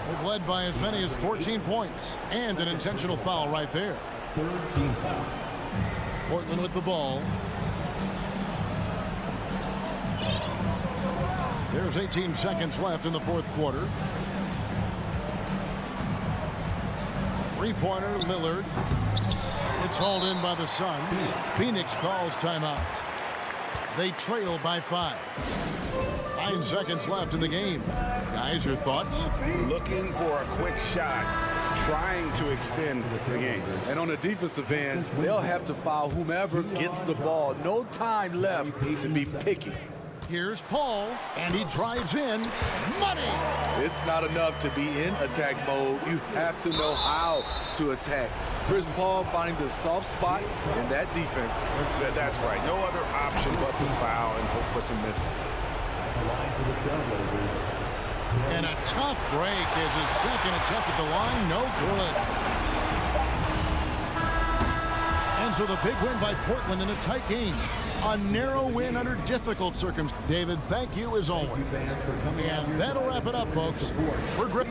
They've led by as many as 14 points. And an intentional foul right there. 13 foul. Portland with the ball. There's 18 seconds left in the fourth quarter. Three-pointer, Lillard. It's hauled in by the Suns. Phoenix calls timeout. They trail by 5. 9 seconds left in the game. Guys, your thoughts? Looking for a quick shot, trying to extend the game. And on the defensive end, they'll have to foul whomever gets the ball. No time left to be picky. Here's Paul, and he drives in. Money! It's not enough to be in attack mode. You have to know how to attack. Chris Paul finding the soft spot in that defense. That's right. No other option but to foul and hope for some misses. And a tough break as his second attempt at the line, no good. And so the big win by Portland in a tight game. A narrow win under difficult circumstances. David, thank you as always. And that'll wrap it up, folks. We're great.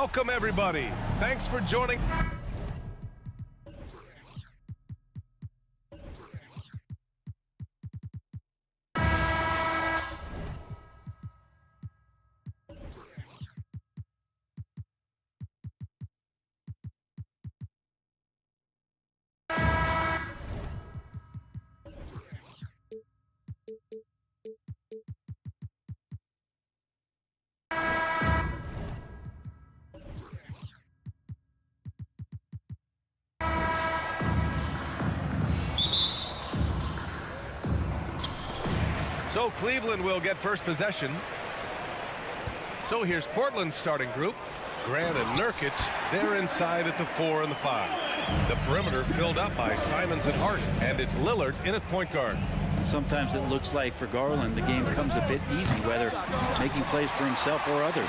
Welcome, everybody. Thanks for joining. So Cleveland will get first possession. So here's Portland's starting group. Grant and Nurkic, they're inside at the 4 and the 5. The perimeter filled up by Simons and Hart, and it's Lillard in at point guard. Sometimes it looks like for Garland, the game comes a bit easy, whether making plays for himself or others.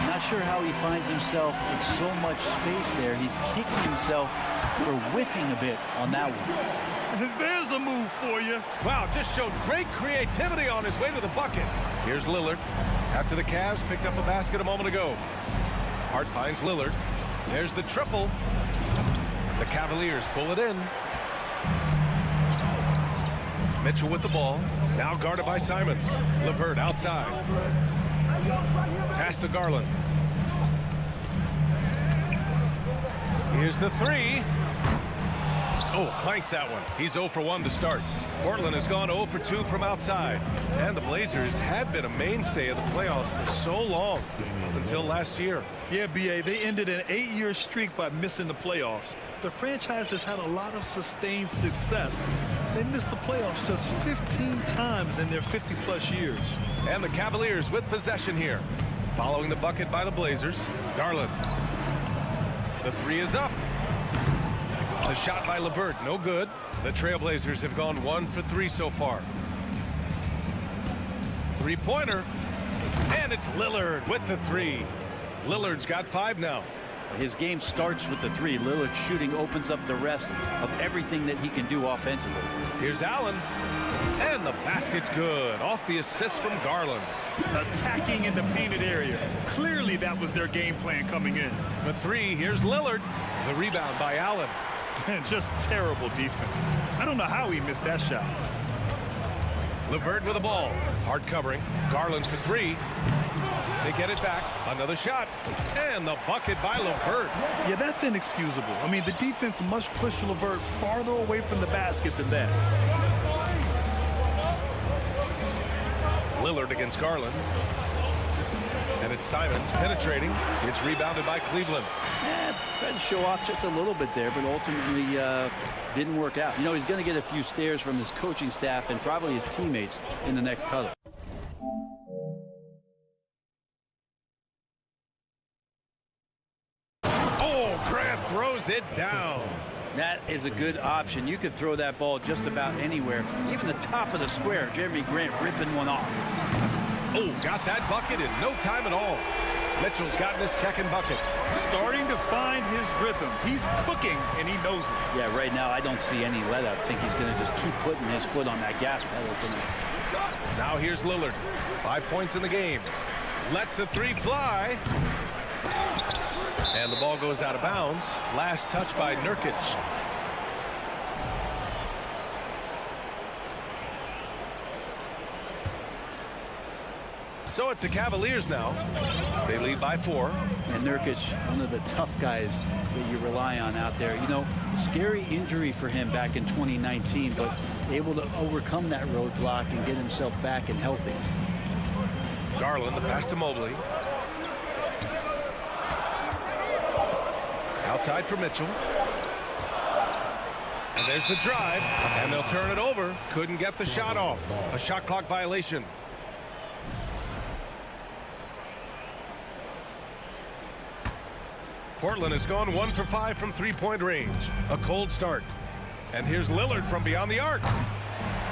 Not sure how he finds himself in so much space there. He's kicking himself for whiffing a bit on that one. There's a move for you. Wow, just showed great creativity on his way to the bucket. Here's Lillard. After the Cavs picked up a basket a moment ago. Hart finds Lillard. There's the triple. The Cavaliers pull it in. Mitchell with the ball. Now guarded by Simons. LeVert outside. Pass to Garland. Here's the 3. Oh, clanks that one. He's 0 for 1 to start. Portland has gone 0 for 2 from outside. And the Blazers had been a mainstay of the playoffs for so long, until last year. Yeah, B.A., they ended an 8-year streak by missing the playoffs. The franchise has had a lot of sustained success. They missed the playoffs just 15 times in their 50-plus years. And the Cavaliers with possession here. Following the bucket by the Blazers, Garland. The 3 is up. The shot by LeVert, no good. The Trailblazers have gone 1 for 3 so far. Three-pointer. And it's Lillard with the 3. Lillard's got 5 now. His game starts with the 3. Lillard shooting opens up the rest of everything that he can do offensively. Here's Allen. And the basket's good. Off the assist from Garland. Attacking in the painted area. Clearly that was their game plan coming in. For 3, here's Lillard. The rebound by Allen. Just terrible defense. I don't know how he missed that shot. LeVert with the ball. Hard covering. Garland for 3. They get it back. Another shot. And the bucket by LeVert. Yeah, that's inexcusable. I mean, the defense must push LeVert farther away from the basket than that. Lillard against Garland. And it's Simons penetrating. It's rebounded by Cleveland. Yeah, tried to show off just a little bit there, but ultimately didn't work out. You know, he's going to get a few stares from his coaching staff and probably his teammates in the next huddle. Oh, Grant throws it down. That is a good option. You could throw that ball just about anywhere, even the top of the square. Jeremy Grant ripping one off. Oh, got that bucket in no time at all. Mitchell's gotten his second bucket. Starting to find his rhythm. He's cooking, and he knows it. Yeah, right now I don't see any let-up. I think he's going to just keep putting his foot on that gas pedal tonight. Now here's Lillard. 5 points in the game. Lets the 3 fly. And the ball goes out of bounds. Last touch by Nurkic. So it's the Cavaliers now. They lead by 4. And Nurkic, one of the tough guys that you rely on out there. You know, scary injury for him back in 2019, but able to overcome that roadblock and get himself back and healthy. Garland, the pass to Mobley. Outside for Mitchell. And there's the drive. And they'll turn it over. Couldn't get the shot off. A shot clock violation. Portland has gone 1 for 5 from three-point range. A cold start. And here's Lillard from beyond the arc.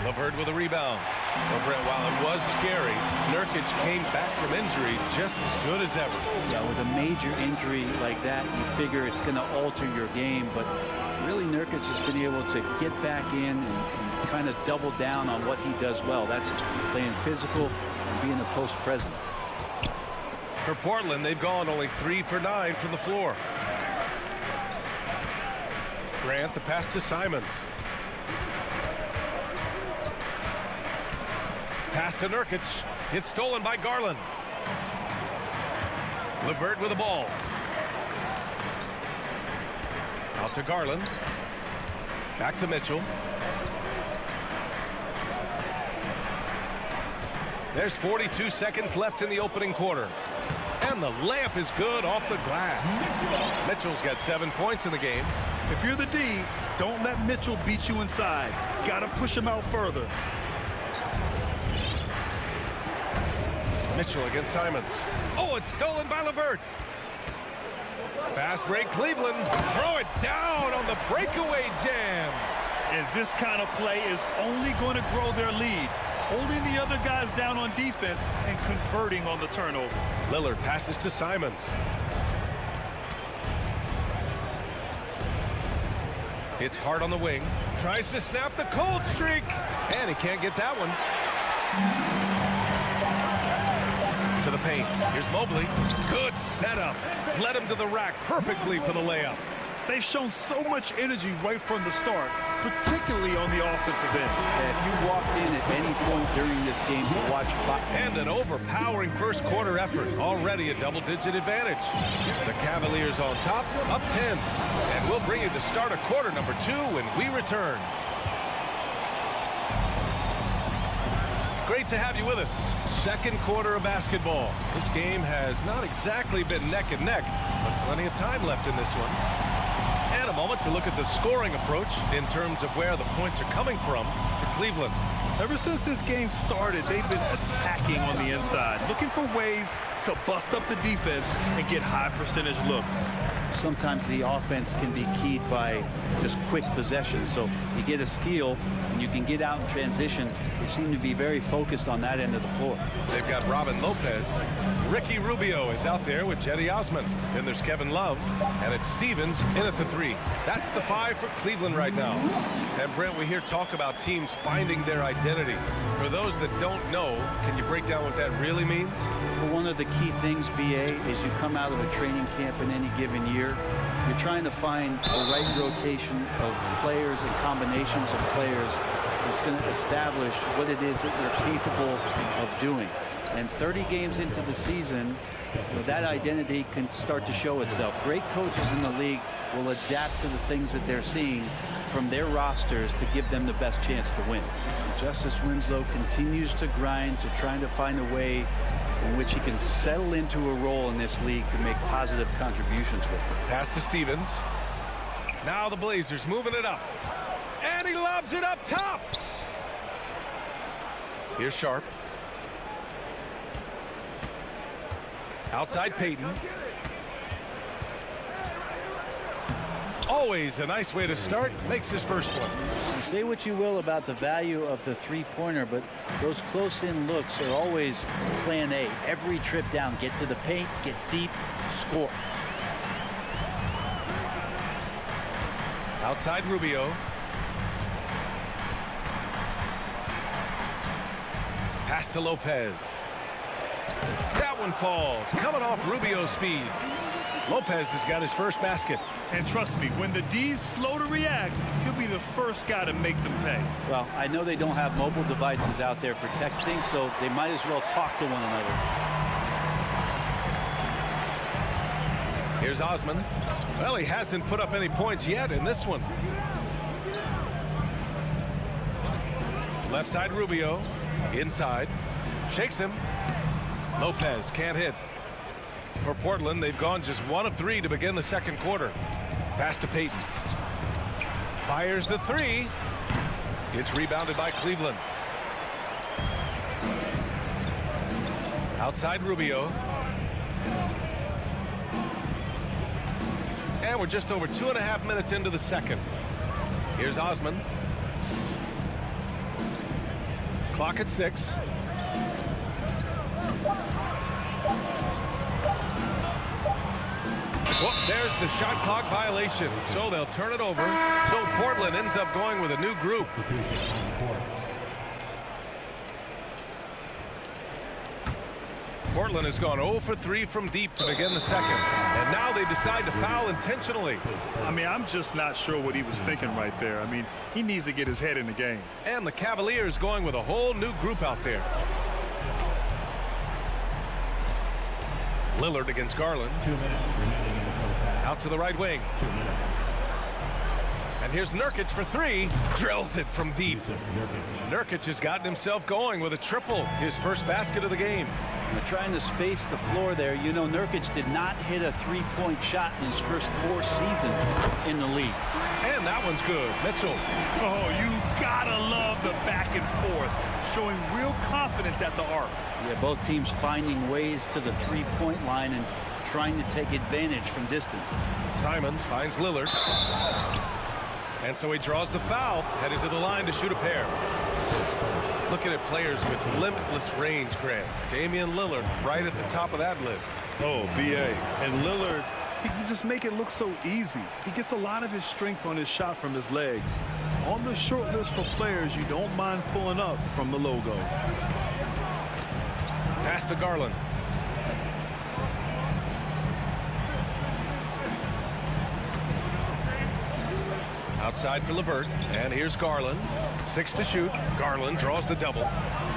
LeVert with a rebound. Well, Brent, while it was scary, Nurkic came back from injury just as good as ever. Yeah, with a major injury like that, you figure it's going to alter your game. But really, Nurkic has been able to get back in and kind of double down on what he does well. That's playing physical and being a post presence. For Portland, they've gone only 3 for 9 from the floor. Grant, the pass to Simons. Pass to Nurkic. It's stolen by Garland. LeVert with the ball. Out to Garland. Back to Mitchell. There's 42 seconds left in the opening quarter. And the layup is good off the glass. Mitchell's got 7 points in the game. If you're the D, don't let Mitchell beat you inside. Got to push him out further. Mitchell against Simons. Oh, it's stolen by LeVert. Fast break, Cleveland. Throw it down on the breakaway jam. And this kind of play is only going to grow their lead. Holding the other guys down on defense and converting on the turnover. Lillard passes to Simons. It's Hart on the wing. Tries to snap the cold streak. And he can't get that one. To the paint. Here's Mobley. Good setup. Led him to the rack perfectly for the layup. They've shown so much energy right from the start, particularly on the offensive end. If you walked in at any point during this game to watch... And an overpowering first quarter effort. Already a double-digit advantage. The Cavaliers on top, up 10. And we'll bring you to start of quarter number 2 when we return. Great to have you with us. Second quarter of basketball. This game has not exactly been neck and neck, but plenty of time left in this one. And a moment to look at the scoring approach in terms of where the points are coming from for Cleveland. Ever since this game started, they've been attacking on the inside, looking for ways to bust up the defense and get high percentage looks. Sometimes the offense can be keyed by just quick possessions. So you get a steal and you can get out in transition. They seem to be very focused on that end of the floor. They've got Robin Lopez. Ricky Rubio is out there with Jetty Osman. Then there's Kevin Love. And it's Stevens in at the 3. That's the 5 for Cleveland right now. And Brent, we hear talk about teams finding their identity. For those that don't know, can you break down what that really means? Well, one of the key things, BA, is you come out of a training camp in any given year. You're trying to find the right rotation of players and combinations of players that's going to establish what it is that you're capable of doing. And 30 games into the season, that identity can start to show itself. Great coaches in the league will adapt to the things that they're seeing from their rosters to give them the best chance to win. Justice Winslow continues to grind to trying to find a way in which he can settle into a role in this league to make positive contributions with it. Pass to Stevens. Now the Blazers moving it up. And he lobs it up top. Here's Sharp. Outside Payton. Always a nice way to start. Makes his first one. Say what you will about the value of the three-pointer, but those close-in looks are always plan A. Every trip down, get to the paint, get deep, score. Outside Rubio. Pass to Lopez. That one falls. Coming off Rubio's feed. Lopez has got his first basket. And trust me, when the D's slow to react, he'll be the first guy to make them pay. Well, I know they don't have mobile devices out there for texting, so they might as well talk to one another. Here's Osman. Well, he hasn't put up any points yet in this one. Left side Rubio. Inside. Shakes him. Lopez can't hit. For Portland, they've gone just 1 of 3 to begin the second quarter. Pass to Payton. Fires the 3. It's rebounded by Cleveland. Outside Rubio. And we're just over 2.5 minutes into the second. Here's Osman. Clock at 6. Well, there's the shot clock violation. So they'll turn it over. So Portland ends up going with a new group. Portland has gone 0 for 3 from deep to begin the second. And now they decide to foul intentionally. I mean, I'm just not sure what he was thinking right there. I mean, he needs to get his head in the game. And the Cavaliers going with a whole new group out there. Lillard against Garland. 2 minutes remaining in the first half. Out to the right wing. 2 minutes. And here's Nurkic for 3. Drills it from deep. Nurkic has gotten himself going with a triple. His first basket of the game. They're trying to space the floor there. You know, Nurkic did not hit a three-point shot in his first 4 seasons in the league. And that one's good. Mitchell. Oh, you gotta love the back and forth, showing real confidence at the arc. Yeah, both teams finding ways to the three-point line and trying to take advantage from distance. Simons finds Lillard. And so he draws the foul, headed to the line to shoot a pair. Looking at players with limitless range, Grant. Damian Lillard right at the top of that list. Oh, BA. And Lillard, he can just make it look so easy. He gets a lot of his strength on his shot from his legs. On the short list for players you don't mind pulling up from the logo. Pass to Garland. Outside for LeVert, and here's Garland. 6 to shoot. Garland draws the double.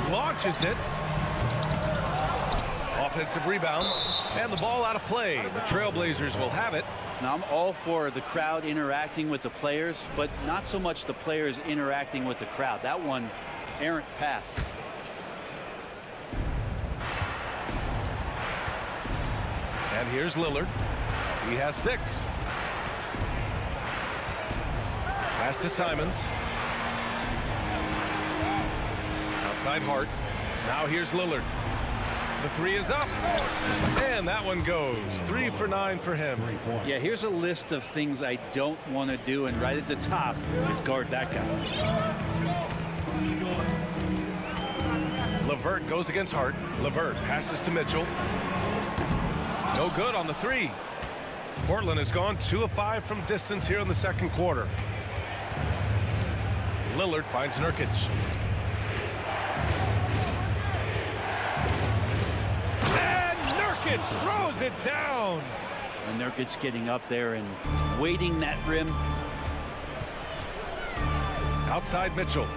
Launches it. Offensive rebound, and the ball out of play. The Trailblazers will have it. Now, I'm all for the crowd interacting with the players, but not so much the players interacting with the crowd. That one, errant pass. And here's Lillard. He has 6. Pass to Simons. Outside Hart. Now here's Lillard. The 3 is up. And that one goes. 3 for 9 for him. Yeah, here's a list of things I don't want to do, and right at the top is guard that guy. LeVert goes against Hart. LeVert passes to Mitchell. No good on the 3. Portland has gone 2 of 5 from distance here in the second quarter. Lillard finds Nurkic. And Nurkic throws it down. And Nurkic getting up there and waiting that rim. Outside Mitchell.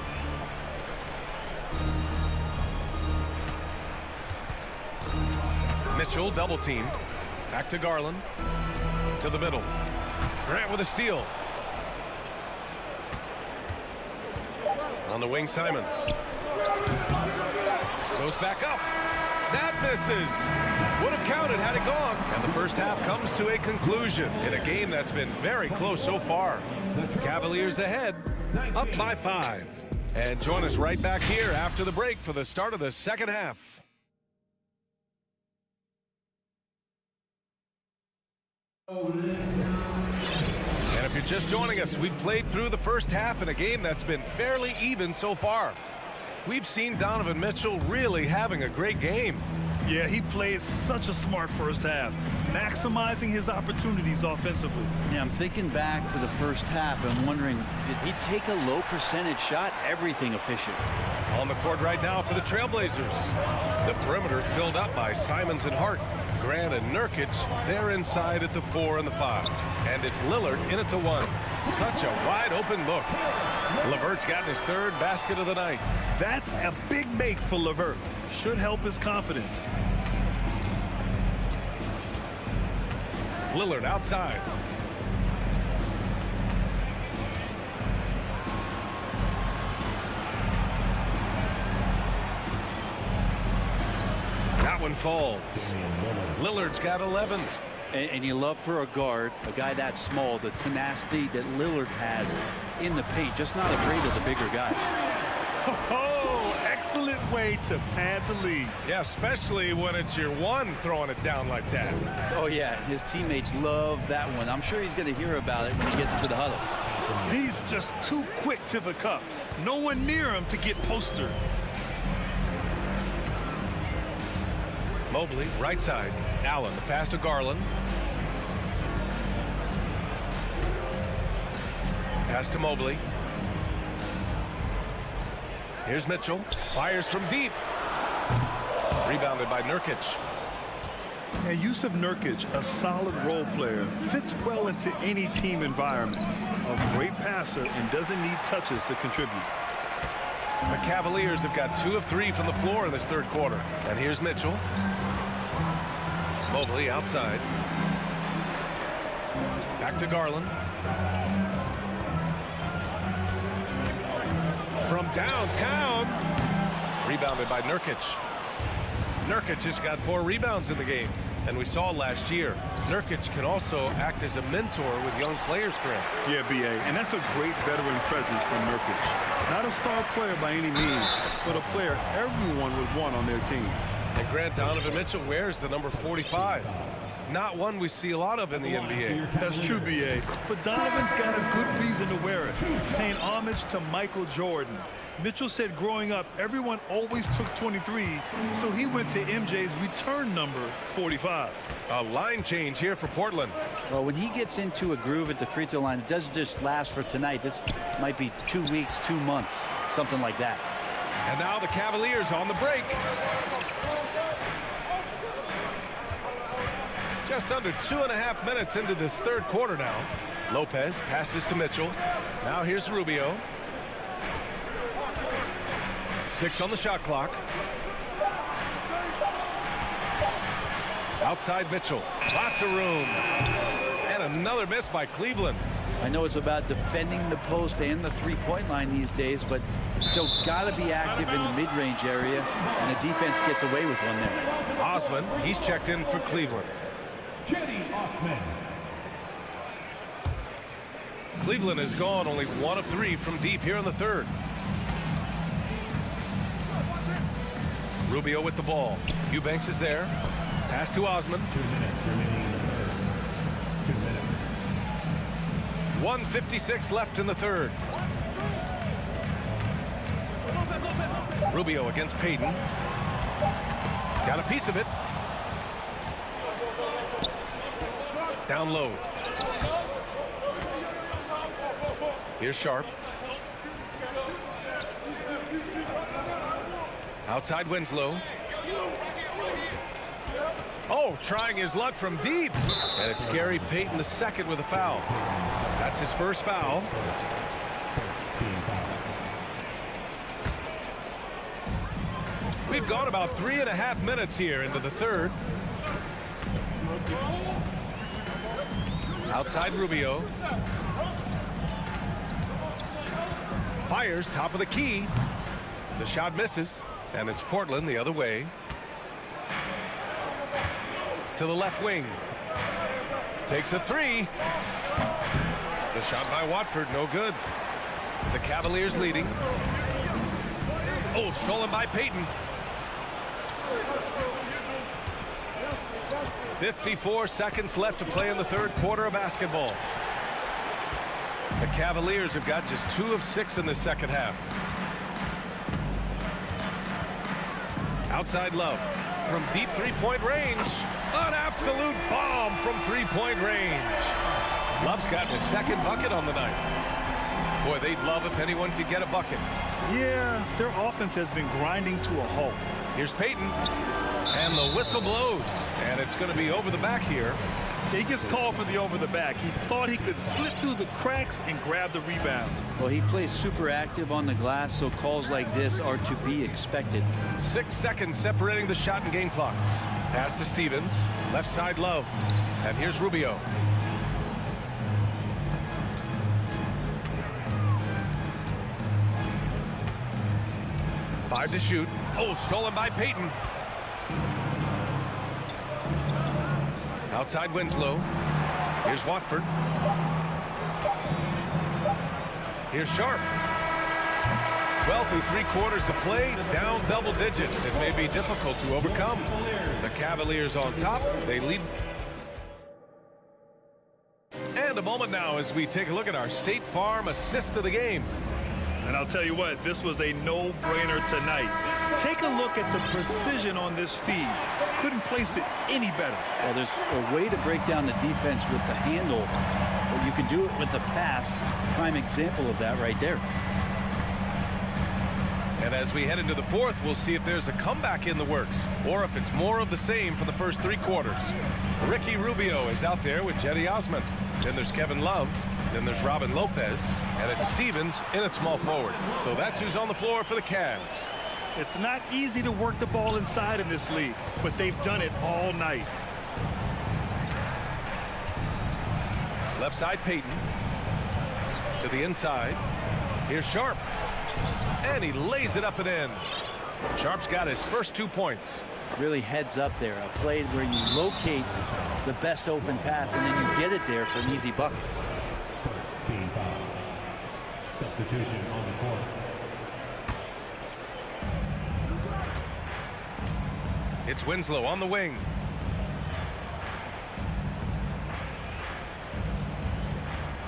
Mitchell double teamed. Back to Garland. To the middle. Grant with a steal. On the wing, Simons. Goes back up. That misses. Would have counted had it gone. And the first half comes to a conclusion in a game that's been very close so far. Cavaliers ahead, up by 5. And join us right back here after the break for the start of the second half. And if you're just joining us, we've played through the first half in a game that's been fairly even so far. We've seen Donovan Mitchell really having a great game. Yeah, he played such a smart first half, maximizing his opportunities offensively. Yeah, I'm thinking back to the first half and wondering, did he take a low percentage shot? Everything efficient. On the court right now for the Trailblazers. The perimeter filled up by Simons and Hart. Grant and Nurkic, they're inside at the 4 and the 5. And it's Lillard in at the 1. Such a wide open look. LeVert's gotten his 3rd basket of the night. That's a big make for LeVert. Should help his confidence. Lillard outside. That one falls. Lillard's got 11. And you love for a guard, a guy that small, the tenacity that Lillard has in the paint, just not afraid of the bigger guy. Oh, excellent way to pad the lead. Yeah, especially when it's your 1 throwing it down like that. Oh, yeah, his teammates love that one. I'm sure he's going to hear about it when he gets to the huddle. He's just too quick to the cup. No one near him to get postered. Mobley, right side. Allen, the pass to Garland. Pass to Mobley. Here's Mitchell. Fires from deep. Rebounded by Nurkic. And Yusuf Nurkic, a solid role player, fits well into any team environment. A great passer and doesn't need touches to contribute. The Cavaliers have got 2 of 3 from the floor in this third quarter. And here's Mitchell. Mobley outside. Back to Garland. From downtown. Rebounded by Nurkic. Nurkic has got 4 rebounds in the game. And we saw last year, Nurkic can also act as a mentor with young players, Grant. Yeah, B.A., and that's a great veteran presence from Nurkic. Not a star player by any means, but a player everyone would want on their team. And Grant, Donovan Mitchell wears the number 45. Not one we see a lot of in the NBA. That's true, B.A., but Donovan's got a good reason to wear it, paying homage to Michael Jordan. Mitchell said growing up, everyone always took 23, so he went to MJ's return number, 45. A line change here for Portland. Well, when he gets into a groove at the free throw line, it doesn't just last for tonight. This might be 2 weeks, 2 months, something like that. And now the Cavaliers on the break. Just under 2.5 minutes into this third quarter now. Lopez passes to Mitchell. Now here's Rubio. 6 on the shot clock. Outside Mitchell. Lots of room. And another miss by Cleveland. I know it's about defending the post and the three-point line these days, but still got to be active in the mid-range area, and the defense gets away with one there. Osman, he's checked in for Cleveland. Cleveland has gone only 1 of 3 from deep here in the third. Rubio with the ball. Eubanks is there. Pass to Osman. 2 minutes remaining in the third. 2 minutes. 1:56 left in the third. Rubio against Payton. Got a piece of it. Down low. Here's Sharp. Outside Winslow. Oh, trying his luck from deep. And it's Gary Payton II with a foul. That's his first foul. We've gone about 3.5 minutes here into the third. Outside Rubio. Fires top of the key. The shot misses. And it's Portland the other way. To the left wing. Takes a 3. The shot by Watford, no good. The Cavaliers leading. Oh, stolen by Payton. 54 seconds left to play in the third quarter of basketball. The Cavaliers have got just 2 of 6 in the second half. Outside Love from deep three-point range. An absolute bomb from three-point range. Love's gotten his second bucket on the night. Boy, they'd love if anyone could get a bucket. Yeah, their offense has been grinding to a halt. Here's Payton. And the whistle blows. And it's going to be over the back here. He gets called for the over the back. He thought he could slip through the cracks and grab the rebound. Well, he plays super active on the glass, so calls like this are to be expected. 6 seconds separating the shot and game clocks. Pass to Stevens. Left side Love. And here's Rubio. Five to shoot. Oh, stolen by Payton. Outside Winslow. Here's Watford. Here's Sharp. 12 through 3/4 of play, down double digits. It may be difficult to overcome. The Cavaliers on top. They lead. And a moment now as we take a look at our State Farm assist of the game. And I'll tell you what, this was a no-brainer tonight. Take a look at the precision on this feed. Couldn't place it any better. Well, there's a way to break down the defense with the handle, but you can do it with the pass. Prime example of that right there. And as we head into the fourth, we'll see if there's a comeback in the works or if it's more of the same for the first 3 quarters. Ricky Rubio is out there with Jetty Osman. Then there's Kevin Love. Then there's Robin Lopez. And it's Stevens in at small forward. So that's who's on the floor for the Cavs. It's not easy to work the ball inside in this league, but they've done it all night. Left side, Payton. To the inside. Here's Sharp. And he lays it up and in. Sharp's got his first 2 points. Really heads up there. A play where you locate the best open pass and then you get it there for an easy bucket. First team foul. Substitution on the court. It's Winslow on the wing.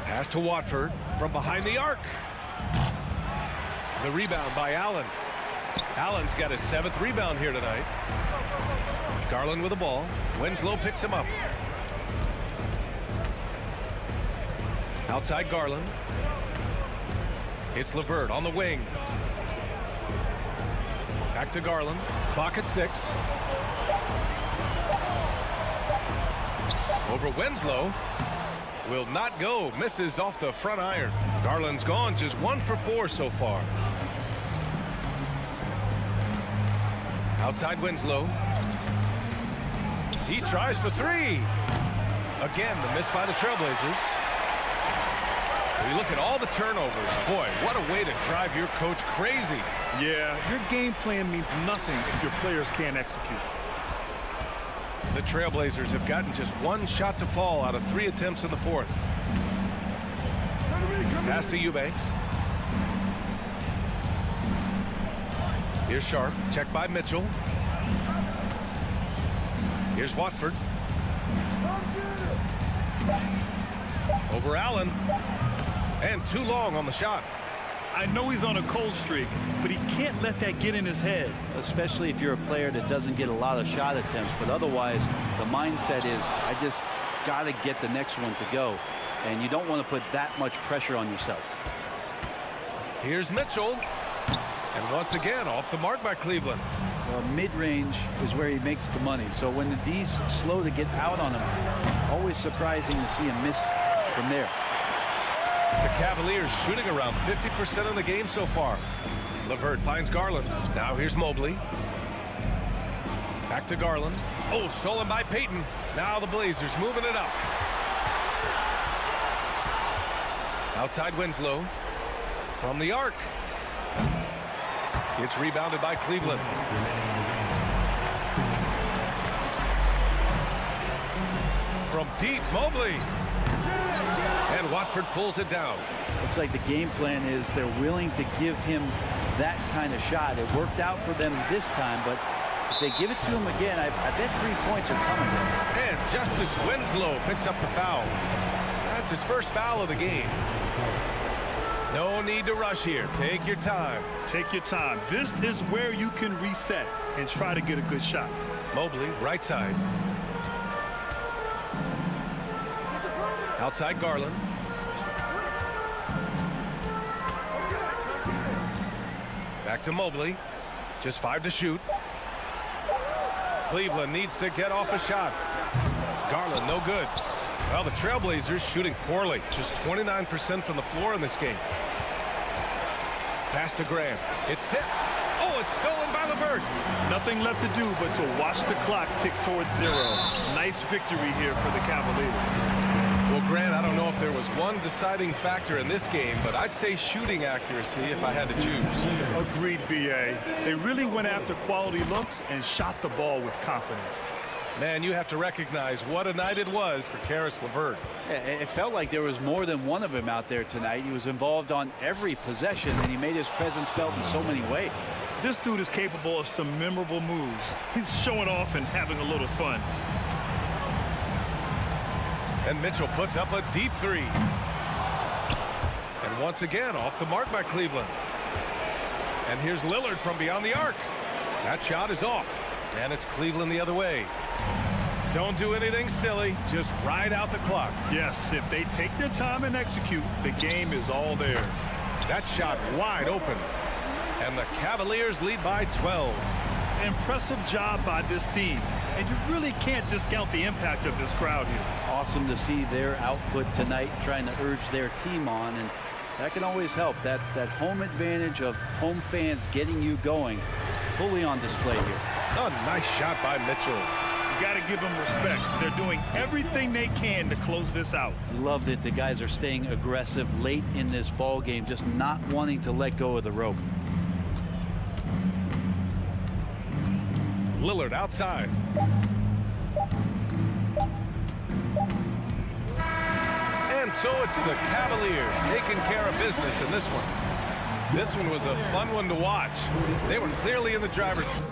Pass to Watford from behind the arc. The rebound by Allen. Allen's got his 7th rebound here tonight. Garland with the ball. Winslow picks him up. Outside Garland. It's LeVert on the wing. Back to Garland. Clock at 6. Over Winslow. Will not go. Misses off the front iron. Garland's gone. Just 1 for 4 so far. Outside Winslow. He tries for 3. Again, the miss by the Trailblazers. When you look at all the turnovers, boy, what a way to drive your coach crazy. Yeah, your game plan means nothing if your players can't execute. The Trailblazers have gotten just 1 shot to fall out of 3 attempts in the fourth. Pass to Eubanks. Here's Sharp. Checked by Mitchell. Here's Watford. Over Allen. And too long on the shot. I know he's on a cold streak, but he can't let that get in his head. Especially if you're a player that doesn't get a lot of shot attempts, but otherwise the mindset is I just got to get the next one to go, and you don't want to put that much pressure on yourself. Here's Mitchell, and once again off the mark by Cleveland. Well, mid-range is where he makes the money, so when the D's slow to get out on him, always surprising to see him miss from there. The Cavaliers shooting around 50% in the game so far. LeVert finds Garland. Now here's Mobley. Back to Garland. Oh, stolen by Payton. Now the Blazers moving it up. Outside Winslow. From the arc. It's rebounded by Cleveland. From deep, Mobley. And Watford pulls it down. Looks like the game plan is they're willing to give him that kind of shot. It worked out for them this time, but if they give it to him again, I bet 3 points are coming. And Justice Winslow picks up the foul. That's his first foul of the game. No need to rush here. Take your time. Take your time. This is where you can reset and try to get a good shot. Mobley, right side. Outside Garland. Back to Mobley. Just 5 to shoot. Cleveland needs to get off a shot. Garland, no good. Well, the Trailblazers shooting poorly. Just 29% from the floor in this game. Pass to Graham. It's tipped. Oh, it's stolen by LeVert. Nothing left to do but to watch the clock tick towards 0. Nice victory here for the Cavaliers. Well, Grant, I don't know if there was one deciding factor in this game, but I'd say shooting accuracy if I had to choose. Agreed, B.A. They really went after quality looks and shot the ball with confidence. Man, you have to recognize what a night it was for Karis LeVert. It felt like there was more than one of him out there tonight. He was involved on every possession, and he made his presence felt in so many ways. This dude is capable of some memorable moves. He's showing off and having a little fun. And Mitchell puts up a deep 3. And once again, off the mark by Cleveland. And here's Lillard from beyond the arc. That shot is off. And it's Cleveland the other way. Don't do anything silly. Just ride out the clock. Yes, if they take their time and execute, the game is all theirs. That shot wide open. And the Cavaliers lead by 12. Impressive job by this team. And you really can't discount the impact of this crowd here. Awesome to see their output tonight, trying to urge their team on, and that can always help. That home advantage of home fans getting you going, fully on display here. Oh, nice shot by Mitchell. You got to give them respect. They're doing everything they can to close this out. Loved it. The guys are staying aggressive late in this ball game, just not wanting to let go of the rope. Lillard outside. And so it's the Cavaliers taking care of business in this one. This one was a fun one to watch. They were clearly in the driver's seat.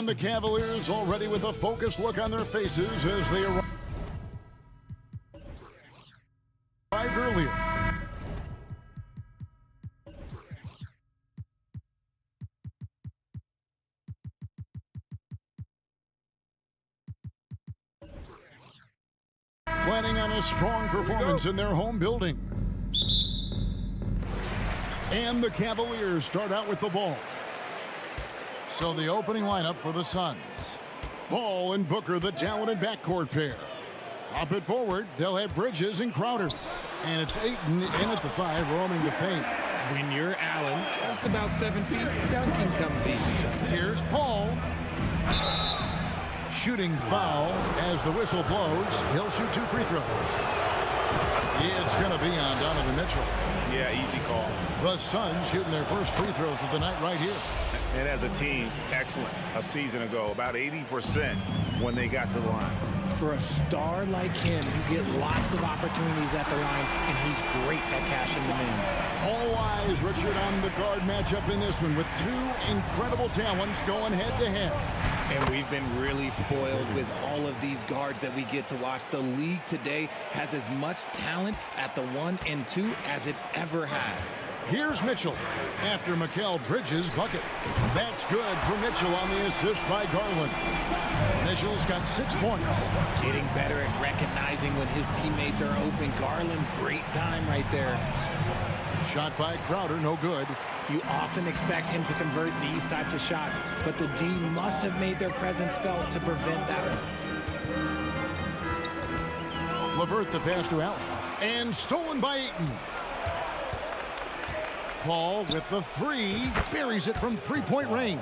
And the Cavaliers already with a focused look on their faces as they arrive earlier. Planning on a strong performance in their home building. And the Cavaliers start out with the ball. So the opening lineup for the Suns. Ball and Booker, the talented backcourt pair. Up it forward, they'll have Bridges and Crowder. And it's Ayton in at the 5, roaming the paint. When you're Allen, just about 7 feet, dunking comes easy. Here's Paul. Shooting foul as the whistle blows. He'll shoot 2 free throws. It's going to be on Donovan Mitchell. Yeah, easy call. The Suns shooting their first free throws of the night right here. And as a team, excellent. A season ago, about 80% when they got to the line. For a star like him, you get lots of opportunities at the line, and he's great at cashing them in. All eyes, Richard, on the guard matchup in this one with 2 incredible talents going head-to-head. And we've been really spoiled with all of these guards that we get to watch. The league today has as much talent at the 1 and 2 as it ever has. Here's Mitchell after Mikal Bridges' bucket. That's good for Mitchell on the assist by Garland. Mitchell's got 6 points. Getting better at recognizing when his teammates are open. Garland, great time right there. Shot by Crowder, no good. You often expect him to convert these types of shots, but the D must have made their presence felt to prevent that. LeVert the pass to Allen. And stolen by Ayton. Paul with the 3. Buries it from 3-point range.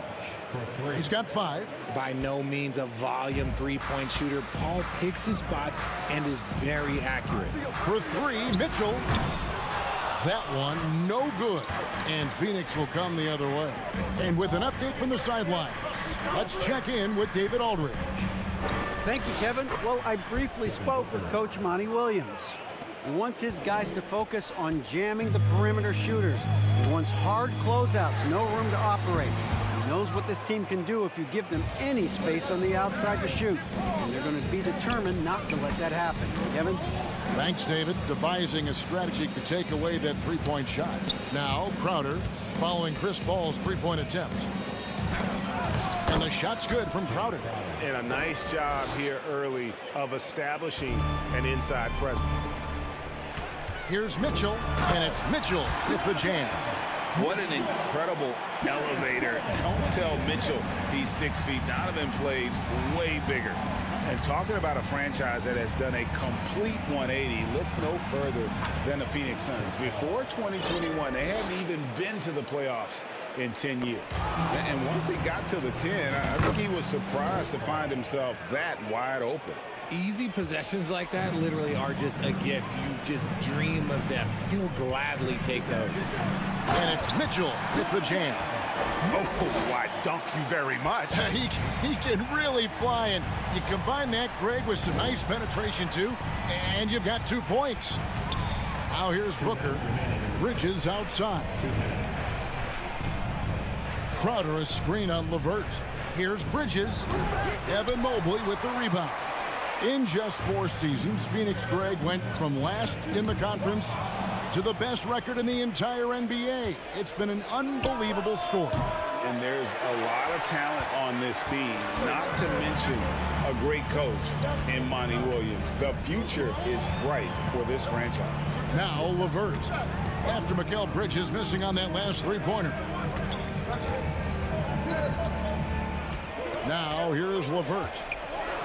He's got 5. By no means a volume 3-point shooter. Paul picks his spots and is very accurate. For 3, Mitchell. That one, no good. And Phoenix will come the other way. And with an update from the sideline, let's check in with David Aldridge. Thank you, Kevin. Well, I briefly spoke with Coach Monty Williams. He wants his guys to focus on jamming the perimeter shooters. He wants hard closeouts, no room to operate. He knows what this team can do if you give them any space on the outside to shoot. And they're going to be determined not to let that happen. Kevin? Thanks, David. Devising a strategy to take away that 3-point shot. Now, Crowder following Chris Paul's 3-point attempt. And the shot's good from Crowder. And a nice job here early of establishing an inside presence. Here's Mitchell, and it's Mitchell with the jam. What an incredible elevator. Don't tell Mitchell he's 6 feet. Donovan plays way bigger. And talking about a franchise that has done a complete 180, look no further than the Phoenix Suns. Before 2021, they hadn't even been to the playoffs in 10 years. And once he got to the 10, I think he was surprised to find himself that wide open. Easy possessions like that literally are just a gift. You just dream of them. He'll gladly take those. And it's Mitchell with the jam. Oh, I dunk you very much. He can really fly, and you combine that, Greg, with some nice penetration, too, and you've got 2 points. Now here's Booker. Bridges outside. Crowder a screen on LeVert. Here's Bridges. Evan Mobley with the rebound. In just 4 seasons, Phoenix, Greg, went from last in the conference to the best record in the entire NBA. It's been an unbelievable story. And there's a lot of talent on this team, not to mention a great coach in Monty Williams. The future is bright for this franchise. Now LeVert, after Mikal Bridges missing on that last 3-pointer. Now here's LeVert.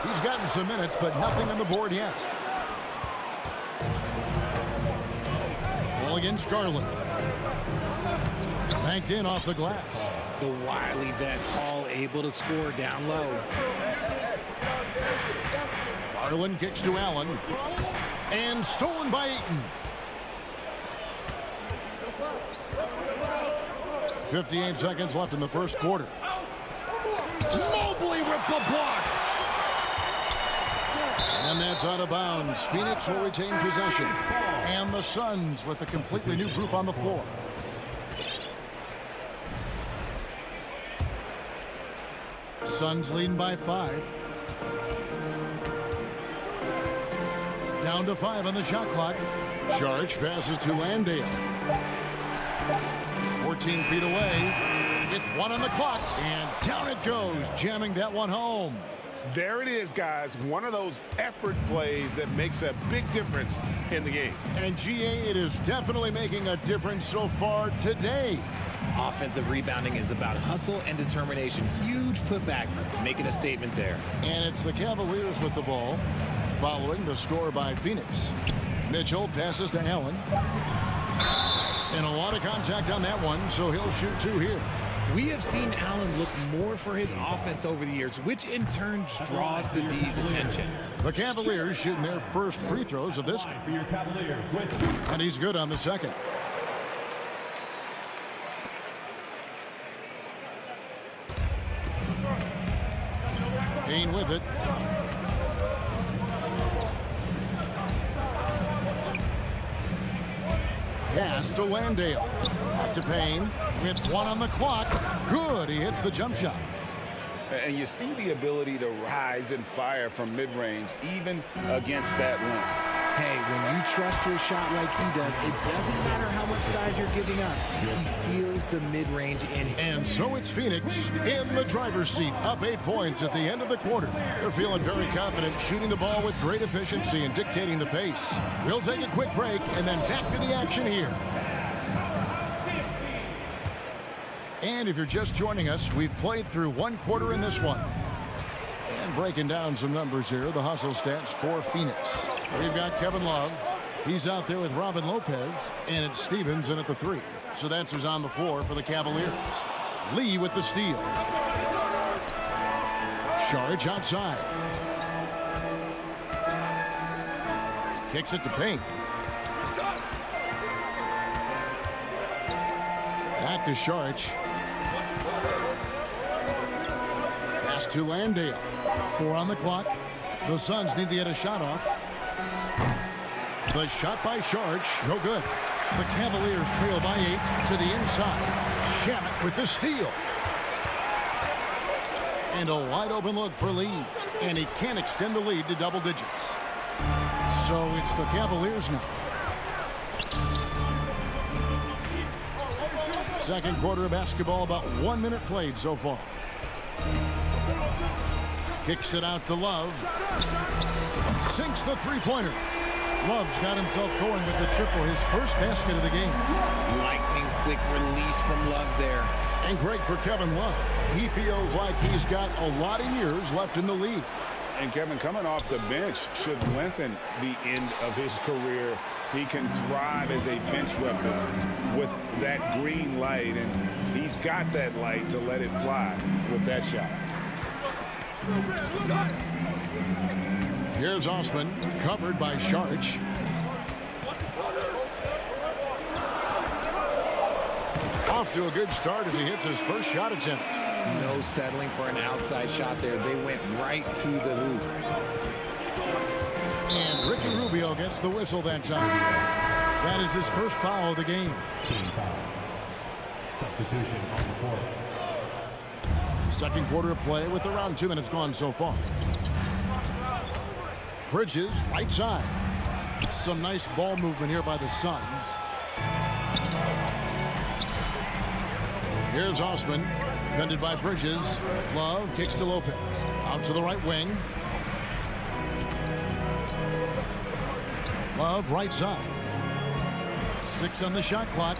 He's gotten some minutes, but nothing on the board yet. Ball against Garland. Banked in off the glass. The wily vet, Paul able to score down low. Garland kicks to Allen. And stolen by Ayton. 58 seconds left in the first quarter. Mobley with the block. And that's out of bounds. Phoenix will retain possession. And the Suns with a completely new group on the floor. Suns leading by 5. Down to 5 on the shot clock. Saric passes to Landale. 14 feet away with 1 on the clock. And down it goes, jamming that one home. There it is, guys. One of those effort plays that makes a big difference in the game. And GA, it is definitely making a difference so far today. Offensive rebounding is about hustle and determination. Huge putback, making a statement there. And it's the Cavaliers with the ball, following the score by Phoenix. Mitchell passes to Allen. And a lot of contact on that one, so he'll shoot 2 here. We have seen Allen look more for his offense over the years, which in turn draws the D's attention. The Cavaliers shooting their first free throws of this game. And he's good on the second. Payne with it. Pass to Landale. Back to Payne with 1 on the clock. Good. He hits the jump shot. And you see the ability to rise and fire from mid-range, even against that length. Hey, when you trust your shot like he does, it doesn't matter how much size you're giving up. He feels the mid-range in him. And so it's Phoenix in the driver's seat, up 8 points at the end of the quarter. They're feeling very confident, shooting the ball with great efficiency and dictating the pace. We'll take a quick break and then back to the action here. And if you're just joining us, we've played through 1 quarter in this one. And breaking down some numbers here, the hustle stats for Phoenix. We've got Kevin Love. He's out there with Robin Lopez. And it's Stevens in at the 3. So that's who's on the floor for the Cavaliers. Lee with the steal. Saric outside. Kicks it to Payne. Back to Saric. Pass to Landale. 4 on the clock. The Suns need to get a shot off. The shot by Saric, no good. The Cavaliers trail by 8 to the inside. Shamet with the steal. And a wide open look for Lee. And he can't extend the lead to double digits. So it's the Cavaliers now. Second quarter of basketball, about 1 minute played so far. Kicks it out to Love. Sinks the three-pointer. Love's got himself going with the triple, his first basket of the game. Lightning quick release from Love there. And great for Kevin Love. He feels like he's got a lot of years left in the league. And Kevin, coming off the bench should lengthen the end of his career. He can thrive as a bench weapon with that green light, and he's got that light to let it fly with that shot. Here's Osman, covered by Saric. Off to a good start as he hits his first shot attempt. No settling for an outside shot there. They went right to the hoop. And Ricky Rubio gets the whistle that time. That is his first foul of the game. Team foul. Substitution on the court. Second quarter of play with around 2 minutes gone so far. Bridges, right side. Some nice ball movement here by the Suns. Here's Osman, defended by Bridges. Love kicks to Lopez. Out to the right wing. Love, right side. 6 on the shot clock.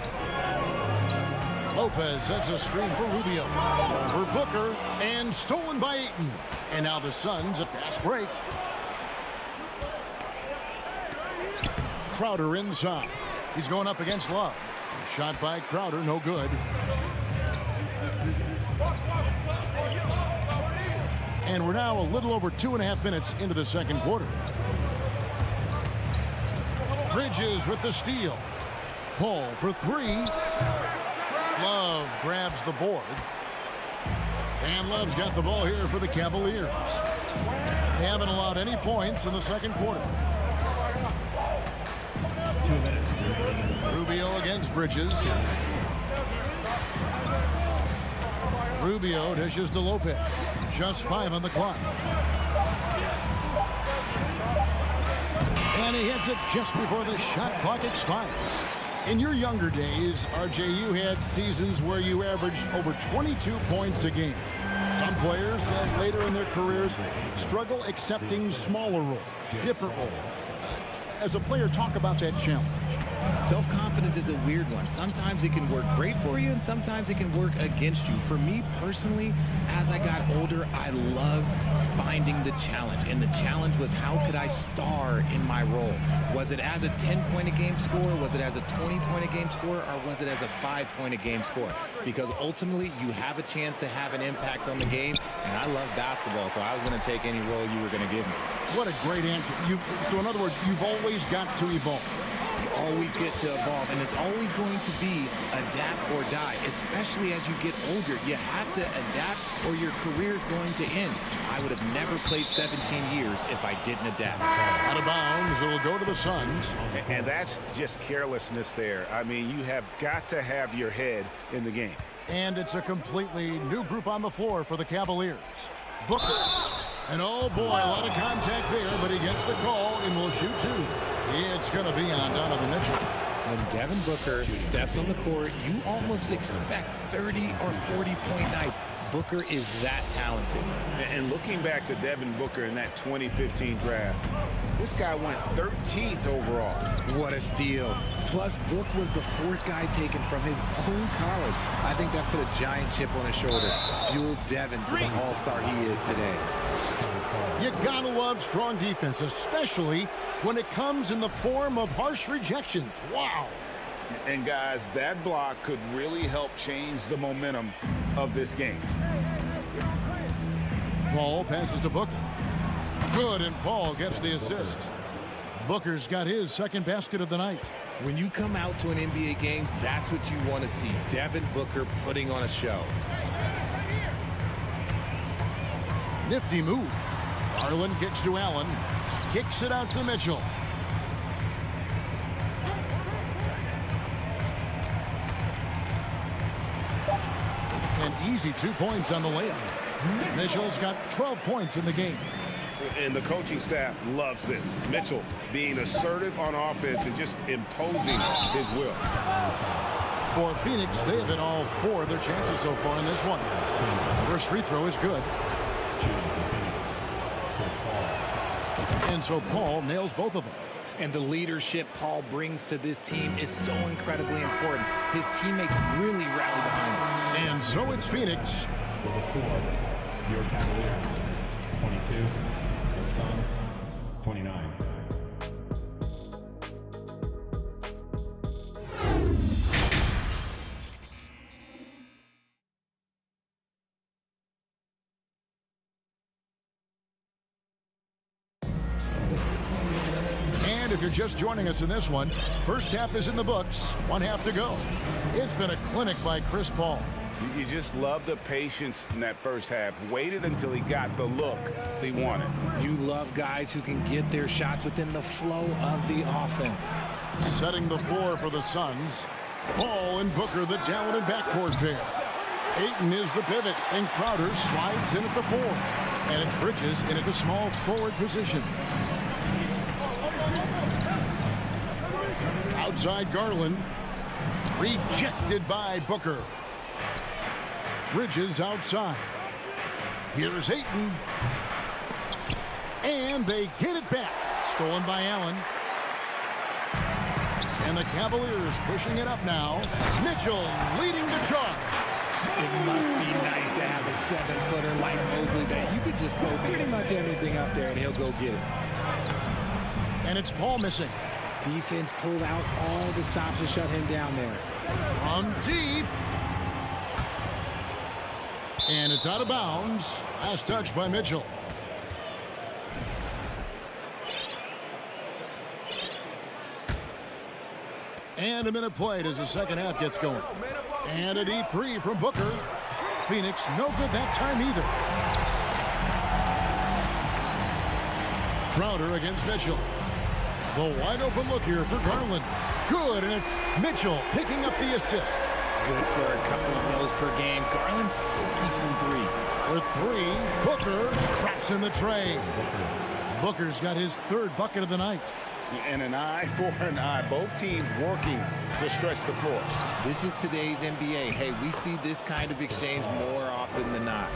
Lopez sets a screen for Rubio. For Booker, and stolen by Ayton. And now the Suns, a fast break. Crowder inside. He's going up against Love. Shot by Crowder, no good. And we're now a little over 2.5 minutes into the second quarter. Bridges with the steal. Paul for 3. Love grabs the board. And Love's got the ball here for the Cavaliers. They haven't allowed any points in the second quarter. 2 minutes. Rubio against Bridges. Rubio dishes to Lopez. Just 5 on the clock. And he hits it just before the shot clock expires. In your younger days, RJ, you had seasons where you averaged over 22 points a game. Some players later in their careers struggle accepting smaller roles, different roles. As a player, talk about that challenge. Self-confidence is a weird one. Sometimes it can work great for you, and sometimes it can work against you. For me personally, as I got older, I loved finding the challenge. And the challenge was, how could I star in my role? Was it as a 10-point-a-game scorer? Was it as a 20-point-a-game scorer? Or was it as a 5-point-a-game scorer? Because ultimately, you have a chance to have an impact on the game. And I love basketball, so I was going to take any role you were going to give me. What a great answer. So in other words, you've always got to evolve. Always get to evolve, and it's always going to be adapt or die, especially as you get older. You have to adapt or your career is going to end. I would have never played 17 years if I didn't adapt. Out of bounds, it'll go to the Suns. And that's just carelessness there. I mean, you have got to have your head in the game. And it's a completely new group on the floor for the Cavaliers. Booker. And oh boy, a lot of contact there, but he gets the call and will shoot 2. It's going to be on Donovan Mitchell. When Devin Booker steps on the court, you almost expect 30 or 40-point nights. Booker is that talented. And looking back to Devin Booker in that 2015 draft, this guy went 13th overall. What a steal. Plus, Book was the 4th guy taken from his own college. I think that put a giant chip on his shoulder, fueled Devin to the all-star he is today. You gotta love strong defense, especially when it comes in the form of harsh rejections. Wow. And guys, that block could really help change the momentum of this game. Paul passes to Booker. Good, and Paul gets the assist. Booker's got his second basket of the night. When you come out to an NBA game, that's what you want to see. Devin Booker putting on a show. Nifty move. Garland kicks to Allen. Kicks it out to Mitchell. An easy 2 points on the layup. Mitchell's got 12 points in the game. And the coaching staff loves this. Mitchell being assertive on offense and just imposing his will. For Phoenix, they have hit all 4 of their chances so far in this one. First free throw is good. And so Paul nails both of them. And the leadership Paul brings to this team is so incredibly important. His teammates really rally behind him. And so it's Phoenix. With the score, your Cavaliers, 22, the Suns, 29. If you're just joining us in this one, first half is in the books, 1 half to go. It's been a clinic by Chris Paul. You just love the patience in that first half. Waited until he got the look he wanted. You love guys who can get their shots within the flow of the offense. Setting the floor for the Suns. Paul and Booker, the talented backcourt pair. Ayton is the pivot, and Crowder slides in at the 4. And it's Bridges in at the small forward position. Outside Garland. Rejected by Booker. Bridges outside. Here's Ayton. And they get it back. Stolen by Allen. And the Cavaliers pushing it up now. Mitchell leading the charge. It must be nice to have a 7-footer like Mobley that you could just throw pretty much anything up there and he'll go get it. And it's Paul missing. Defense pulled out all the stops to shut him down there. From deep. And it's out of bounds. Last touch by Mitchell. And a minute played as the second half gets going. And a deep 3 from Booker. Phoenix no good that time either. Crowder against Mitchell. The wide open look here for Garland. Good, and it's Mitchell picking up the assist. good for a couple of those per game. Garland silky from 3. For 3, Booker traps in the tray. Booker's got his 3rd bucket of the night. And an eye for an eye. Both teams working to stretch the floor. This is today's NBA. Hey, we see this kind of exchange more often than not.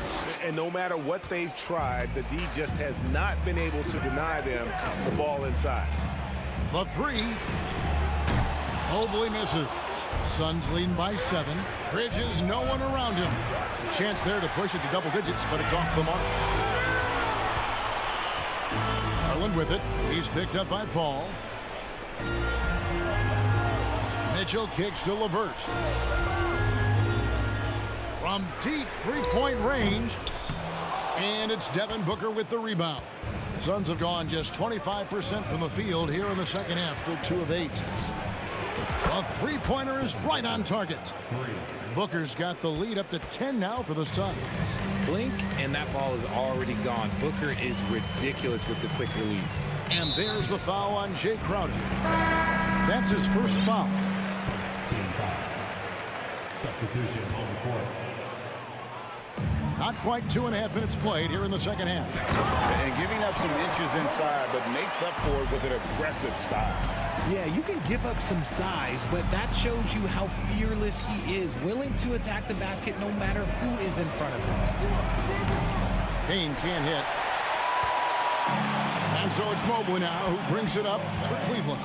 And no matter what they've tried, the D just has not been able to deny them the ball inside. The 3. Mobley misses. Suns leading by 7. Bridges, no one around him. Chance there to push it to double digits, but it's off the mark. Garland with it. He's picked up by Paul. Mitchell kicks to LeVert. From deep 3-point range. And it's Devin Booker with the rebound. The Suns have gone just 25% from the field here in the second half. They're 2 of 8. A 3-pointer is right on target. Booker's got the lead up to 10 now for the Suns. Blink, and that ball is already gone. Booker is ridiculous with the quick release. And there's the foul on Jay Crowder. That's his first foul. Team foul. Substitution on the court. Not quite 2.5 minutes played here in the second half. And giving up some inches inside, but makes up for it with an aggressive style. Yeah, you can give up some size, but that shows you how fearless he is, willing to attack the basket no matter who is in front of him. Payne can't hit. And so it's Mobley now who brings it up for Cleveland.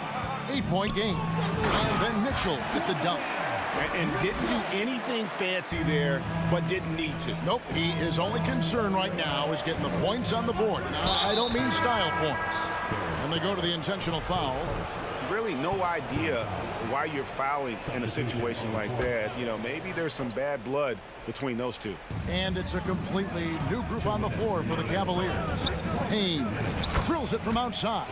8-point game. And then Mitchell with the dunk. And didn't do anything fancy there, but didn't need to. Nope, his only concern right now is getting the points on the board. Now, I don't mean style points. And they go to the intentional foul. Really no idea why you're fouling in a situation like that. You know, maybe there's some bad blood between those two. And it's a completely new group on the floor for the Cavaliers. Payne drills it from outside.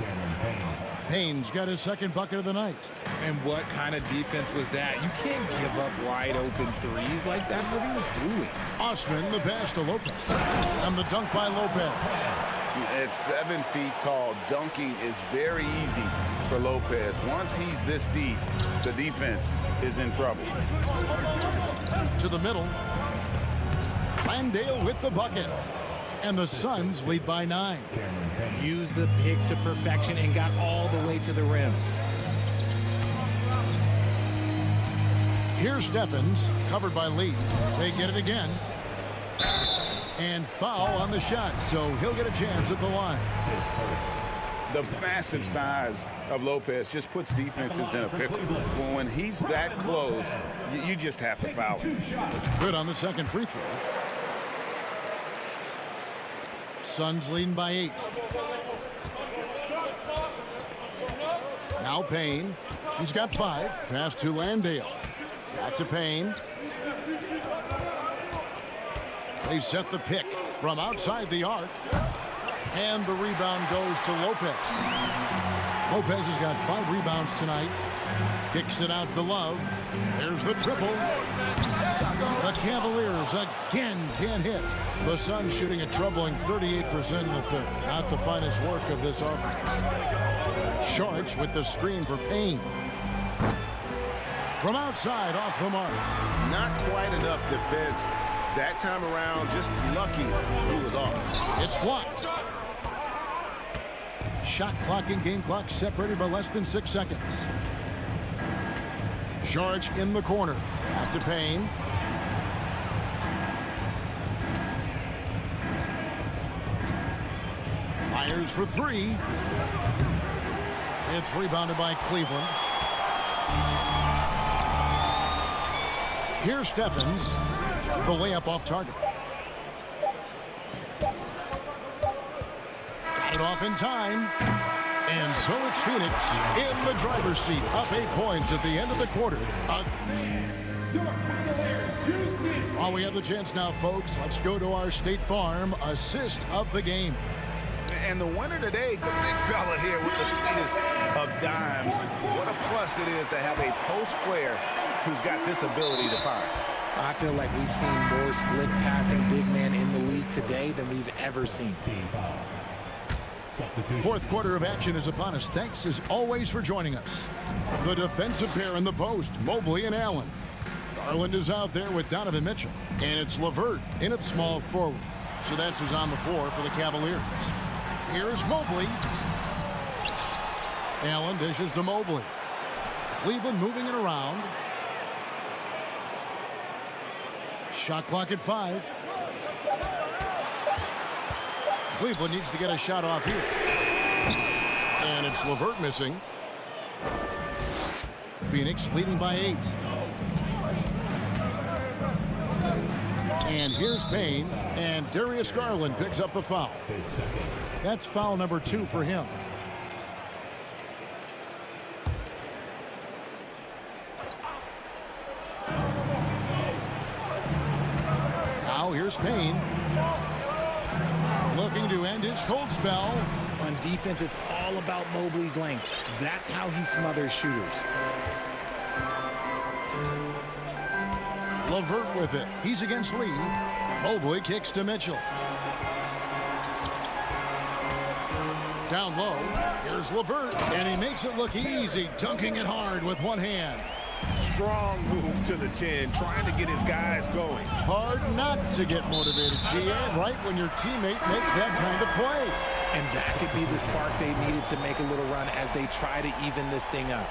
Payne's got his 2nd bucket of the night. And what kind of defense was that? You can't give up wide open threes like that. What are you doing? Osman, the pass to Lopez. And the dunk by Lopez. At 7 feet tall, dunking is very easy for Lopez. Once he's this deep, the defense is in trouble. To the middle. Landale with the bucket. And the Suns lead by 9. Used the pick to perfection and got all the way to the rim. Here's Steffens, covered by Lee. They get it again. And foul on the shot, so he'll get a chance at the line. The massive size of Lopez just puts defenses in a pickle. When he's that close, you just have to foul him. Good on the 2nd free throw. Suns leading by 8. Now Payne. He's got 5. Pass to Landale. Back to Payne. They set the pick from outside the arc. And the rebound goes to Lopez. Lopez has got 5 rebounds tonight. Kicks it out to Love. There's the triple. The Cavaliers again can't hit. The Suns shooting a troubling 38% in the 3rd. Not the finest work of this offense. Shorts with the screen for Payne. From outside, off the mark. Not quite enough defense that time around. Just lucky he was off. It's blocked. Shot clock and game clock separated by less than 6 seconds. George in the corner. Back to Payne. Fires for 3. It's rebounded by Cleveland. Here's Steffens. The layup off target. Got it off in time. And so it's Phoenix in the driver's seat. Up 8 points at the end of the quarter. While we have the chance now, folks, let's go to our State Farm assist of the game. And the winner today, the big fella here with the sweetest of dimes. What a plus it is to have a post player who's got this ability to fire. I feel like we've seen more slick passing big man in the league today than we've ever seen. Fourth quarter of action is upon us. Thanks as always for joining us. The defensive pair in the post, Mobley and Allen. Garland is out there with Donovan Mitchell. And it's LeVert in at small forward. So that's who's on the floor for the Cavaliers. Here's Mobley. Allen dishes to Mobley. Cleveland moving it around. Shot clock at 5. Cleveland needs to get a shot off here. And it's LeVert missing. Phoenix leading by 8. And here's Payne. And Darius Garland picks up the foul. That's foul number 2 for him. Now here's Payne. Looking to end his cold spell. On defense, it's all about Mobley's length. That's how he smothers shooters. LeVert with it. He's against Lee. Mobley kicks to Mitchell. Down low. Here's LeVert. And he makes it look easy, dunking it hard with one hand. Strong move to the 10, trying to get his guys going. Hard not to get motivated, GA, right when your teammate makes that kind of play. And that could be the spark they needed to make a little run as they try to even this thing up.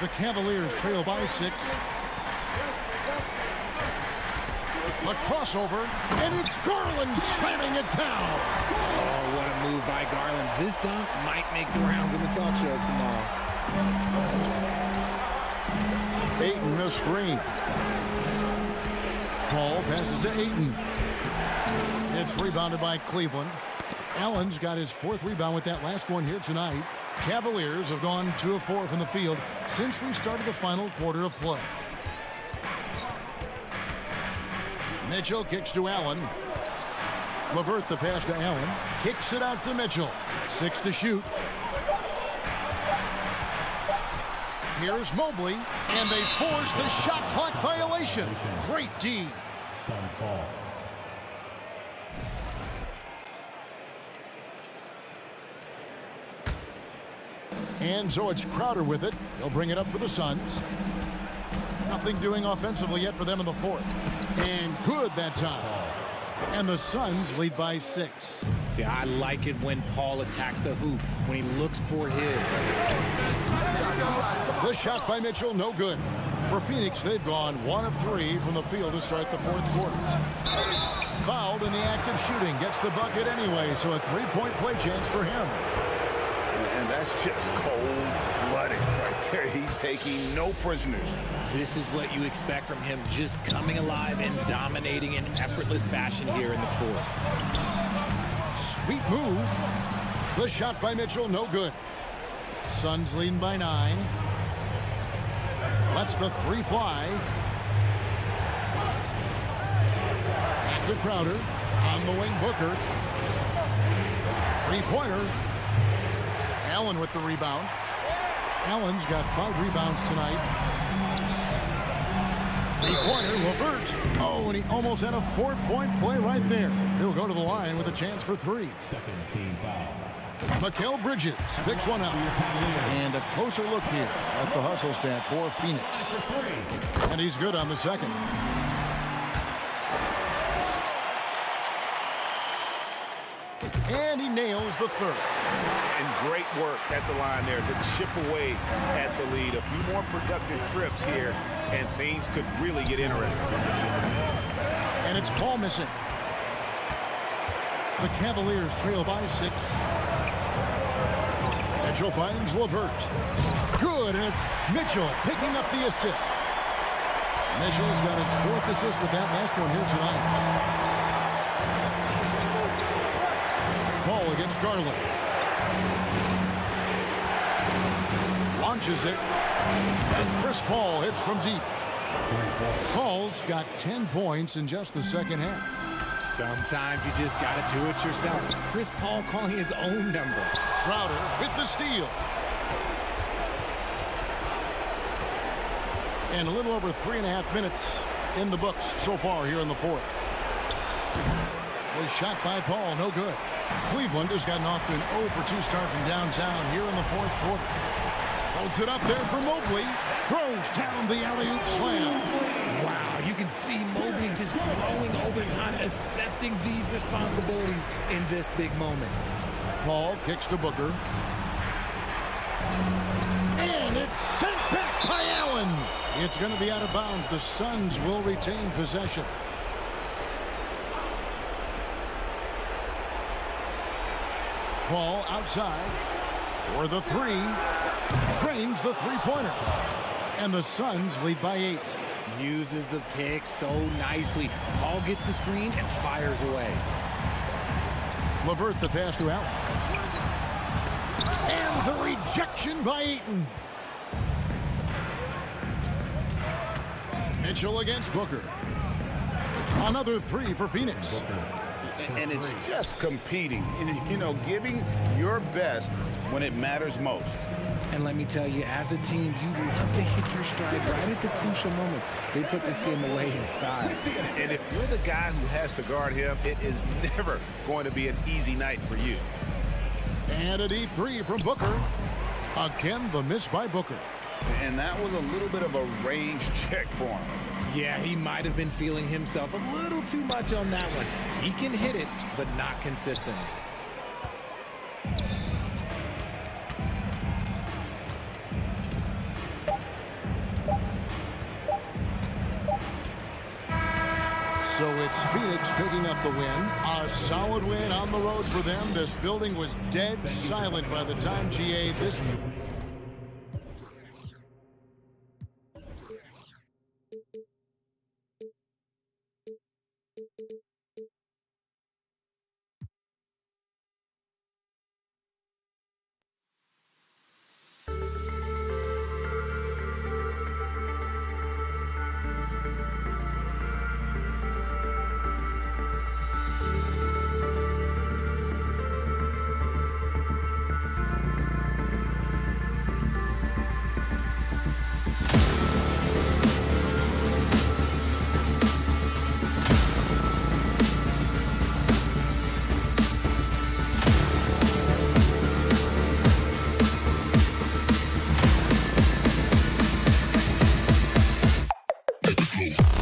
The Cavaliers trail by 6. A crossover, and it's Garland slamming it down. Oh, what a move by Garland. This dunk might make the rounds in the talk shows tomorrow. Ayton a screen. Paul passes to Ayton. It's rebounded by Cleveland. Allen's got his 4th rebound with that last one here tonight. Cavaliers have gone 2 of 4 from the field since we started the final quarter of play. Mitchell kicks to Allen. LeVert the pass to Allen. Kicks it out to Mitchell. 6 to shoot. Here's Mobley, and they force the shot clock violation. Great D. Suns ball. And so it's Crowder with it. He'll bring it up for the Suns. Nothing doing offensively yet for them in the 4th. And good that time. And the Suns lead by 6. See, I like it when Paul attacks the hoop, when he looks for his. The shot by Mitchell, no good. For Phoenix, they've gone 1 of 3 from the field to start the 4th quarter. Fouled in the act of shooting. Gets the bucket anyway, so a 3-point play chance for him. And that's just cold-blooded right there. He's taking no prisoners. This is what you expect from him, just coming alive and dominating in effortless fashion here in the 4th. Sweet move. The shot by Mitchell, no good. Suns leading by 9. Lets the 3 fly. Back to Crowder. On the wing, Booker. 3-pointer. Allen with the rebound. Allen's got 5 rebounds tonight. 3-pointer, LeVert. Oh, and he almost had a 4-point play right there. He'll go to the line with a chance for 3. Second team foul. Mikal Bridges picks one up. And a closer look here at the hustle stats for Phoenix. And he's good on the second. And he nails the 3rd. And great work at the line there to chip away at the lead. A few more productive trips here, and things could really get interesting. And it's Paul missing. The Cavaliers trail by 6. Mitchell finds LeVert. Good, and it's Mitchell picking up the assist. Mitchell's got his 4th assist with that last one here tonight. Paul against Garland. Launches it. And Chris Paul hits from deep. Paul's got 10 points in just the second half. Sometimes you just got to do it yourself. Chris Paul calling his own number. Crowder with the steal. And a little over 3.5 minutes in the books so far here in the 4th. The shot by Paul, no good. Cleveland has gotten off to an 0 for 2 start from downtown here in the 4th quarter. Fouls it up there for Mobley. Throws down the alley-oop slam. Wow, you can see Mobley just growing over time, accepting these responsibilities in this big moment. Paul kicks to Booker. And it's sent back by Allen. It's going to be out of bounds. The Suns will retain possession. Paul outside for the three. Drains the three-pointer. And the Suns lead by 8. Uses the pick so nicely. Paul gets the screen and fires away. LeVert the pass to Allen. And the rejection by Ayton. Mitchell against Booker. Another 3 for Phoenix. And it's just competing, you know, giving your best when it matters most. And let me tell you, as a team, you love to hit your stride right at the crucial moments. They put this game away in style. And if you're the guy who has to guard him, it is never going to be an easy night for you. And a deep 3 from Booker. Again, the miss by Booker. And that was a little bit of a range check for him. Yeah, he might have been feeling himself a little too much on that one. He can hit it, but not consistent. So it's Phoenix picking up the win. A solid win on the road for them. This building was dead silent by the time GA this. Cool.